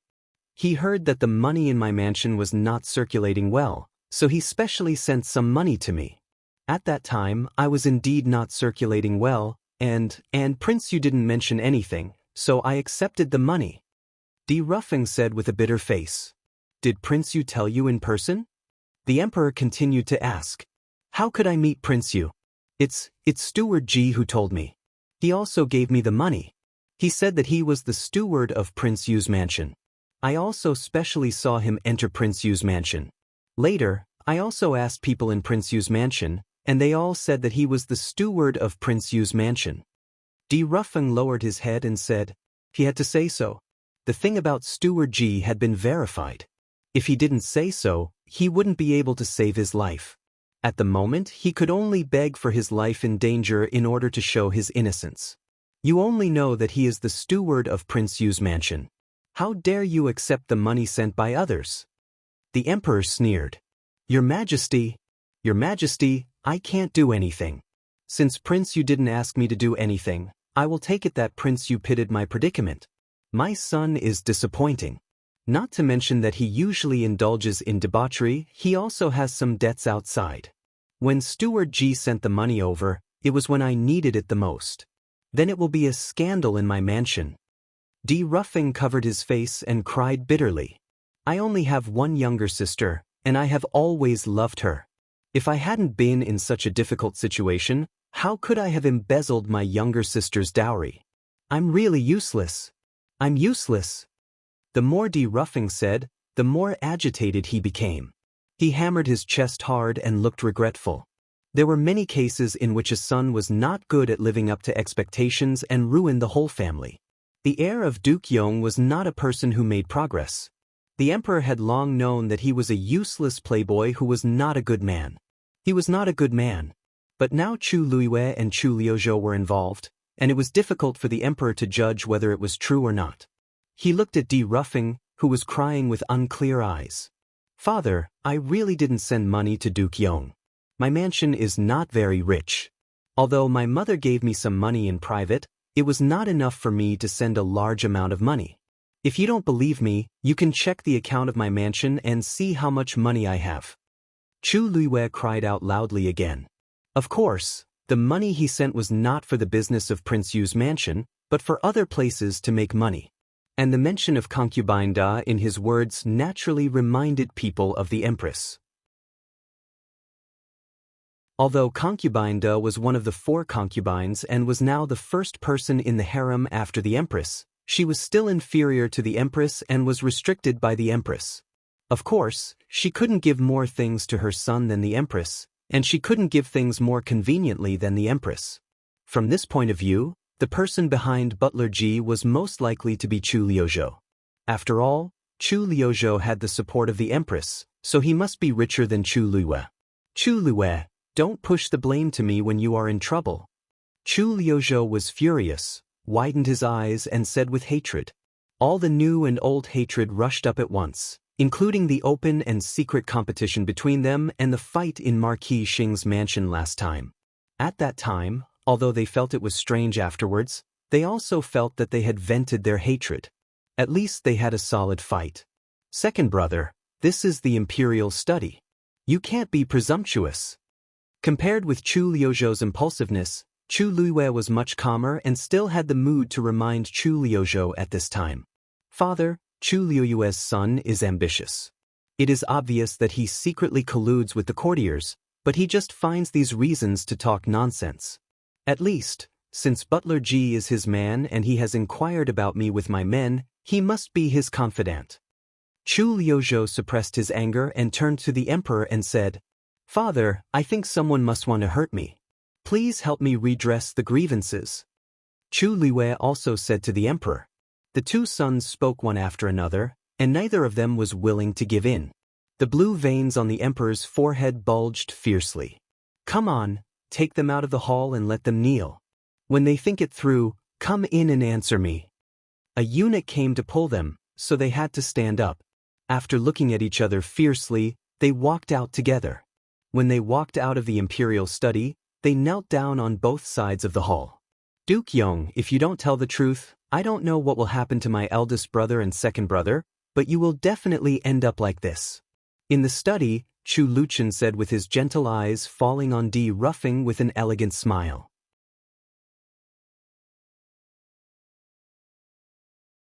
He heard that the money in my mansion was not circulating well, so he specially sent some money to me. At that time, I was indeed not circulating well, and Prince Yu didn't mention anything, so I accepted the money," Di Ruffing said with a bitter face. "Did Prince Yu tell you in person?" The emperor continued to ask. "How could I meet Prince Yu? It's Steward Ji who told me. He also gave me the money. He said that he was the steward of Prince Yu's mansion. I also specially saw him enter Prince Yu's mansion. Later, I also asked people in Prince Yu's mansion, and they all said that he was the steward of Prince Yu's mansion." Di Ruffing lowered his head and said, "He had to say so. The thing about Steward Ji had been verified. If he didn't say so, he wouldn't be able to save his life. At the moment, he could only beg for his life in danger in order to show his innocence. You only know that he is the steward of Prince Yu's mansion. How dare you accept the money sent by others?" The emperor sneered. Your Majesty, I can't do anything. Since Prince Yu didn't ask me to do anything, I will take it that Prince Yu pitied my predicament. My son is disappointing. Not to mention that he usually indulges in debauchery, he also has some debts outside. When Steward Ji sent the money over, it was when I needed it the most. Then it will be a scandal in my mansion." Di Ruffing covered his face and cried bitterly. "I only have one younger sister, and I have always loved her. If I hadn't been in such a difficult situation, how could I have embezzled my younger sister's dowry? I'm really useless. I'm useless." The more Di Ruffing said, the more agitated he became. He hammered his chest hard and looked regretful. There were many cases in which a son was not good at living up to expectations and ruined the whole family. The heir of Duke Yong was not a person who made progress. The emperor had long known that he was a useless playboy who was not a good man. He was not a good man. But now Chu Luiyue and Chu Liuzhou were involved, and it was difficult for the emperor to judge whether it was true or not. He looked at Di Ruffing, who was crying with unclear eyes. "Father, I really didn't send money to Duke Yong. My mansion is not very rich. Although my mother gave me some money in private, it was not enough for me to send a large amount of money. If you don't believe me, you can check the account of my mansion and see how much money I have." Chu Luiyue cried out loudly again. Of course, the money he sent was not for the business of Prince Yu's mansion, but for other places to make money. And the mention of concubine Da in his words naturally reminded people of the empress. Although concubine Da was one of the 4 concubines and was now the first person in the harem after the empress, she was still inferior to the empress and was restricted by the empress. Of course, she couldn't give more things to her son than the empress, and she couldn't give things more conveniently than the empress. From this point of view, the person behind Butler Ji was most likely to be Chu Liuzhou. After all, Chu Liuzhou had the support of the empress, so he must be richer than Chu Luiyue. "Chu Luiyue, don't push the blame to me when you are in trouble." Chu Liuzhou was furious, widened his eyes and said with hatred. All the new and old hatred rushed up at once. including the open and secret competition between them and the fight in Marquis Xing's mansion last time. At that time, although they felt it was strange afterwards, they also felt that they had vented their hatred. At least they had a solid fight. Second brother, this is the Imperial study. You can't be presumptuous. Compared with Chu Liuzhou's impulsiveness, Chu Luiyue was much calmer and still had the mood to remind Chu Liuzhou at this time. Father, Chu Liuyue's son is ambitious. It is obvious that he secretly colludes with the courtiers, but he just finds these reasons to talk nonsense. At least, since Butler Ji is his man and he has inquired about me with my men, he must be his confidant. Chu Liuzhou suppressed his anger and turned to the emperor and said, Father, I think someone must want to hurt me. Please help me redress the grievances. Chu Liuyue also said to the emperor. The two sons spoke one after another, and neither of them was willing to give in. The blue veins on the emperor's forehead bulged fiercely. Come on, take them out of the hall and let them kneel. When they think it through, come in and answer me. A eunuch came to pull them, so they had to stand up. After looking at each other fiercely, they walked out together. When they walked out of the Imperial study, they knelt down on both sides of the hall. Duke Yong, if you don't tell the truth, I don't know what will happen to my eldest brother and second brother, but you will definitely end up like this. In the study, Chu Luchen said with his gentle eyes falling on Di Ruffing with an elegant smile.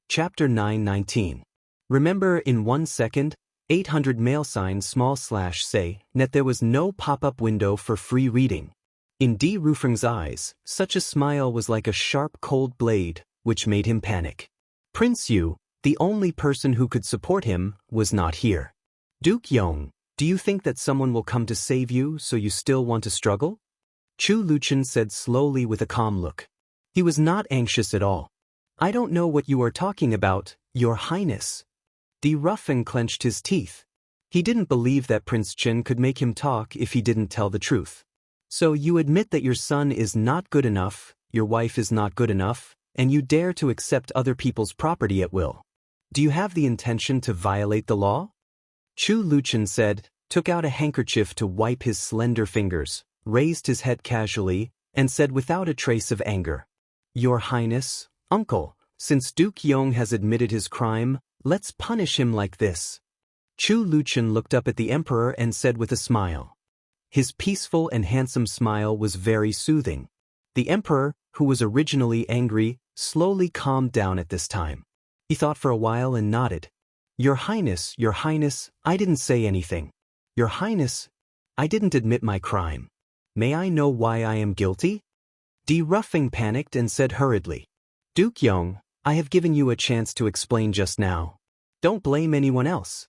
Chapter 9:19. Remember in 1 second, 800 mail sign /say, net there was no pop-up window for free reading. In Di Ruffing's eyes, such a smile was like a sharp cold blade, which made him panic. Prince Yu, the only person who could support him, was not here. Duke Yong, do you think that someone will come to save you so you still want to struggle? Chu Luchen said slowly with a calm look. He was not anxious at all. I don't know what you are talking about, Your Highness. Di Ruffing clenched his teeth. He didn't believe that Prince Chen could make him talk if he didn't tell the truth. So you admit that your son is not good enough, your wife is not good enough, and you dare to accept other people's property at will. Do you have the intention to violate the law? Chu Luchen said, took out a handkerchief to wipe his slender fingers, raised his head casually, and said without a trace of anger, Your Highness, Uncle, since Duke Yong has admitted his crime, let's punish him like this. Chu Luchen looked up at the emperor and said with a smile. His peaceful and handsome smile was very soothing. The emperor, who was originally angry, slowly calmed down at this time. He thought for a while and nodded. Your Highness, I didn't say anything. Your Highness, I didn't admit my crime. May I know why I am guilty? Di Ruffing panicked and said hurriedly. Duke Yong, I have given you a chance to explain just now. Don't blame anyone else.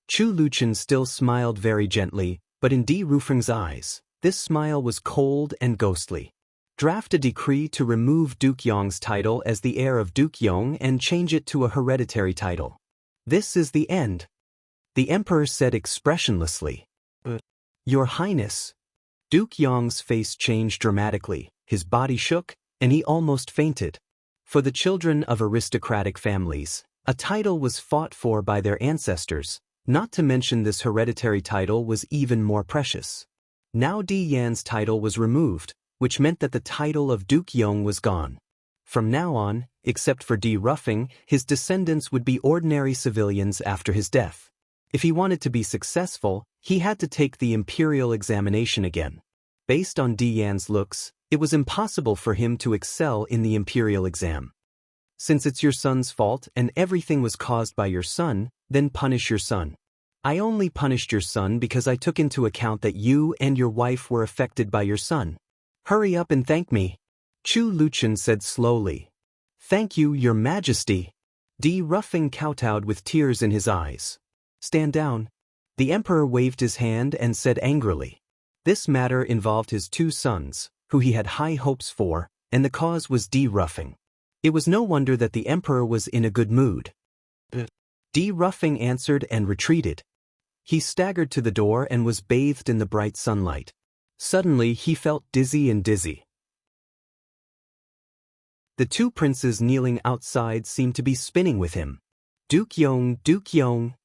Chu Luchen still smiled very gently, but in Di Ruffing's eyes, this smile was cold and ghostly. Draft a decree to remove Duke Yong's title as the heir of Duke Yong and change it to a hereditary title. This is the end. The emperor said expressionlessly. Your Highness. Duke Yong's face changed dramatically, his body shook, and he almost fainted. For the children of aristocratic families, a title was fought for by their ancestors, not to mention this hereditary title was even more precious. Now Di Yan's title was removed, which meant that the title of Duke Yong was gone. From now on, except for Di Ruffing, his descendants would be ordinary civilians after his death. If he wanted to be successful, he had to take the Imperial examination again. Based on Di Yan's looks, it was impossible for him to excel in the Imperial exam. Since it's your son's fault and everything was caused by your son, then punish your son. I only punished your son because I took into account that you and your wife were affected by your son. Hurry up and thank me. Chu Luchen said slowly. Thank you, Your Majesty. Di Ruffing kowtowed with tears in his eyes. Stand down. The emperor waved his hand and said angrily. This matter involved his two sons, who he had high hopes for, and the cause was Di Ruffing. It was no wonder that the emperor was in a good mood. Di Ruffing answered and retreated. He staggered to the door and was bathed in the bright sunlight. Suddenly he felt dizzy. The two princes kneeling outside seemed to be spinning with him. Duke Yong.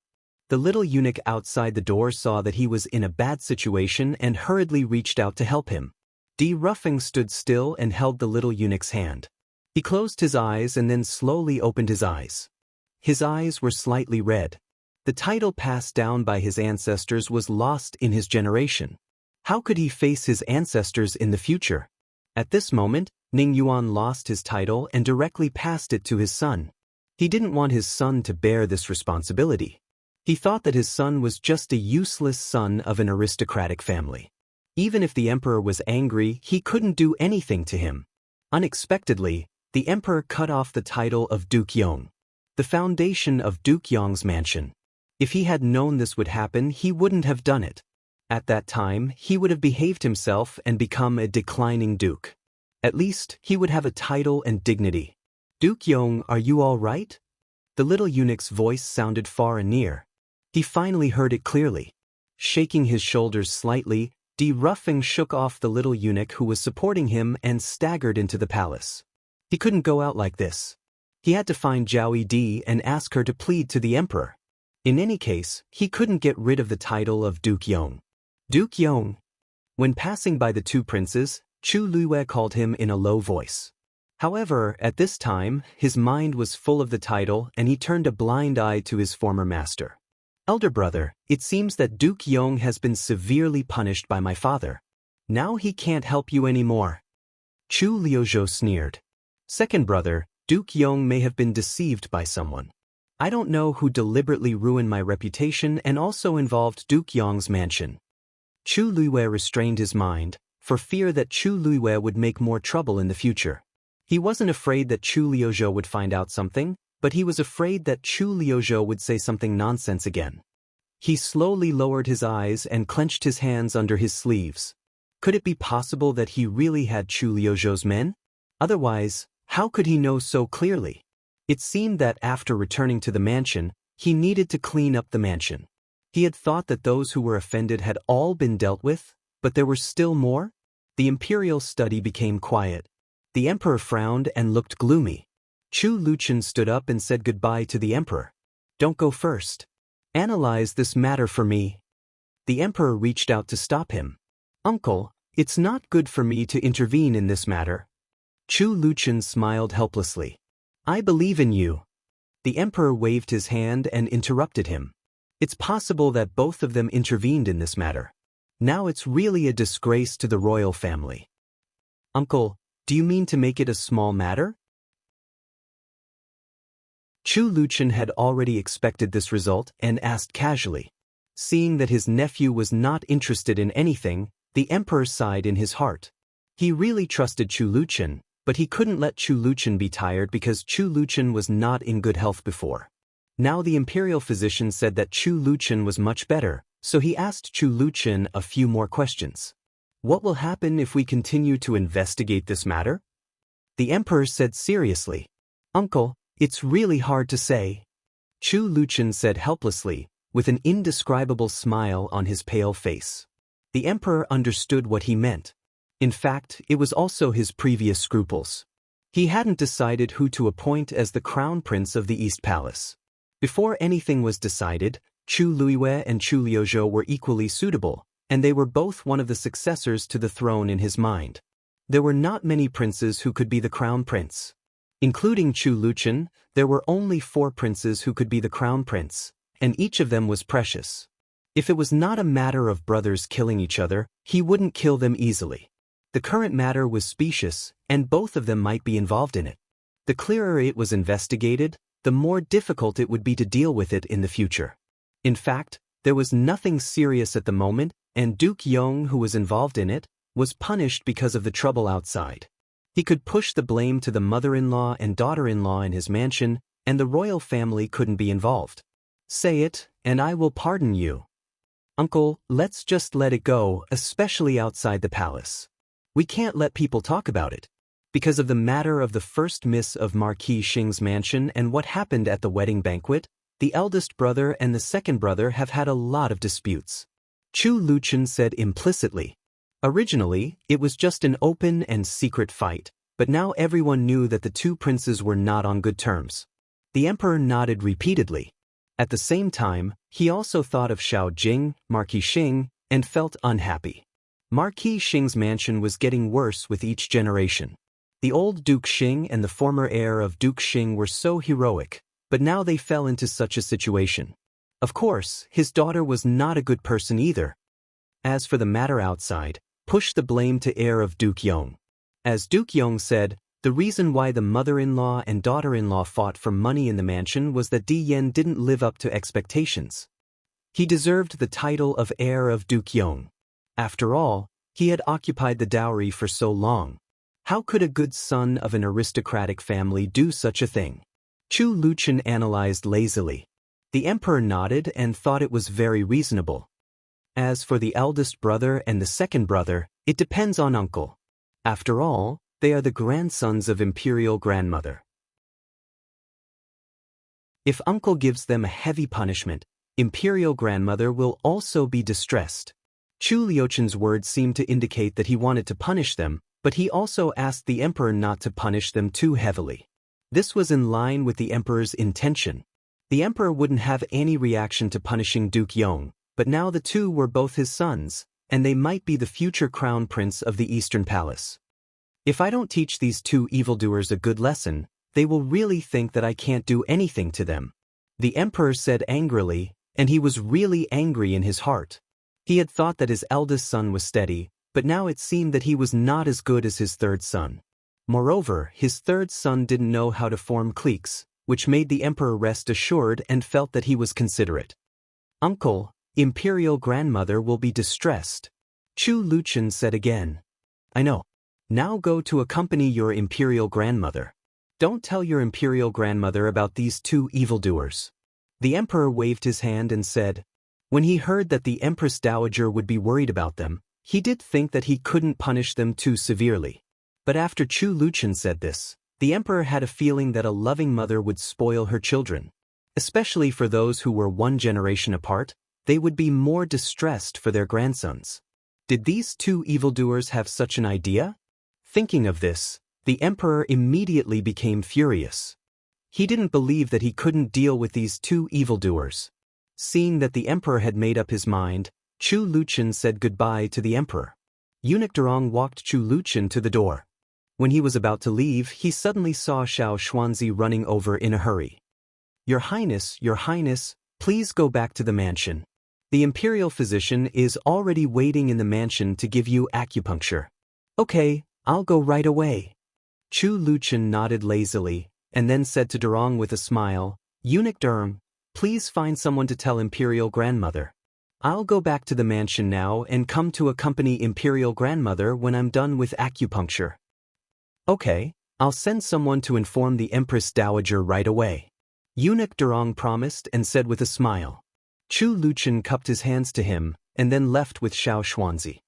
The little eunuch outside the door saw that he was in a bad situation and hurriedly reached out to help him. Ruffing stood still and held the little eunuch's hand. He closed his eyes and then slowly opened his eyes. His eyes were slightly red. The title passed down by his ancestors was lost in his generation. How could he face his ancestors in the future? At this moment, Ning Yuan lost his title and directly passed it to his son. He didn't want his son to bear this responsibility. He thought that his son was just a useless son of an aristocratic family. Even if the emperor was angry, he couldn't do anything to him. Unexpectedly, the emperor cut off the title of Duke Yong, the foundation of Duke Yong's mansion. If he had known this would happen, he wouldn't have done it. At that time, he would have behaved himself and become a declining duke. At least, he would have a title and dignity. Duke Yong, are you all right? The little eunuch's voice sounded far and near. He finally heard it clearly. Shaking his shoulders slightly, Ruffing shook off the little eunuch who was supporting him and staggered into the palace. He couldn't go out like this. He had to find Zhao Di and ask her to plead to the emperor. In any case, he couldn't get rid of the title of Duke Yong. Duke Yong. When passing by the two princes, Chu Luiwei called him in a low voice. However, at this time, his mind was full of the title and he turned a blind eye to his former master. Elder brother, it seems that Duke Yong has been severely punished by my father. Now he can't help you anymore. Chu Liuzhou sneered. Second brother, Duke Yong may have been deceived by someone. I don't know who deliberately ruined my reputation and also involved Duke Yong's mansion. Chu Luiwei restrained his mind, for fear that Chu Luiwei would make more trouble in the future. He wasn't afraid that Chu Liuzhou would find out something, but he was afraid that Chu Liuzhou would say something nonsense again. He slowly lowered his eyes and clenched his hands under his sleeves. Could it be possible that he really had Chu Liuzhou's men? Otherwise, how could he know so clearly? It seemed that after returning to the mansion, he needed to clean up the mansion. He had thought that those who were offended had all been dealt with, but there were still more? The Imperial study became quiet. The emperor frowned and looked gloomy. Chu Luchen stood up and said goodbye to the emperor. Don't go first. Analyze this matter for me. The emperor reached out to stop him. Uncle, it's not good for me to intervene in this matter. Chu Luchen smiled helplessly. I believe in you. The emperor waved his hand and interrupted him. It's possible that both of them intervened in this matter. Now it's really a disgrace to the royal family. Uncle, do you mean to make it a small matter? Chu Luchen had already expected this result and asked casually. Seeing that his nephew was not interested in anything, the emperor sighed in his heart. He really trusted Chu Luchen, but he couldn't let Chu Luchen be tired because Chu Luchen was not in good health before. Now the imperial physician said that Chu Luchen was much better, so he asked Chu Luchen a few more questions. What will happen if we continue to investigate this matter? The emperor said seriously. Uncle, it's really hard to say. Chu Luchen said helplessly, with an indescribable smile on his pale face. The emperor understood what he meant. In fact, it was also his previous scruples. He hadn't decided who to appoint as the crown prince of the East Palace. Before anything was decided, Chu Luiwei and Chu Liuzhou were equally suitable, and they were both one of the successors to the throne in his mind. There were not many princes who could be the crown prince. Including Chu Luchen, there were only 4 princes who could be the crown prince, and each of them was precious. If it was not a matter of brothers killing each other, he wouldn't kill them easily. The current matter was specious, and both of them might be involved in it. The clearer it was investigated, the more difficult it would be to deal with it in the future. In fact, there was nothing serious at the moment, and Duke Yong, who was involved in it, was punished because of the trouble outside. He could push the blame to the mother-in-law and daughter-in-law in his mansion, and the royal family couldn't be involved. Say it, and I will pardon you. Uncle, let's just let it go, especially outside the palace. We can't let people talk about it. Because of the matter of the first miss of Marquis Xing's mansion and what happened at the wedding banquet, the eldest brother and the second brother have had a lot of disputes. Chu Luchen said implicitly. Originally, it was just an open and secret fight, but now everyone knew that the two princes were not on good terms. The emperor nodded repeatedly. At the same time, he also thought of Xiao Jing, Marquis Xing, and felt unhappy. Marquis Xing's mansion was getting worse with each generation. The old Duke Xing and the former heir of Duke Xing were so heroic, but now they fell into such a situation. Of course, his daughter was not a good person either. As for the matter outside, push the blame to heir of Duke Yong. As Duke Yong said, the reason why the mother-in-law and daughter-in-law fought for money in the mansion was that Di Yen didn't live up to expectations. He deserved the title of heir of Duke Yong. After all, he had occupied the dowry for so long. How could a good son of an aristocratic family do such a thing? Chu Luchen analyzed lazily. The emperor nodded and thought it was very reasonable. As for the eldest brother and the second brother, it depends on uncle. After all, they are the grandsons of Imperial grandmother. If uncle gives them a heavy punishment, Imperial grandmother will also be distressed. Chu Liuchen's words seemed to indicate that he wanted to punish them, but he also asked the emperor not to punish them too heavily. This was in line with the emperor's intention. The emperor wouldn't have any reaction to punishing Duke Yong, but now the two were both his sons, and they might be the future crown prince of the Eastern Palace. If I don't teach these two evildoers a good lesson, they will really think that I can't do anything to them. The emperor said angrily, and he was really angry in his heart. He had thought that his eldest son was steady, but now it seemed that he was not as good as his third son. Moreover, his third son didn't know how to form cliques, which made the emperor rest assured and felt that he was considerate. Uncle, Imperial grandmother will be distressed. Chu Luchen said again. I know. Now go to accompany your Imperial grandmother. Don't tell your Imperial grandmother about these two evildoers. The emperor waved his hand and said, when he heard that the Empress Dowager would be worried about them, he did think that he couldn't punish them too severely. But after Chu Luchen said this, the emperor had a feeling that a loving mother would spoil her children. Especially for those who were one generation apart, they would be more distressed for their grandsons. Did these two evildoers have such an idea? Thinking of this, the emperor immediately became furious. He didn't believe that he couldn't deal with these two evildoers. Seeing that the emperor had made up his mind, Chu Luchen said goodbye to the emperor. Eunuch Durong walked Chu Luchen to the door. When he was about to leave, he suddenly saw Xiao Xuanzi running over in a hurry. Your Highness, please go back to the mansion. The imperial physician is already waiting in the mansion to give you acupuncture. Okay, I'll go right away. Chu Luchen nodded lazily, and then said to Durong with a smile, Eunuch Durong, please find someone to tell Imperial grandmother. I'll go back to the mansion now and come to accompany Imperial grandmother when I'm done with acupuncture. Okay, I'll send someone to inform the Empress Dowager right away. Eunuch Durong promised and said with a smile. Chu Luchen cupped his hands to him, and then left with Xiao Xuanzi.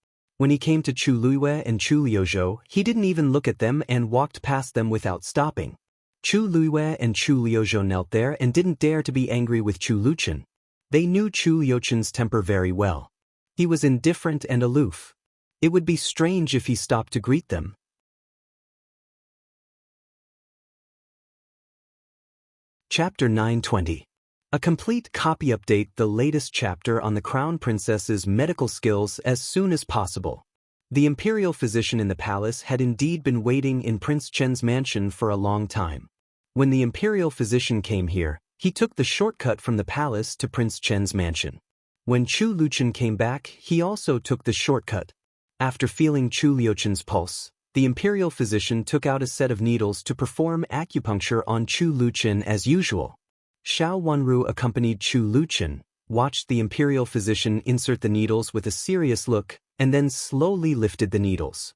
When he came to Chu Luiyue and Chu Liuzhou, he didn't even look at them and walked past them without stopping. Chu Luiyue and Chu Liuzhou knelt there and didn't dare to be angry with Chu Luchen. They knew Chu Liuchen's temper very well. He was indifferent and aloof. It would be strange if he stopped to greet them. Chapter 920. A complete copy update the latest chapter on the Crown Princess's medical skills as soon as possible. The imperial physician in the palace had indeed been waiting in Prince Chen's mansion for a long time. When the imperial physician came here, he took the shortcut from the palace to Prince Chen's mansion. When Chu Luchen came back, he also took the shortcut. After feeling Chu Liuchen's pulse, the imperial physician took out a set of needles to perform acupuncture on Chu Luchen as usual. Xiao Wanru accompanied Chu Luchen, watched the imperial physician insert the needles with a serious look, and then slowly lifted the needles.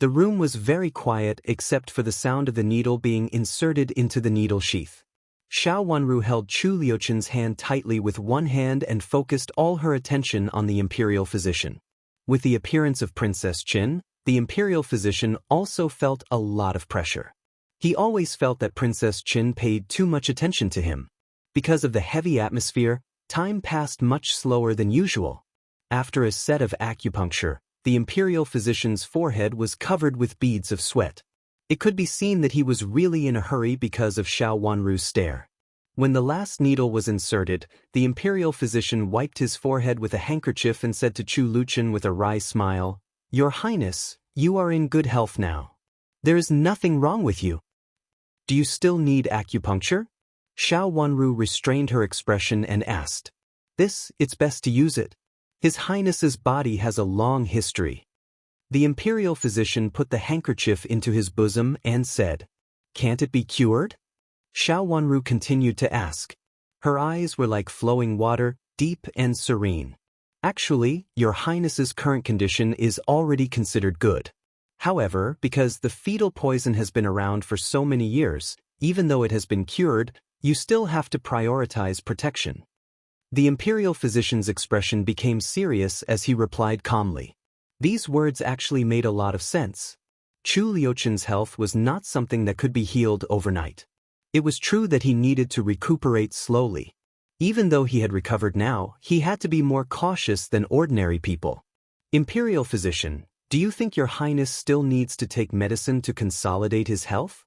The room was very quiet except for the sound of the needle being inserted into the needle sheath. Xiao Wanru held Chu Liuchen's hand tightly with one hand and focused all her attention on the imperial physician. With the appearance of Princess Qin, the imperial physician also felt a lot of pressure. He always felt that Princess Qin paid too much attention to him. Because of the heavy atmosphere, time passed much slower than usual. After a set of acupuncture, the imperial physician's forehead was covered with beads of sweat. It could be seen that he was really in a hurry because of Xiao Wanru's stare. When the last needle was inserted, the imperial physician wiped his forehead with a handkerchief and said to Chu Luchen with a wry smile, "Your Highness, you are in good health now. There is nothing wrong with you. Do you still need acupuncture?" Xiao Wanru restrained her expression and asked. It's best to use it. His Highness's body has a long history." The imperial physician put the handkerchief into his bosom and said, "Can't it be cured?" Xiao Wanru continued to ask. Her eyes were like flowing water, deep and serene. "Actually, your Highness's current condition is already considered good. However, because the fetal poison has been around for so many years, even though it has been cured, you still have to prioritize protection." The imperial physician's expression became serious as he replied calmly. These words actually made a lot of sense. Chu Liuchen's health was not something that could be healed overnight. It was true that he needed to recuperate slowly. Even though he had recovered now, he had to be more cautious than ordinary people. "Imperial physician, do you think your Highness still needs to take medicine to consolidate his health?"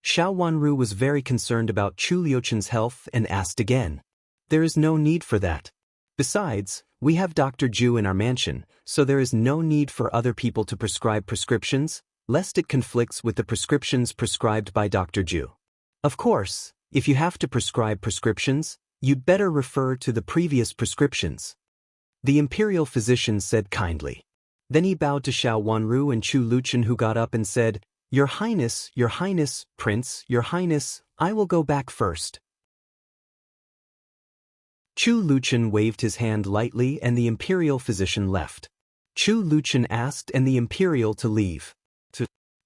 Xiao Wanru was very concerned about Chu Liuchen's health and asked again. "There is no need for that. Besides, we have Dr. Ju in our mansion, so there is no need for other people to prescribe prescriptions, lest it conflicts with the prescriptions prescribed by Dr. Ju. Of course, if you have to prescribe prescriptions, you'd better refer to the previous prescriptions," the imperial physician said kindly. Then he bowed to Xiao Wanru and Chu Luchen, who got up and said, Your Highness, Prince, Your Highness, I will go back first." Chu Luchen waved his hand lightly and the imperial physician left. Chu Luchen asked and the imperial to leave.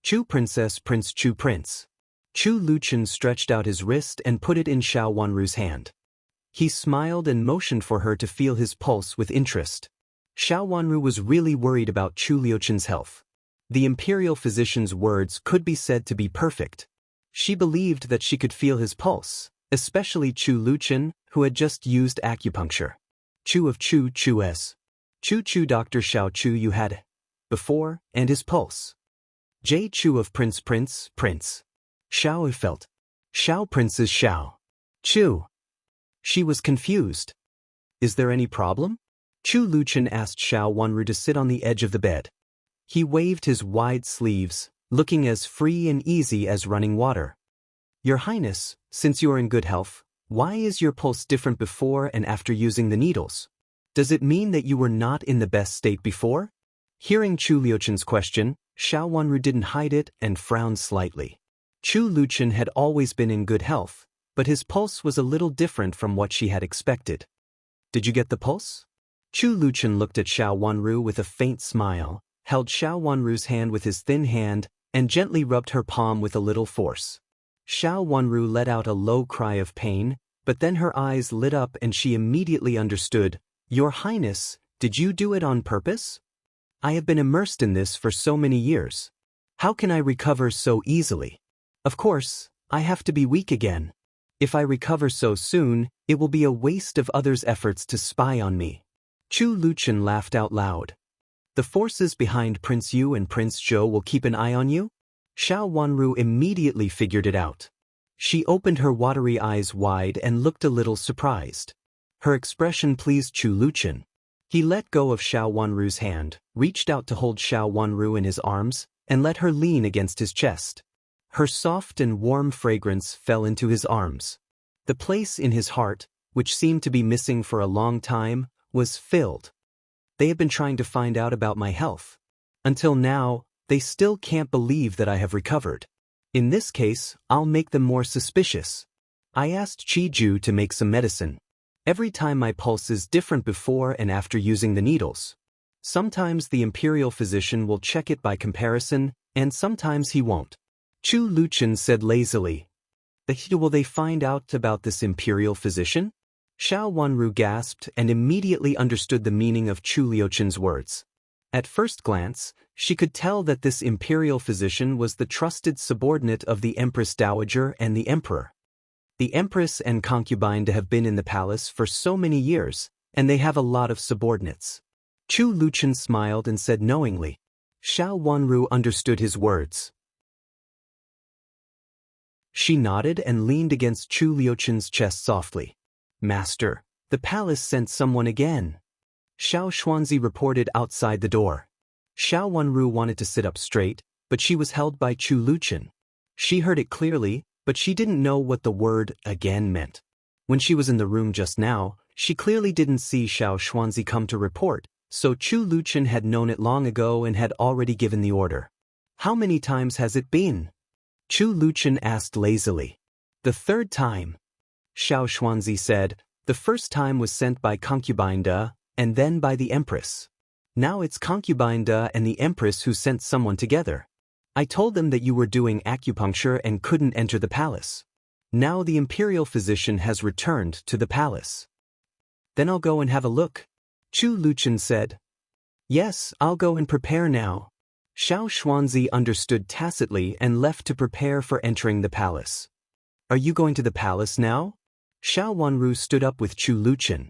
"Chu Princess, Prince Chu Prince." Chu Luchen stretched out his wrist and put it in Xiao Wanru's hand. He smiled and motioned for her to feel his pulse with interest. Xiao Wanru was really worried about Chu Liuchen's health. The imperial physician's words could be said to be perfect. She believed that she could feel his pulse, especially Chu Luchen, who had just used acupuncture. Chu of Chu-S. Chu Dr. Xiao Chu you had before, and his pulse. J Chu of Prince. Xiao felt. Xiao Prince's Xiao. Chu. She was confused. "Is there any problem?" Chu Luchen asked Xiao Wanru to sit on the edge of the bed. He waved his wide sleeves, looking as free and easy as running water. "Your Highness, since you are in good health, why is your pulse different before and after using the needles? Does it mean that you were not in the best state before?" Hearing Chu Liuchen's question, Xiao Wanru didn't hide it and frowned slightly. Chu Luchen had always been in good health, but his pulse was a little different from what she had expected. "Did you get the pulse?" Chu Luchen looked at Xiao Wanru with a faint smile, held Xiao Wanru's hand with his thin hand, and gently rubbed her palm with a little force. Xiao Wanru let out a low cry of pain, but then her eyes lit up and she immediately understood. "Your Highness, did you do it on purpose? I have been immersed in this for so many years. How can I recover so easily? Of course, I have to be weak again. If I recover so soon, it will be a waste of others' efforts to spy on me." Chu Luchen laughed out loud. "The forces behind Prince Yu and Prince Zhou will keep an eye on you?" Xiao Wanru immediately figured it out. She opened her watery eyes wide and looked a little surprised. Her expression pleased Chu Luchen. He let go of Xiao Wanru's hand, reached out to hold Xiao Wanru in his arms, and let her lean against his chest. Her soft and warm fragrance fell into his arms. The place in his heart, which seemed to be missing for a long time, was filled. "They have been trying to find out about my health. Until now, they still can't believe that I have recovered. In this case, I'll make them more suspicious. I asked Chi-Ju to make some medicine. Every time my pulse is different before and after using the needles. Sometimes the imperial physician will check it by comparison, and sometimes he won't." Chu Luchen said lazily. "Will they find out about this imperial physician?" Xiao Wanru gasped and immediately understood the meaning of Chu Liuchen's words. At first glance, she could tell that this imperial physician was the trusted subordinate of the Empress Dowager and the Emperor. The Empress and concubine have been in the palace for so many years, and they have a lot of subordinates. Chu Luchen smiled and said knowingly. Xiao Wanru understood his words. She nodded and leaned against Chu Liuchen's chest softly. Master, the palace sent someone again. Xiao Xuanzi reported outside the door. Xiao Wenru wanted to sit up straight, but she was held by Chu Liuchen. She heard it clearly, but she didn't know what the word again meant. When she was in the room just now, she clearly didn't see Xiao Xuanzi come to report, so Chu Liuchen had known it long ago and had already given the order. How many times has it been? Chu Liuchen asked lazily. The third time. Xiao Xuanzi said, the first time was sent by concubine De, and then by the Empress. Now it's concubine De and the Empress who sent someone together. I told them that you were doing acupuncture and couldn't enter the palace. Now the Imperial physician has returned to the palace. Then I'll go and have a look. Chu Liuchen said. Yes, I'll go and prepare now. Xiao Xuanzi understood tacitly and left to prepare for entering the palace. Are you going to the palace now? Xiao Wenru stood up with Chu Liuchen.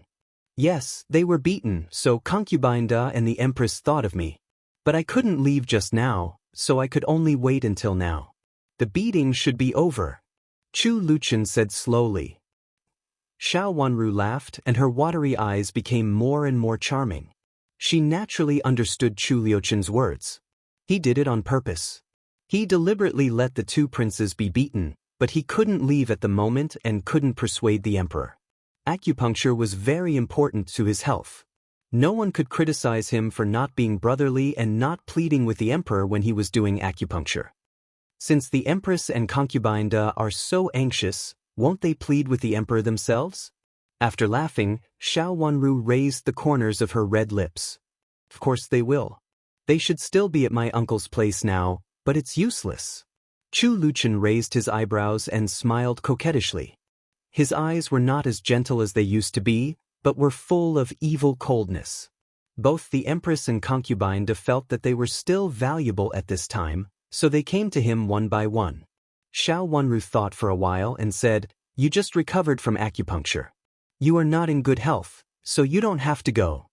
Yes, they were beaten, so concubine De and the Empress thought of me. But I couldn't leave just now, so I could only wait until now. The beating should be over. Chu Liuchen said slowly. Xiao Wenru laughed and her watery eyes became more and more charming. She naturally understood Chu Liuchen's words. He did it on purpose. He deliberately let the two princes be beaten, but he couldn't leave at the moment and couldn't persuade the emperor. Acupuncture was very important to his health. No one could criticize him for not being brotherly and not pleading with the emperor when he was doing acupuncture. Since the Empress and concubine De are so anxious, won't they plead with the emperor themselves? After laughing, Xiao Wenru raised the corners of her red lips. Of course they will. They should still be at my uncle's place now, but it's useless. Chu Liuchen raised his eyebrows and smiled coquettishly. His eyes were not as gentle as they used to be, but were full of evil coldness. Both the Empress and concubine De felt that they were still valuable at this time, so they came to him one by one. Xiao Wenru thought for a while and said, You just recovered from acupuncture. You are not in good health, so you don't have to go.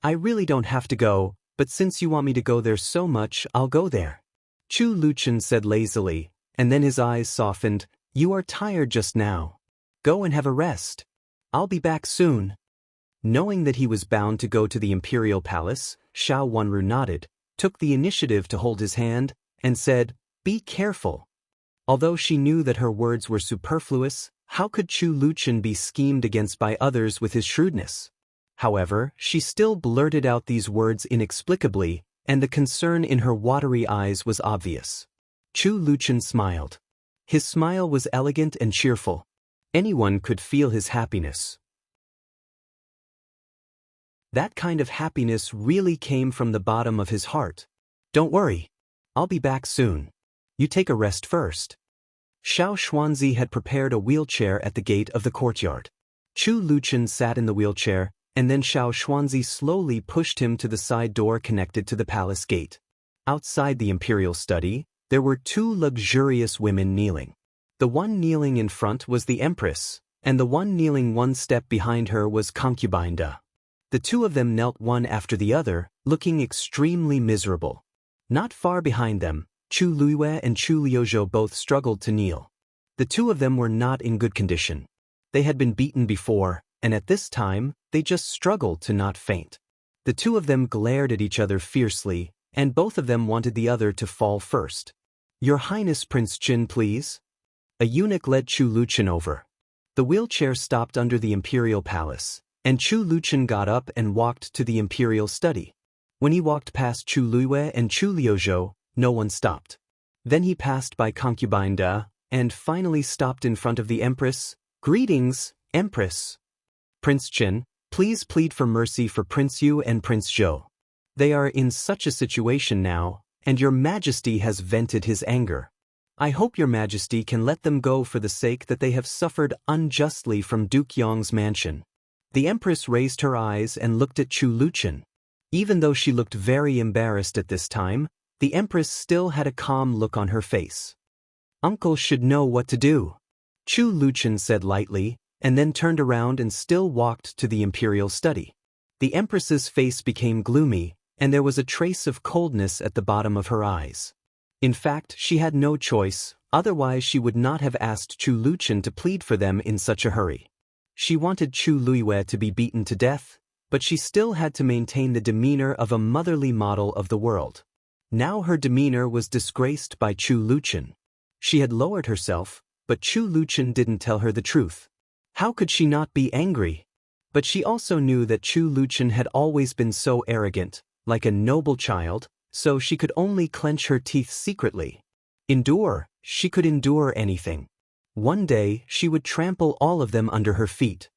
I really don't have to go, but since you want me to go there so much, I'll go there. Chu Liuchen said lazily, and then his eyes softened. You are tired just now. Go and have a rest. I'll be back soon. Knowing that he was bound to go to the Imperial Palace, Xiao Wenru nodded, took the initiative to hold his hand, and said, Be careful. Although she knew that her words were superfluous, how could Chu Liuchen be schemed against by others with his shrewdness? However, she still blurted out these words inexplicably, and the concern in her watery eyes was obvious. Chu Liuchen smiled. His smile was elegant and cheerful. Anyone could feel his happiness. That kind of happiness really came from the bottom of his heart. Don't worry. I'll be back soon. You take a rest first. Xiao Xuanzi had prepared a wheelchair at the gate of the courtyard. Chu Liuchen sat in the wheelchair, and then Xiao Xuanzi slowly pushed him to the side door connected to the palace gate. Outside the Imperial study, there were two luxurious women kneeling. The one kneeling in front was the Empress, and the one kneeling one step behind her was concubine De. The two of them knelt one after the other, looking extremely miserable. Not far behind them, Chu Luiyue and Chu Liuzhou both struggled to kneel. The two of them were not in good condition. They had been beaten before, and at this time, they just struggled to not faint. The two of them glared at each other fiercely, and both of them wanted the other to fall first. Your Highness Prince Jin, please. A eunuch led Chu Liuchen over. The wheelchair stopped under the Imperial Palace, and Chu Liuchen got up and walked to the Imperial study. When he walked past Chu Luiyue and Chu Liuzhou, no one stopped. Then he passed by concubine De, and finally stopped in front of the Empress. Greetings, Empress. Prince Jin, please plead for mercy for Prince Yu and Prince Zhou. They are in such a situation now, and your Majesty has vented his anger. I hope your Majesty can let them go for the sake that they have suffered unjustly from Duke Yong's mansion. The Empress raised her eyes and looked at Chu Liuchen. Even though she looked very embarrassed at this time, the Empress still had a calm look on her face. Uncle should know what to do, Chu Liuchen said lightly, and then turned around and still walked to the Imperial study. The Empress's face became gloomy, and there was a trace of coldness at the bottom of her eyes. In fact, she had no choice, otherwise she would not have asked Chu Luchen to plead for them in such a hurry. She wanted Chu Luiwei to be beaten to death, but she still had to maintain the demeanor of a motherly model of the world. Now her demeanor was disgraced by Chu Luchen. She had lowered herself, but Chu Luchen didn't tell her the truth. How could she not be angry? But she also knew that Chu Luchen had always been so arrogant, like a noble child, so she could only clench her teeth secretly. Endure, she could endure anything. One day, she would trample all of them under her feet.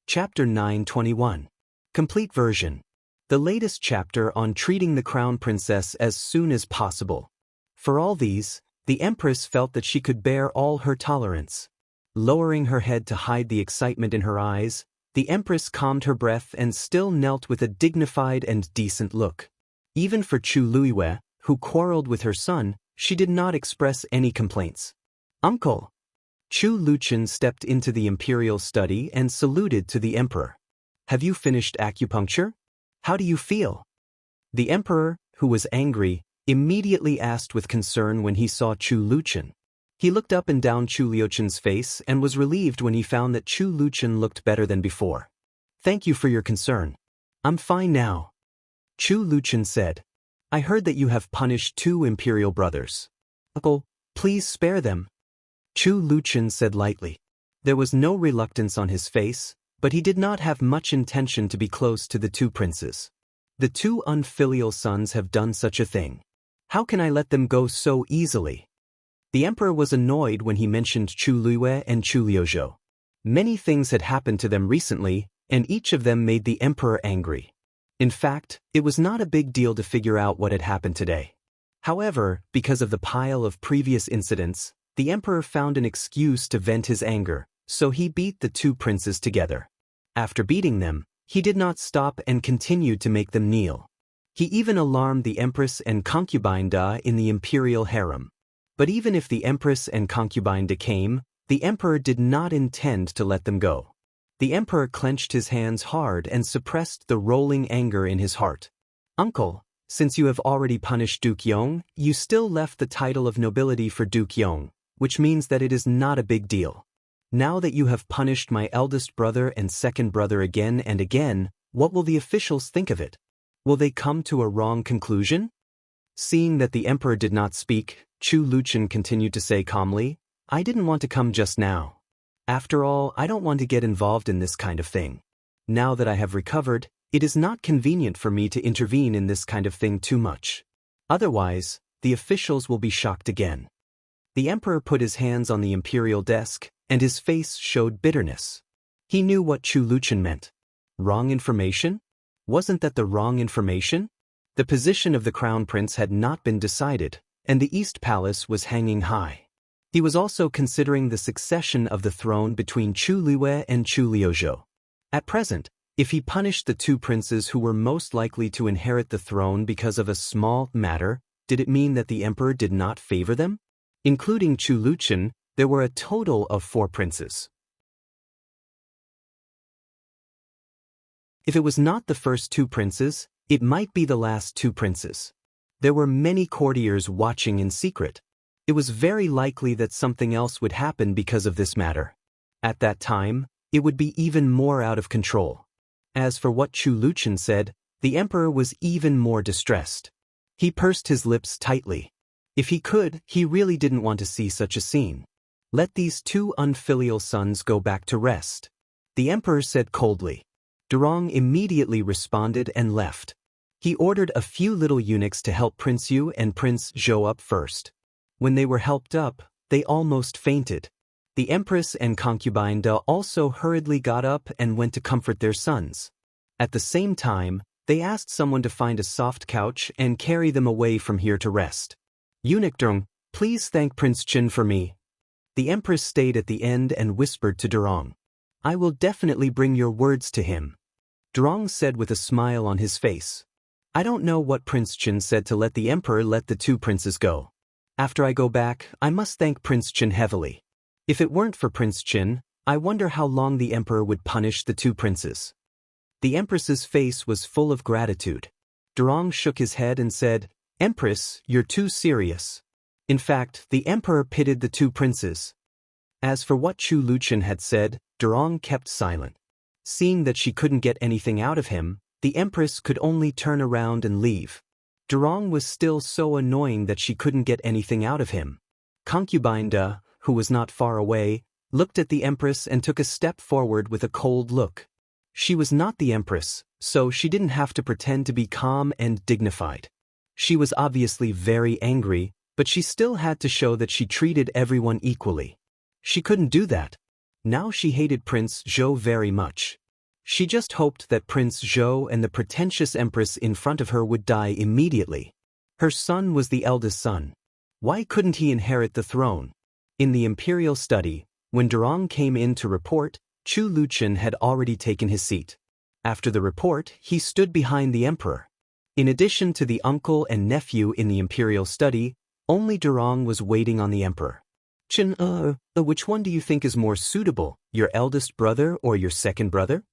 Chapter 921. Complete version. The latest chapter on treating the crown princess as soon as possible. For all these, the Empress felt that she could bear all her tolerance. Lowering her head to hide the excitement in her eyes, the Empress calmed her breath and still knelt with a dignified and decent look. Even for Chu Luiwei, who quarreled with her son, she did not express any complaints. "Uncle!" Chu Luchen stepped into the Imperial study and saluted to the Emperor. "Have you finished acupuncture? How do you feel?" The Emperor, who was angry, immediately asked with concern when he saw Chu Luchen. He looked up and down Chu Liuchen's face and was relieved when he found that Chu Luchen looked better than before. "Thank you for your concern. I'm fine now." Chu Luchen said, "I heard that you have punished 2 Imperial brothers. Uncle, please spare them." Chu Luchen said lightly. There was no reluctance on his face, but he did not have much intention to be close to the 2 princes. The 2 unfilial sons have done such a thing. How can I let them go so easily? The Emperor was annoyed when he mentioned Chu Luiwei and Chu Liuzhou. Many things had happened to them recently, and each of them made the Emperor angry. In fact, it was not a big deal to figure out what had happened today. However, because of the pile of previous incidents, the Emperor found an excuse to vent his anger, so he beat the 2 princes together. After beating them, he did not stop and continued to make them kneel. He even alarmed the Empress and concubine Da in the Imperial harem. But even if the Empress and concubine Da came, the Emperor did not intend to let them go. The Emperor clenched his hands hard and suppressed the rolling anger in his heart. "Uncle, since you have already punished Duke Yong, you still left the title of nobility for Duke Yong, which means that it is not a big deal. Now that you have punished my eldest brother and second brother again and again, what will the officials think of it? Will they come to a wrong conclusion?" Seeing that the Emperor did not speak, Chu Luchen continued to say calmly, "I didn't want to come just now. After all, I don't want to get involved in this kind of thing. Now that I have recovered, it is not convenient for me to intervene in this kind of thing too much. Otherwise, the officials will be shocked again." The Emperor put his hands on the Imperial desk, and his face showed bitterness. He knew what Chu Luchen meant. Wrong information? Wasn't that the wrong information? The position of the Crown Prince had not been decided, and the East Palace was hanging high. He was also considering the succession of the throne between Chu Luiwei and Chu Liuzhou. At present, if he punished the 2 princes who were most likely to inherit the throne because of a small matter, did it mean that the Emperor did not favor them? Including Chu Luchen, there were a total of 4 princes. If it was not the first 2 princes, it might be the last 2 princes. There were many courtiers watching in secret. It was very likely that something else would happen because of this matter. At that time, it would be even more out of control. As for what Chu Luchen said, the Emperor was even more distressed. He pursed his lips tightly. If he could, he really didn't want to see such a scene. Let these 2 unfilial sons go back to rest. The Emperor said coldly. Durong immediately responded and left. He ordered a few little eunuchs to help Prince Yu and Prince Zhou up first. When they were helped up, they almost fainted. The Empress and concubine Da also hurriedly got up and went to comfort their sons. At the same time, they asked someone to find a soft couch and carry them away from here to rest. "Eunuch Durong, please thank Prince Qin for me." The Empress stayed at the end and whispered to Durong. "I will definitely bring your words to him." Durong said with a smile on his face. "I don't know what Prince Qin said to let the Emperor let the 2 princes go. After I go back, I must thank Prince Qin heavily. If it weren't for Prince Qin, I wonder how long the Emperor would punish the 2 princes." The Empress's face was full of gratitude. Durong shook his head and said, "Empress, you're too serious." In fact, the Emperor pitied the two princes. As for what Chu Luchen had said, Durong kept silent. Seeing that she couldn't get anything out of him, the Empress could only turn around and leave. Durong was still so annoying that she couldn't get anything out of him. Concubine Da, who was not far away, looked at the Empress and took a step forward with a cold look. She was not the Empress, so she didn't have to pretend to be calm and dignified. She was obviously very angry, but she still had to show that she treated everyone equally. She couldn't do that. Now she hated Prince Zhou very much. She just hoped that Prince Zhou and the pretentious Empress in front of her would die immediately. Her son was the eldest son. Why couldn't he inherit the throne? In the Imperial study, when Durong came in to report, Chu Luchen had already taken his seat. After the report, he stood behind the Emperor. In addition to the uncle and nephew in the Imperial study, only Durong was waiting on the Emperor. Chen, which one do you think is more suitable, your eldest brother or your second brother?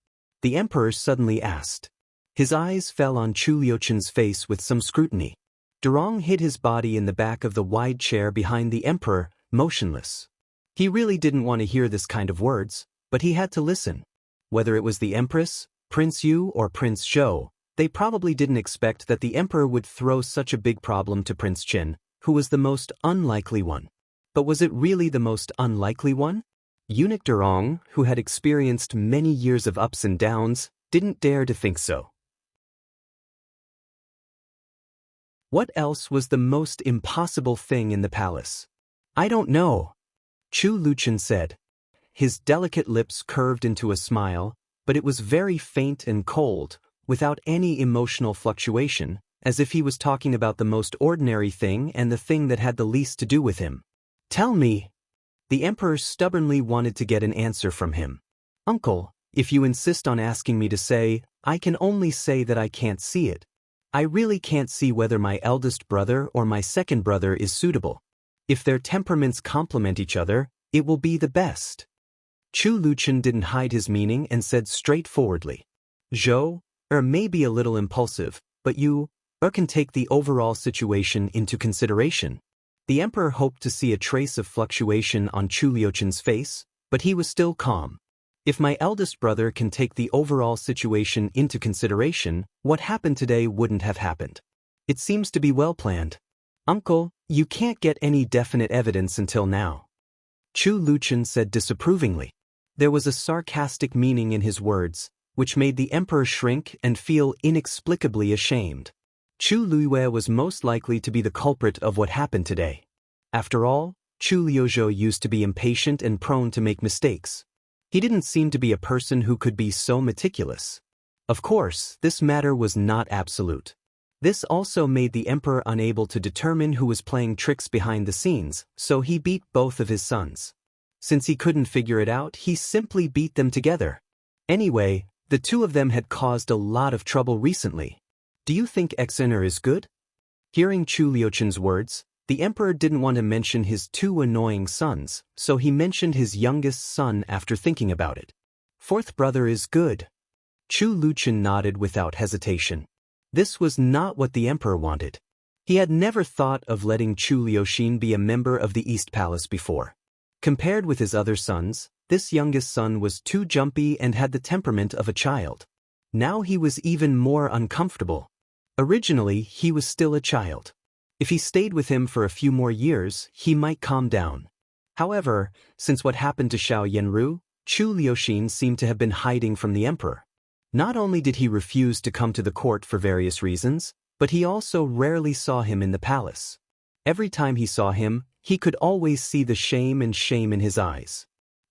The Emperor suddenly asked. His eyes fell on Chu Liuchen's face with some scrutiny. Durong hid his body in the back of the wide chair behind the Emperor, motionless. He really didn't want to hear this kind of words, but he had to listen. Whether it was the Empress, Prince Yu or Prince Zhou, they probably didn't expect that the Emperor would throw such a big problem to Prince Chen, who was the most unlikely one. But was it really the most unlikely one? Eunuch Durong, who had experienced many years of ups and downs, didn't dare to think so. What else was the most impossible thing in the palace? I don't know, Chu Luchen said. His delicate lips curved into a smile, but it was very faint and cold, without any emotional fluctuation, as if he was talking about the most ordinary thing and the thing that had the least to do with him. Tell me. The Emperor stubbornly wanted to get an answer from him. Uncle, if you insist on asking me to say, I can only say that I can't see it. I really can't see whether my eldest brother or my second brother is suitable. If their temperaments complement each other, it will be the best. Chu Luchen didn't hide his meaning and said straightforwardly. Zhou, may be a little impulsive, but you, can take the overall situation into consideration. The Emperor hoped to see a trace of fluctuation on Chu Liuchen's face, but he was still calm. If my eldest brother can take the overall situation into consideration, what happened today wouldn't have happened. It seems to be well planned. Uncle, you can't get any definite evidence until now. Chu Luchen said disapprovingly. There was a sarcastic meaning in his words, which made the Emperor shrink and feel inexplicably ashamed. Chu Luiyue was most likely to be the culprit of what happened today. After all, Chu Liuzhou used to be impatient and prone to make mistakes. He didn't seem to be a person who could be so meticulous. Of course, this matter was not absolute. This also made the Emperor unable to determine who was playing tricks behind the scenes, so he beat both of his sons. Since he couldn't figure it out, he simply beat them together. Anyway, the two of them had caused a lot of trouble recently. Do you think Exener is good? Hearing Chu Liuchen's words, the Emperor didn't want to mention his two annoying sons, so he mentioned his youngest son after thinking about it. Fourth brother is good. Chu Luchen nodded without hesitation. This was not what the Emperor wanted. He had never thought of letting Chu Liuxin be a member of the East Palace before. Compared with his other sons, this youngest son was too jumpy and had the temperament of a child. Now he was even more uncomfortable. Originally, he was still a child. If he stayed with him for a few more years, he might calm down. However, since what happened to Xiao Yanru, Chu Liuxin seemed to have been hiding from the Emperor. Not only did he refuse to come to the court for various reasons, but he also rarely saw him in the palace. Every time he saw him, he could always see the shame in his eyes.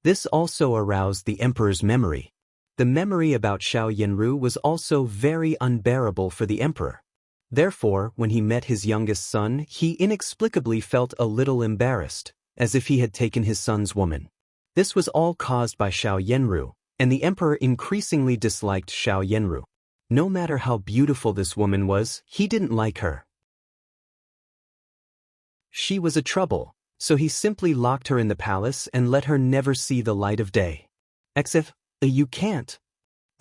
This also aroused the Emperor's memory. The memory about Xiao Yanru was also very unbearable for the Emperor. Therefore, when he met his youngest son, he inexplicably felt a little embarrassed, as if he had taken his son's woman. This was all caused by Xiao Yanru, and the Emperor increasingly disliked Xiao Yanru. No matter how beautiful this woman was, he didn't like her. She was a trouble, so he simply locked her in the palace and let her never see the light of day. Exif, you can't.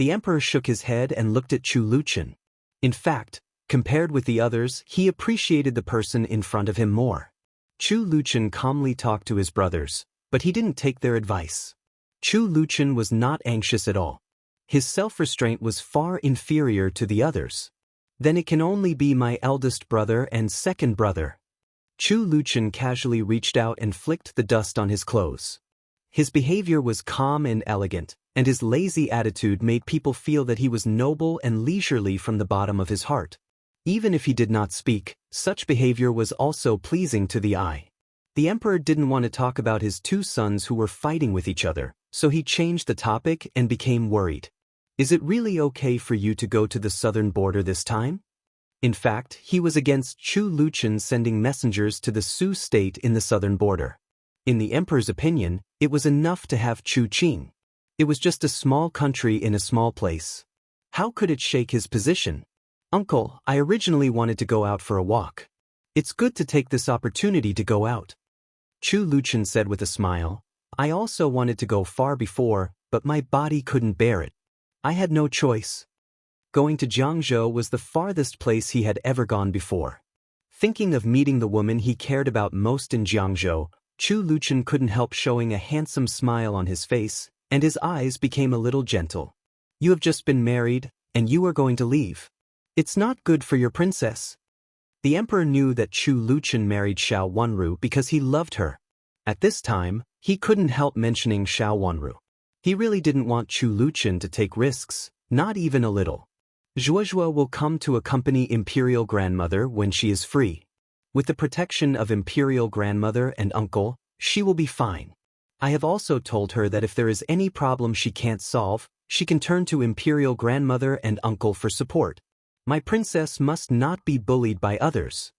The emperor shook his head and looked at Chu Luchen. In fact, compared with the others, he appreciated the person in front of him more. Chu Luchen calmly talked to his brothers, but he didn't take their advice. Chu Luchen was not anxious at all. His self-restraint was far inferior to the others. Then it can only be my eldest brother and second brother. Chu Luchen casually reached out and flicked the dust on his clothes. His behavior was calm and elegant, and his lazy attitude made people feel that he was noble and leisurely from the bottom of his heart. Even if he did not speak, such behavior was also pleasing to the eye. The emperor didn't want to talk about his two sons who were fighting with each other, so he changed the topic and became worried. Is it really okay for you to go to the southern border this time? In fact, he was against Chu Luchen sending messengers to the Sioux state in the southern border. In the emperor's opinion, it was enough to have Chu Qing. It was just a small country in a small place. How could it shake his position? Uncle, I originally wanted to go out for a walk. It's good to take this opportunity to go out. Chu Luchen said with a smile. I also wanted to go far before, but my body couldn't bear it. I had no choice. Going to Jiangzhou was the farthest place he had ever gone before. Thinking of meeting the woman he cared about most in Jiangzhou, Chu Luchen couldn't help showing a handsome smile on his face, and his eyes became a little gentle. You have just been married, and you are going to leave. It's not good for your princess. The emperor knew that Chu Luchen married Xiao Wenru because he loved her. At this time, he couldn't help mentioning Xiao Wenru. He really didn't want Chu Luchen to take risks, not even a little. Zhuozhua will come to accompany Imperial grandmother when she is free. With the protection of Imperial grandmother and uncle, she will be fine. I have also told her that if there is any problem she can't solve, she can turn to Imperial grandmother and uncle for support. My princess must not be bullied by others.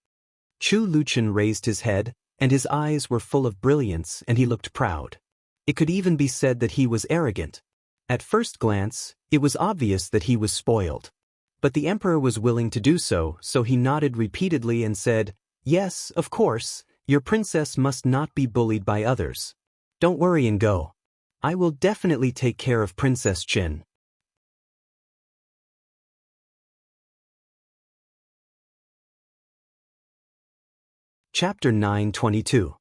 Chu Luchen raised his head, and his eyes were full of brilliance and he looked proud. It could even be said that he was arrogant. At first glance, it was obvious that he was spoiled. But the emperor was willing to do so, so he nodded repeatedly and said, Yes, of course, your princess must not be bullied by others. Don't worry and go. I will definitely take care of Princess Qin. Chapter 9:22.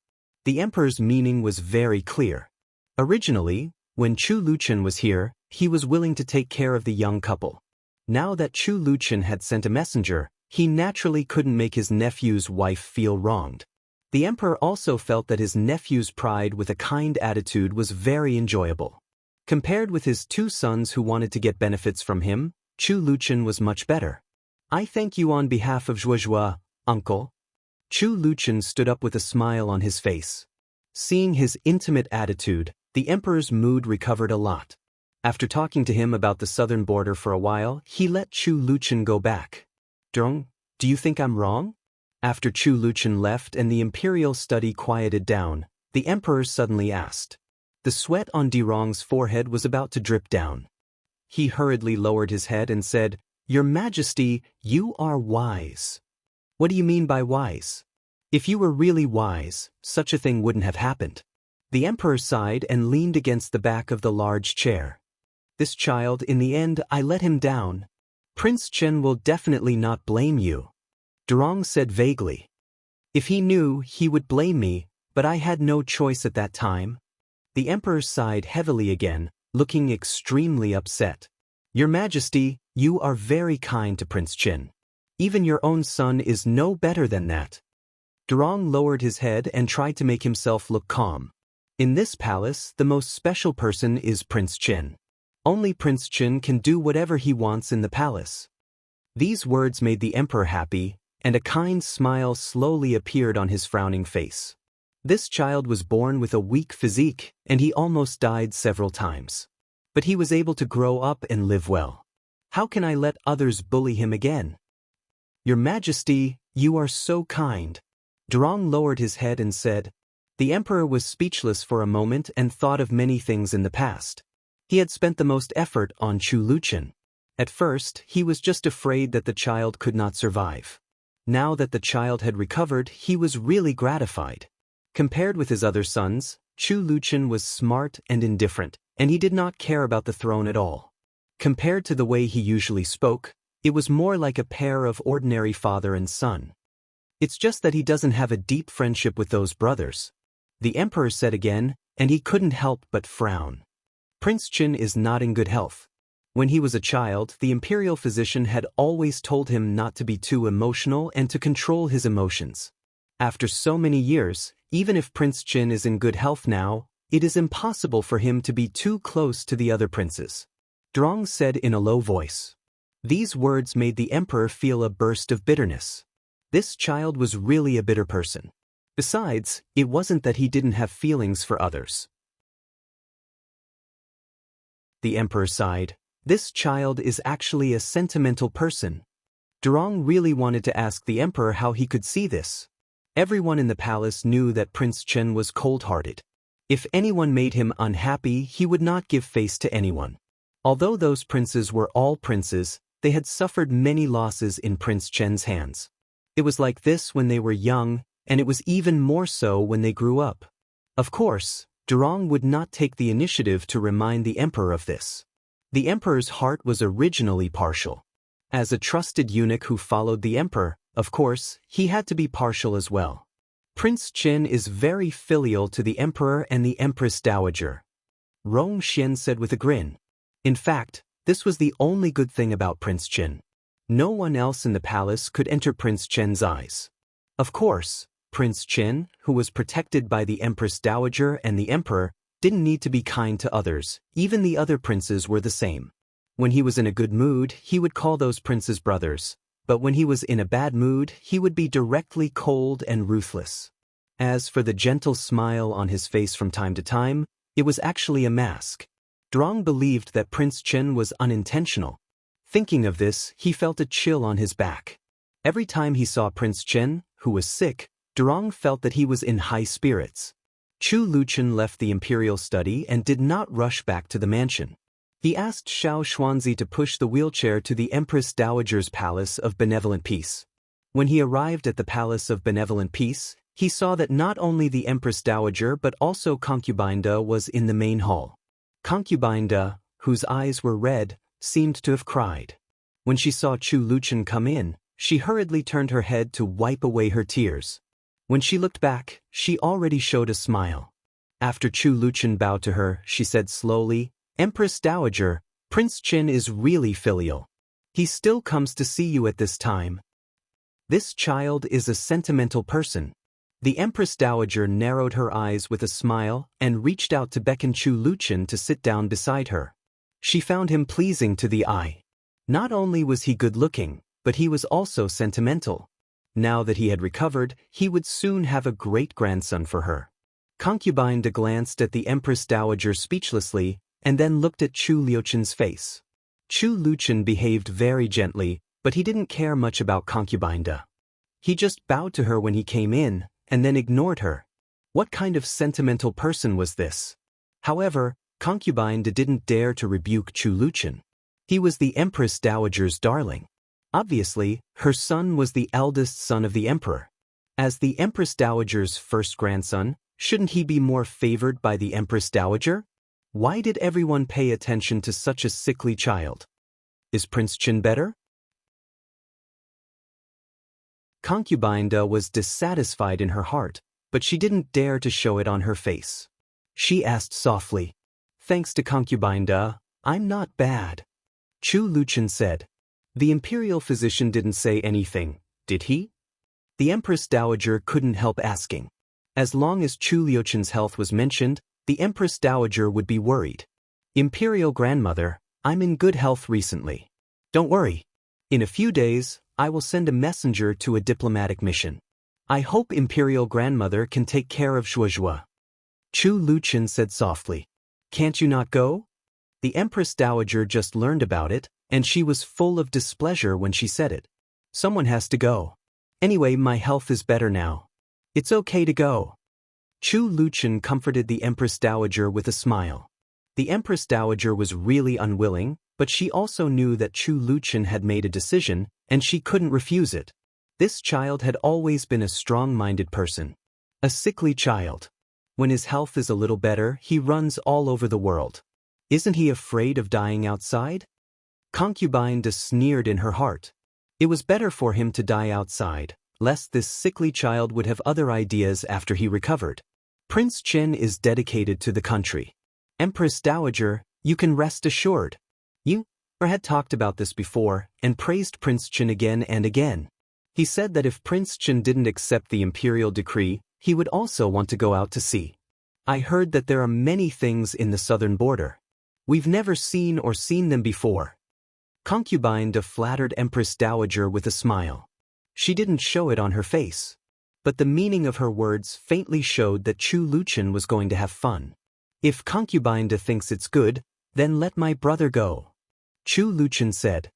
The emperor's meaning was very clear. Originally, when Chu Luchen was here, he was willing to take care of the young couple. Now that Chu Luchen had sent a messenger, he naturally couldn't make his nephew's wife feel wronged. The emperor also felt that his nephew's pride with a kind attitude was very enjoyable. Compared with his two sons who wanted to get benefits from him, Chu Luchen was much better. I thank you on behalf of Zhuozhua, uncle. Chu Luchen stood up with a smile on his face. Seeing his intimate attitude, the emperor's mood recovered a lot. After talking to him about the southern border for a while, he let Chu Luchen go back. Dong, do you think I'm wrong? After Chu Luchen left and the imperial study quieted down, the emperor suddenly asked. The sweat on Dirong's forehead was about to drip down. He hurriedly lowered his head and said, Your Majesty, you are wise. What do you mean by wise? If you were really wise, such a thing wouldn't have happened. The emperor sighed and leaned against the back of the large chair. This child, in the end, I let him down. Prince Chen will definitely not blame you. Durong said vaguely. If he knew, he would blame me, but I had no choice at that time. The emperor sighed heavily again, looking extremely upset. Your Majesty, you are very kind to Prince Chen. Even your own son is no better than that. Durong lowered his head and tried to make himself look calm. In this palace, the most special person is Prince Chen. Only Prince Chen can do whatever he wants in the palace. These words made the emperor happy, and a kind smile slowly appeared on his frowning face. This child was born with a weak physique, and he almost died several times. But he was able to grow up and live well. How can I let others bully him again? Your Majesty, you are so kind. Durong lowered his head and said. The emperor was speechless for a moment and thought of many things in the past. He had spent the most effort on Chu Luchen. At first, he was just afraid that the child could not survive. Now that the child had recovered, he was really gratified. Compared with his other sons, Chu Luchen was smart and indifferent, and he did not care about the throne at all. Compared to the way he usually spoke, it was more like a pair of ordinary father and son. It's just that he doesn't have a deep friendship with those brothers, the emperor said again, and he couldn't help but frown. Prince Qin is not in good health. When he was a child, the imperial physician had always told him not to be too emotional and to control his emotions. After so many years, even if Prince Qin is in good health now, it is impossible for him to be too close to the other princes. Zhuang said in a low voice. These words made the emperor feel a burst of bitterness. This child was really a bitter person. Besides, it wasn't that he didn't have feelings for others. The emperor sighed. This child is actually a sentimental person. Zhuang really wanted to ask the emperor how he could see this. Everyone in the palace knew that Prince Chen was cold-hearted. If anyone made him unhappy, he would not give face to anyone. Although those princes were all princes, they had suffered many losses in Prince Chen's hands. It was like this when they were young, and it was even more so when they grew up. Of course, Zhuang would not take the initiative to remind the emperor of this. The emperor's heart was originally partial. As a trusted eunuch who followed the emperor, of course, he had to be partial as well. Prince Chen is very filial to the emperor and the empress dowager, Rong Xian said with a grin. In fact, this was the only good thing about Prince Chen. No one else in the palace could enter Prince Chen's eyes. Of course, Prince Chen, who was protected by the Empress Dowager and the Emperor, didn't need to be kind to others. Even the other princes were the same. When he was in a good mood, he would call those princes brothers, but when he was in a bad mood, he would be directly cold and ruthless. As for the gentle smile on his face from time to time, it was actually a mask. Zhuang believed that Prince Chen was unintentional. Thinking of this, he felt a chill on his back. Every time he saw Prince Chen, who was sick, Zhuang felt that he was in high spirits. Chu Luchen left the imperial study and did not rush back to the mansion. He asked Xiao Xuanzi to push the wheelchair to the Empress Dowager's Palace of Benevolent Peace. When he arrived at the Palace of Benevolent Peace, he saw that not only the Empress Dowager but also Concubine Da was in the main hall. Concubine Da, whose eyes were red, seemed to have cried. When she saw Chu Luchen come in, she hurriedly turned her head to wipe away her tears. When she looked back, she already showed a smile. After Chu Luchen bowed to her, she said slowly, Empress Dowager, Prince Qin is really filial. He still comes to see you at this time. This child is a sentimental person. The Empress Dowager narrowed her eyes with a smile and reached out to beckon Chu Luchen to sit down beside her. She found him pleasing to the eye. Not only was he good-looking, but he was also sentimental. Now that he had recovered, he would soon have a great-grandson for her. Concubine Da glanced at the Empress Dowager speechlessly and then looked at Chu Luchen's face. Chu Luchen behaved very gently, but he didn't care much about Concubine Da. He just bowed to her when he came in, and then ignored her. What kind of sentimental person was this? However, Concubine Da didn't dare to rebuke Chu Luchen. He was the Empress Dowager's darling. Obviously, her son was the eldest son of the emperor. As the Empress Dowager's first grandson, shouldn't he be more favored by the Empress Dowager? Why did everyone pay attention to such a sickly child? Is Prince Qin better? Concubine Da was dissatisfied in her heart, but she didn't dare to show it on her face. She asked softly, Thanks to Concubine Da, I'm not bad. Chu Luchen said. The imperial physician didn't say anything, did he? The Empress Dowager couldn't help asking. As long as Chu Luchen's health was mentioned, the Empress Dowager would be worried. Imperial grandmother, I'm in good health recently. Don't worry. In a few days, I will send a messenger to a diplomatic mission. I hope Imperial grandmother can take care of Zhuozhua. Chu Luchen said softly. Can't you not go? The Empress Dowager just learned about it, and she was full of displeasure when she said it. Someone has to go. Anyway, my health is better now. It's okay to go. Chu Luchen comforted the Empress Dowager with a smile. The Empress Dowager was really unwilling, but she also knew that Chu Luchen had made a decision, and she couldn't refuse it. This child had always been a strong-minded person. A sickly child. When his health is a little better, he runs all over the world. Isn't he afraid of dying outside? Concubine sneered in her heart. It was better for him to die outside, lest this sickly child would have other ideas after he recovered. Prince Chen is dedicated to the country. Empress Dowager, you can rest assured. You had talked about this before and praised Prince Chen again and again. He said that if Prince Chen didn't accept the imperial decree, he would also want to go out to sea. I heard that there are many things in the southern border. We've never seen them before. Concubine flattered Empress Dowager with a smile. She didn't show it on her face, but the meaning of her words faintly showed that Chu Luchen was going to have fun. If Concubine thinks it's good, then let my brother go, Chu Luchen said.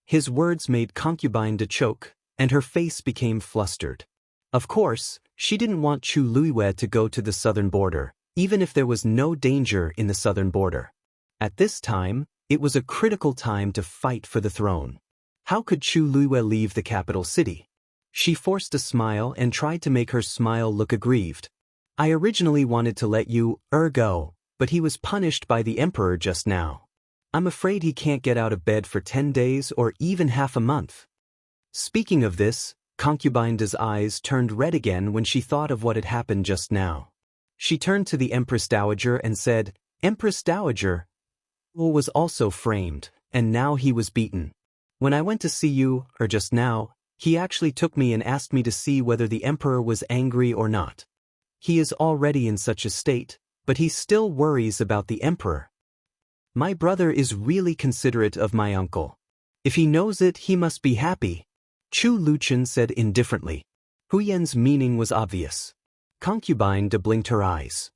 His words made Concubine choke, and her face became flustered. Of course, she didn't want Chu Luiwe to go to the southern border, even if there was no danger in the southern border. At this time, it was a critical time to fight for the throne. How could Chu Luiwe leave the capital city? She forced a smile and tried to make her smile look aggrieved. I originally wanted to let you go, but he was punished by the emperor just now. I'm afraid he can't get out of bed for 10 days or even half a month. Speaking of this, Concubine's eyes turned red again when she thought of what had happened just now. She turned to the Empress Dowager and said, Empress Dowager, Wu was also framed, and now he was beaten. When I went to see you, just now, he actually took me and asked me to see whether the emperor was angry or not. He is already in such a state, but he still worries about the emperor. My brother is really considerate of my uncle. If he knows it, he must be happy, Chu Luchen said indifferently. Huyen's meaning was obvious. Concubine blinked her eyes.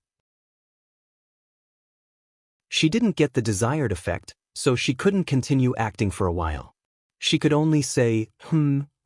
She didn't get the desired effect, so she couldn't continue acting for a while. She could only say,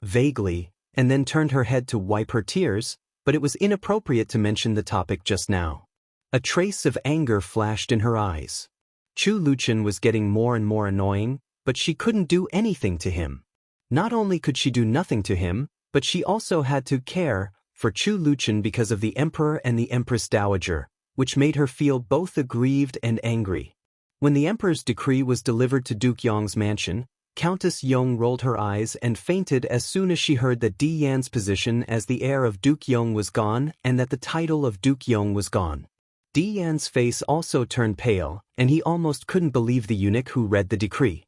vaguely, and then turned her head to wipe her tears, but it was inappropriate to mention the topic just now. A trace of anger flashed in her eyes. Chu Luchen was getting more and more annoying, but she couldn't do anything to him. Not only could she do nothing to him, but she also had to care for Chu Luchen because of the emperor and the Empress Dowager, which made her feel both aggrieved and angry. When the emperor's decree was delivered to Duke Yong's mansion, Countess Yong rolled her eyes and fainted as soon as she heard that Di Yan's position as the heir of Duke Yong was gone and that the title of Duke Yong was gone. Di Yan's face also turned pale, and he almost couldn't believe the eunuch who read the decree.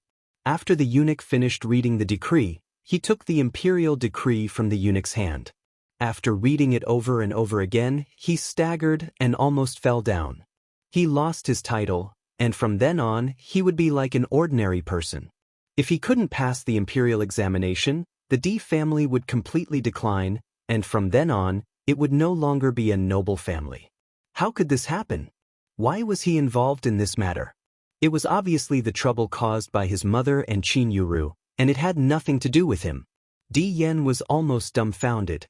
After the eunuch finished reading the decree, he took the imperial decree from the eunuch's hand. After reading it over and over again, he staggered and almost fell down. He lost his title, and from then on, he would be like an ordinary person. If he couldn't pass the imperial examination, the Di family would completely decline, and from then on, it would no longer be a noble family. How could this happen? Why was he involved in this matter? It was obviously the trouble caused by his mother and Qin Yuru, and it had nothing to do with him. Di Yan was almost dumbfounded.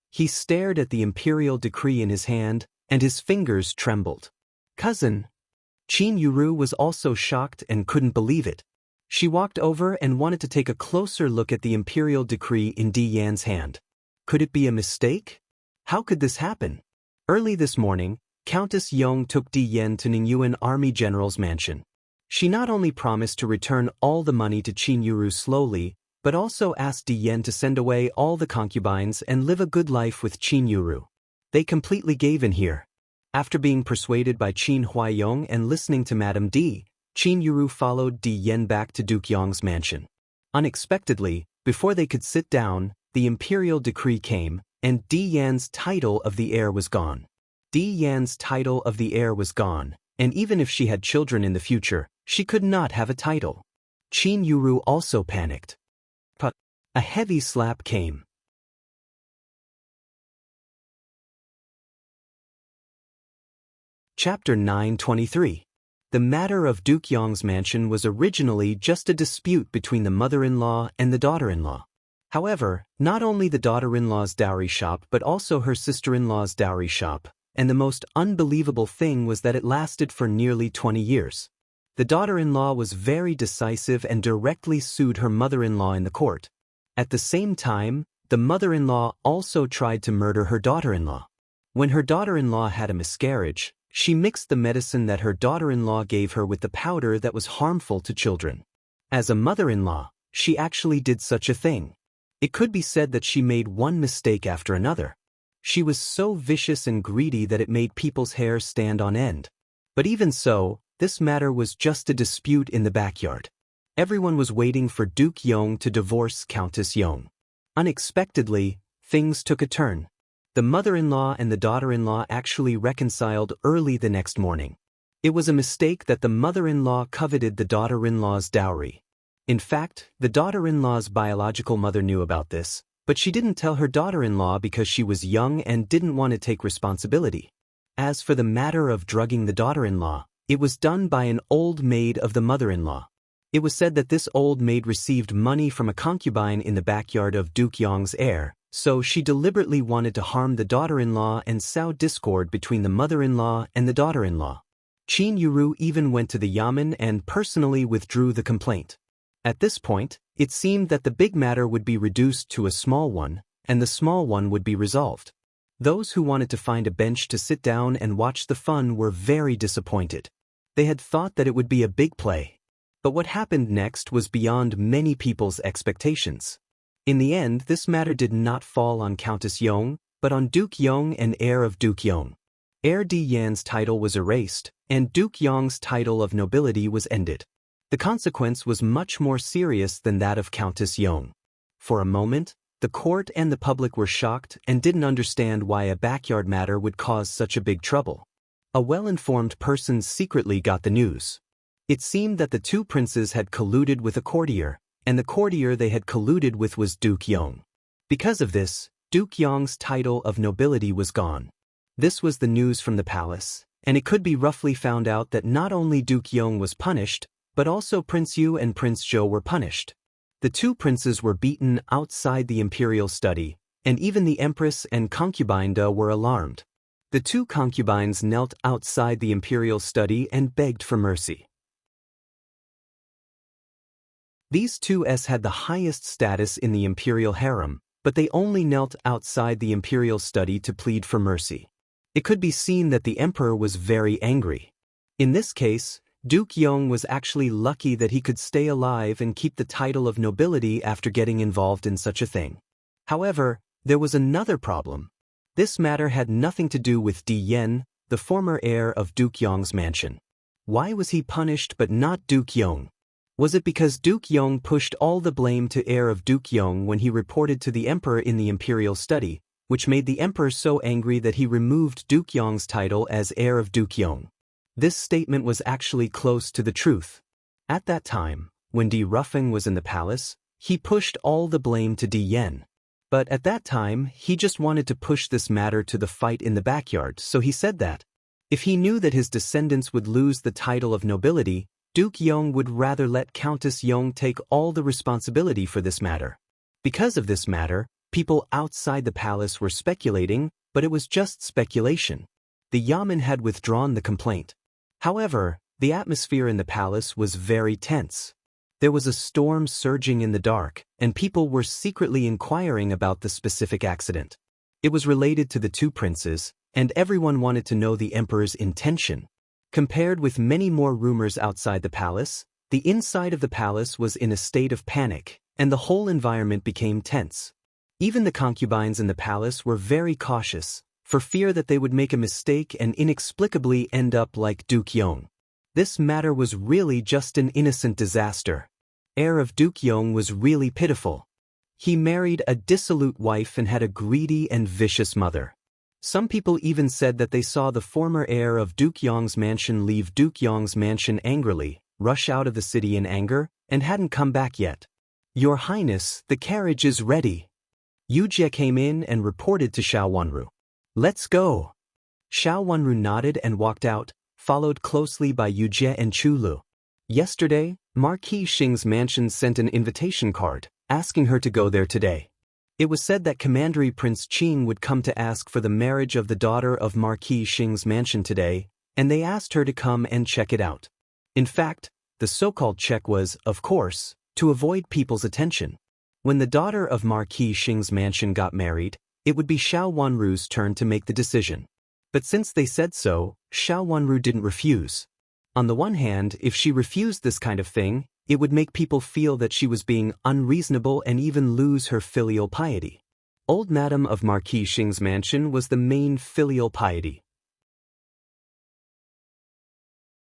He stared at the imperial decree in his hand, and his fingers trembled. Cousin. Qin Yuru was also shocked and couldn't believe it. She walked over and wanted to take a closer look at the imperial decree in Di Yan's hand. Could it be a mistake? How could this happen? Early this morning, Countess Yong took Di Yan to Ningyuan Army General's mansion. She not only promised to return all the money to Qin Yuru slowly, but also asked Di Yan to send away all the concubines and live a good life with Qin Yuru. They completely gave in here. After being persuaded by Qin Huaiyong and listening to Madame Di, Qin Yuru followed Di Yan back to Duke Yong's mansion. Unexpectedly, before they could sit down, the imperial decree came, and Di Yan's title of the heir was gone. Di Yan's title of the heir was gone, and even if she had children in the future, she could not have a title. Qin Yuru also panicked. But a heavy slap came. Chapter 923. The matter of Duke Yong's mansion was originally just a dispute between the mother-in-law and the daughter-in-law. However, not only the daughter-in-law's dowry shop but also her sister-in-law's dowry shop, and the most unbelievable thing was that it lasted for nearly 20 years. The daughter-in-law was very decisive and directly sued her mother-in-law in the court. At the same time, the mother-in-law also tried to murder her daughter-in-law. When her daughter-in-law had a miscarriage, she mixed the medicine that her daughter-in-law gave her with the powder that was harmful to children. As a mother-in-law, she actually did such a thing. It could be said that she made one mistake after another. She was so vicious and greedy that it made people's hair stand on end. But even so, this matter was just a dispute in the backyard. Everyone was waiting for Duke Yong to divorce Countess Yong. Unexpectedly, things took a turn. The mother-in-law and the daughter-in-law actually reconciled early the next morning. It was a mistake that the mother-in-law coveted the daughter-in-law's dowry. In fact, the daughter-in-law's biological mother knew about this, but she didn't tell her daughter-in-law because she was young and didn't want to take responsibility. As for the matter of drugging the daughter-in-law, it was done by an old maid of the mother-in-law. It was said that this old maid received money from a concubine in the backyard of Duke Yong's heir, so she deliberately wanted to harm the daughter-in-law and sow discord between the mother-in-law and the daughter-in-law. Qin Yuru even went to the yamen and personally withdrew the complaint. At this point, it seemed that the big matter would be reduced to a small one, and the small one would be resolved. Those who wanted to find a bench to sit down and watch the fun were very disappointed. They had thought that it would be a big play. But what happened next was beyond many people's expectations. In the end, this matter did not fall on Countess Yong, but on Duke Yong and heir of Duke Yong. Heir Di Yan's title was erased, and Duke Yong's title of nobility was ended. The consequence was much more serious than that of Countess Yong. For a moment, the court and the public were shocked and didn't understand why a backyard matter would cause such a big trouble. A well-informed person secretly got the news. It seemed that the two princes had colluded with a courtier, and the courtier they had colluded with was Duke Yong. Because of this, Duke Yong's title of nobility was gone. This was the news from the palace, and it could be roughly found out that not only Duke Yong was punished, but also Prince Yu and Prince Zhou were punished. The two princes were beaten outside the imperial study, and even the empress and concubine Da were alarmed. The two concubines knelt outside the imperial study and begged for mercy. These two had the highest status in the imperial harem, but they only knelt outside the imperial study to plead for mercy. It could be seen that the emperor was very angry. In this case, Duke Yong was actually lucky that he could stay alive and keep the title of nobility after getting involved in such a thing. However, there was another problem. This matter had nothing to do with Di Yan, the former heir of Duke Yong's mansion. Why was he punished but not Duke Yong? Was it because Duke Yong pushed all the blame to heir of Duke Yong when he reported to the emperor in the imperial study, which made the emperor so angry that he removed Duke Yong's title as heir of Duke Yong? This statement was actually close to the truth. At that time, when Di Ruffeng was in the palace, he pushed all the blame to Di Yan. But at that time, he just wanted to push this matter to the fight in the backyard, so he said that if he knew that his descendants would lose the title of nobility, Duke Yong would rather let Countess Yong take all the responsibility for this matter. Because of this matter, people outside the palace were speculating, but it was just speculation. The yamen had withdrawn the complaint. However, the atmosphere in the palace was very tense. There was a storm surging in the dark, and people were secretly inquiring about the specific accident. It was related to the two princes, and everyone wanted to know the emperor's intention. Compared with many more rumors outside the palace, the inside of the palace was in a state of panic, and the whole environment became tense. Even the concubines in the palace were very cautious, for fear that they would make a mistake and inexplicably end up like Duke Yong. This matter was really just an innocent disaster. Heir of Duke Yong was really pitiful. He married a dissolute wife and had a greedy and vicious mother. Some people even said that they saw the former heir of Duke Yong's mansion leave Duke Yong's mansion angrily, rush out of the city in anger, and hadn't come back yet. "Your Highness, the carriage is ready." Yu Jie came in and reported to Xiao Wanru. "Let's go." Xiao Wanru nodded and walked out, followed closely by Yu Jie and Chu Lu. Yesterday, Marquis Xing's mansion sent an invitation card, asking her to go there today. It was said that Commandery Prince Qing would come to ask for the marriage of the daughter of Marquis Xing's mansion today, and they asked her to come and check it out. In fact, the so-called check was, of course, to avoid people's attention. When the daughter of Marquis Xing's mansion got married, it would be Xiao Wanru's turn to make the decision. But since they said so, Xiao Wanru didn't refuse. On the one hand, if she refused this kind of thing, It would make people feel that she was being unreasonable and even lose her filial piety. Old Madam of Marquis Xing's mansion was the main filial piety.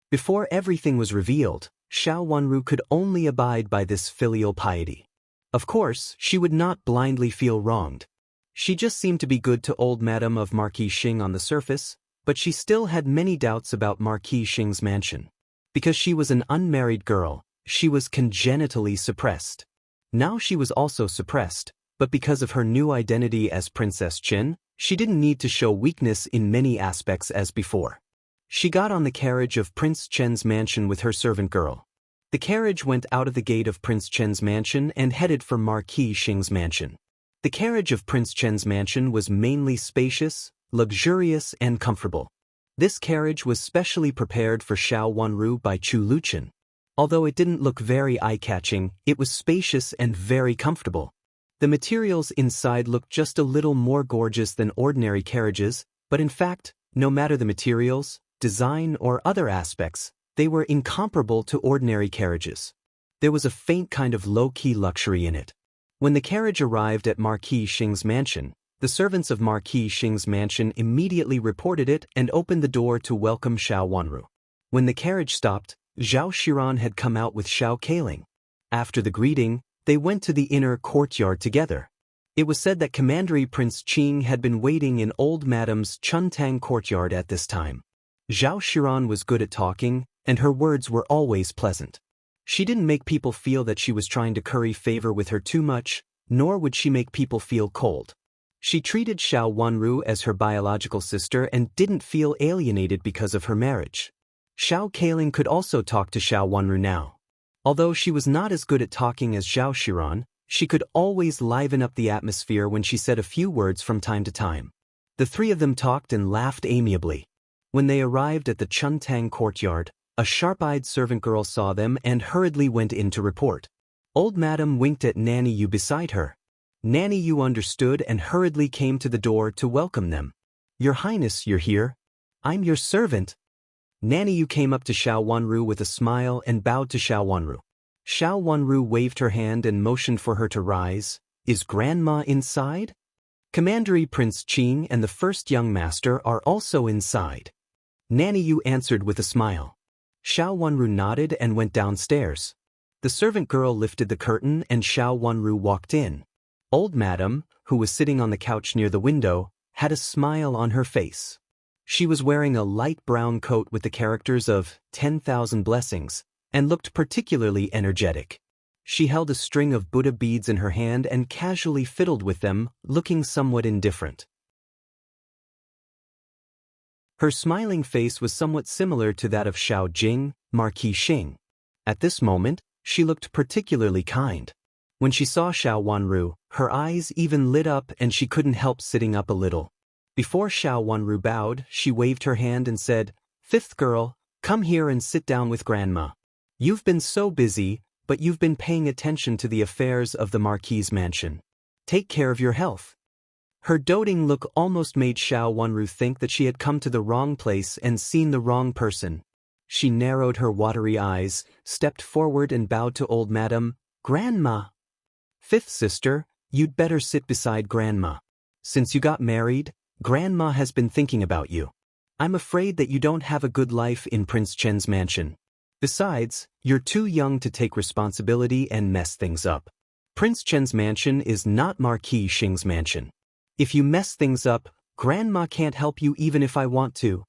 Before everything was revealed, Xiao Wanru could only abide by this filial piety. Of course, she would not blindly feel wronged. She just seemed to be good to Old Madam of Marquis Xing on the surface, but she still had many doubts about Marquis Xing's mansion. Because she was an unmarried girl, she was congenitally suppressed. Now she was also suppressed, but because of her new identity as Princess Chen, she didn't need to show weakness in many aspects as before. She got on the carriage of Prince Chen's mansion with her servant girl. The carriage went out of the gate of Prince Chen's mansion and headed for Marquis Xing's mansion. The carriage of Prince Chen's mansion was mainly spacious, luxurious, and comfortable. This carriage was specially prepared for Xiao Wanru by Chu Luchen. Although it didn't look very eye-catching, it was spacious and very comfortable. The materials inside looked just a little more gorgeous than ordinary carriages, but in fact, no matter the materials, design, or other aspects, they were incomparable to ordinary carriages. There was a faint kind of low-key luxury in it. When the carriage arrived at Marquis Xing's mansion, the servants of Marquis Xing's mansion immediately reported it and opened the door to welcome Xiao Wanru. When the carriage stopped, Zhao Xiran had come out with Xiao Kailing. After the greeting, they went to the inner courtyard together. It was said that Commandery Prince Qing had been waiting in Old Madam's Chuntang courtyard at this time. Zhao Xiran was good at talking, and her words were always pleasant. She didn't make people feel that she was trying to curry favor with her too much, nor would she make people feel cold. She treated Xiao Wanru as her biological sister and didn't feel alienated because of her marriage. Xiao Kailing could also talk to Xiao Wanru now. Although she was not as good at talking as Zhao Xiran, she could always liven up the atmosphere when she said a few words from time to time. The three of them talked and laughed amiably. When they arrived at the Chuntang courtyard, a sharp-eyed servant girl saw them and hurriedly went in to report. Old Madam winked at Nanny Yu beside her. Nanny Yu understood and hurriedly came to the door to welcome them. "Your Highness, you're here. I'm your servant." Nanny Yu came up to Xiao Wanru with a smile and bowed to Xiao Wanru. Xiao Wanru waved her hand and motioned for her to rise. "Is Grandma inside?" "Commandery Prince Qing and the first young master are also inside." Nanny Yu answered with a smile. Xiao Wanru nodded and went downstairs. The servant girl lifted the curtain and Xiao Wanru walked in. Old Madam, who was sitting on the couch near the window, had a smile on her face. She was wearing a light brown coat with the characters of 10,000 blessings, and looked particularly energetic. She held a string of Buddha beads in her hand and casually fiddled with them, looking somewhat indifferent. Her smiling face was somewhat similar to that of Xiao Jing, Marquis Xing. At this moment, she looked particularly kind. When she saw Xiao Wanru, her eyes even lit up and she couldn't help sitting up a little. Before Xiao Wanru bowed, she waved her hand and said, "Fifth girl, come here and sit down with Grandma. You've been so busy, but you've been paying attention to the affairs of the Marquis's mansion. Take care of your health." Her doting look almost made Xiao Wanru think that she had come to the wrong place and seen the wrong person. She narrowed her watery eyes, stepped forward and bowed to Old Madam. "Grandma." "Fifth sister, you'd better sit beside Grandma. Since you got married, Grandma has been thinking about you. I'm afraid that you don't have a good life in Prince Chen's mansion. Besides, you're too young to take responsibility and mess things up. Prince Chen's mansion is not Marquis Xing's mansion. If you mess things up, Grandma can't help you even if I want to."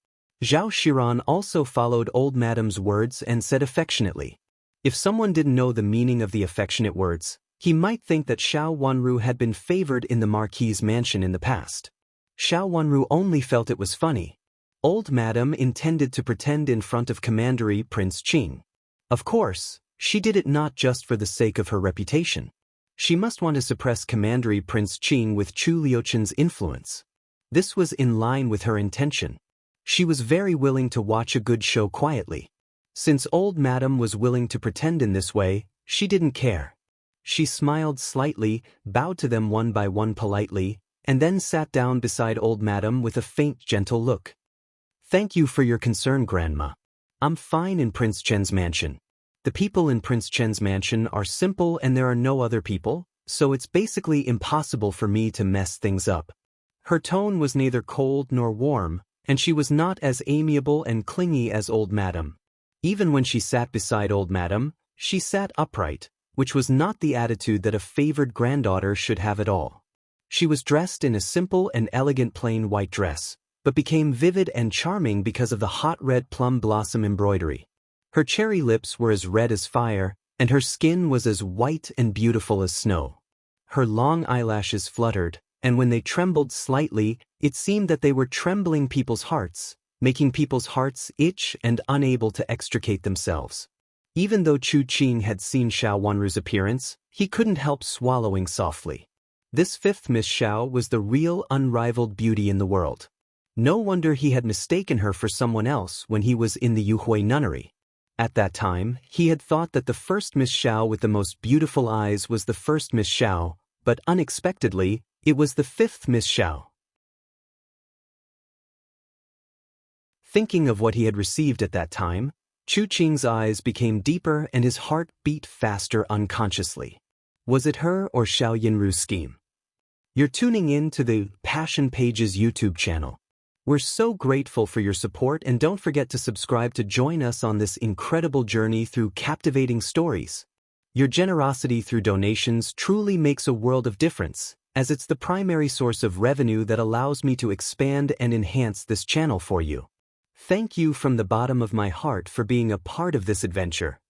Zhao Xiran also followed Old Madam's words and said affectionately. If someone didn't know the meaning of the affectionate words, he might think that Xiao Wanru had been favored in the Marquis's mansion in the past. Xiao Wanru only felt it was funny. Old Madam intended to pretend in front of Commandery Prince Qing. Of course, she did it not just for the sake of her reputation. She must want to suppress Commandery Prince Qing with Chu Liuchen's influence. This was in line with her intention. She was very willing to watch a good show quietly. Since Old Madam was willing to pretend in this way, she didn't care. She smiled slightly, bowed to them one by one politely, and then sat down beside Old Madam with a faint gentle look. "Thank you for your concern, Grandma. I'm fine in Prince Chen's mansion. The people in Prince Chen's mansion are simple and there are no other people, so it's basically impossible for me to mess things up. Her tone was neither cold nor warm, and she was not as amiable and clingy as old Madam. Even when she sat beside old Madam, she sat upright, which was not the attitude that a favored granddaughter should have at all. She was dressed in a simple and elegant plain white dress, but became vivid and charming because of the hot red plum blossom embroidery. Her cherry lips were as red as fire, and her skin was as white and beautiful as snow. Her long eyelashes fluttered, and when they trembled slightly, it seemed that they were trembling people's hearts, making people's hearts itch and unable to extricate themselves. Even though Chu Qing had seen Xiao Wanru's appearance, he couldn't help swallowing softly. This fifth Miss Xiao was the real unrivaled beauty in the world. No wonder he had mistaken her for someone else when he was in the Yuhui nunnery. At that time, he had thought that the first Miss Xiao with the most beautiful eyes was the first Miss Xiao, but unexpectedly, it was the fifth Miss Xiao. Thinking of what he had received at that time, Chu Qing's eyes became deeper and his heart beat faster unconsciously. Was it her or Xiao Yinru's scheme? You're tuning in to the Passion Pages YouTube channel. We're so grateful for your support, and don't forget to subscribe to join us on this incredible journey through captivating stories. Your generosity through donations truly makes a world of difference, as it's the primary source of revenue that allows me to expand and enhance this channel for you. Thank you from the bottom of my heart for being a part of this adventure.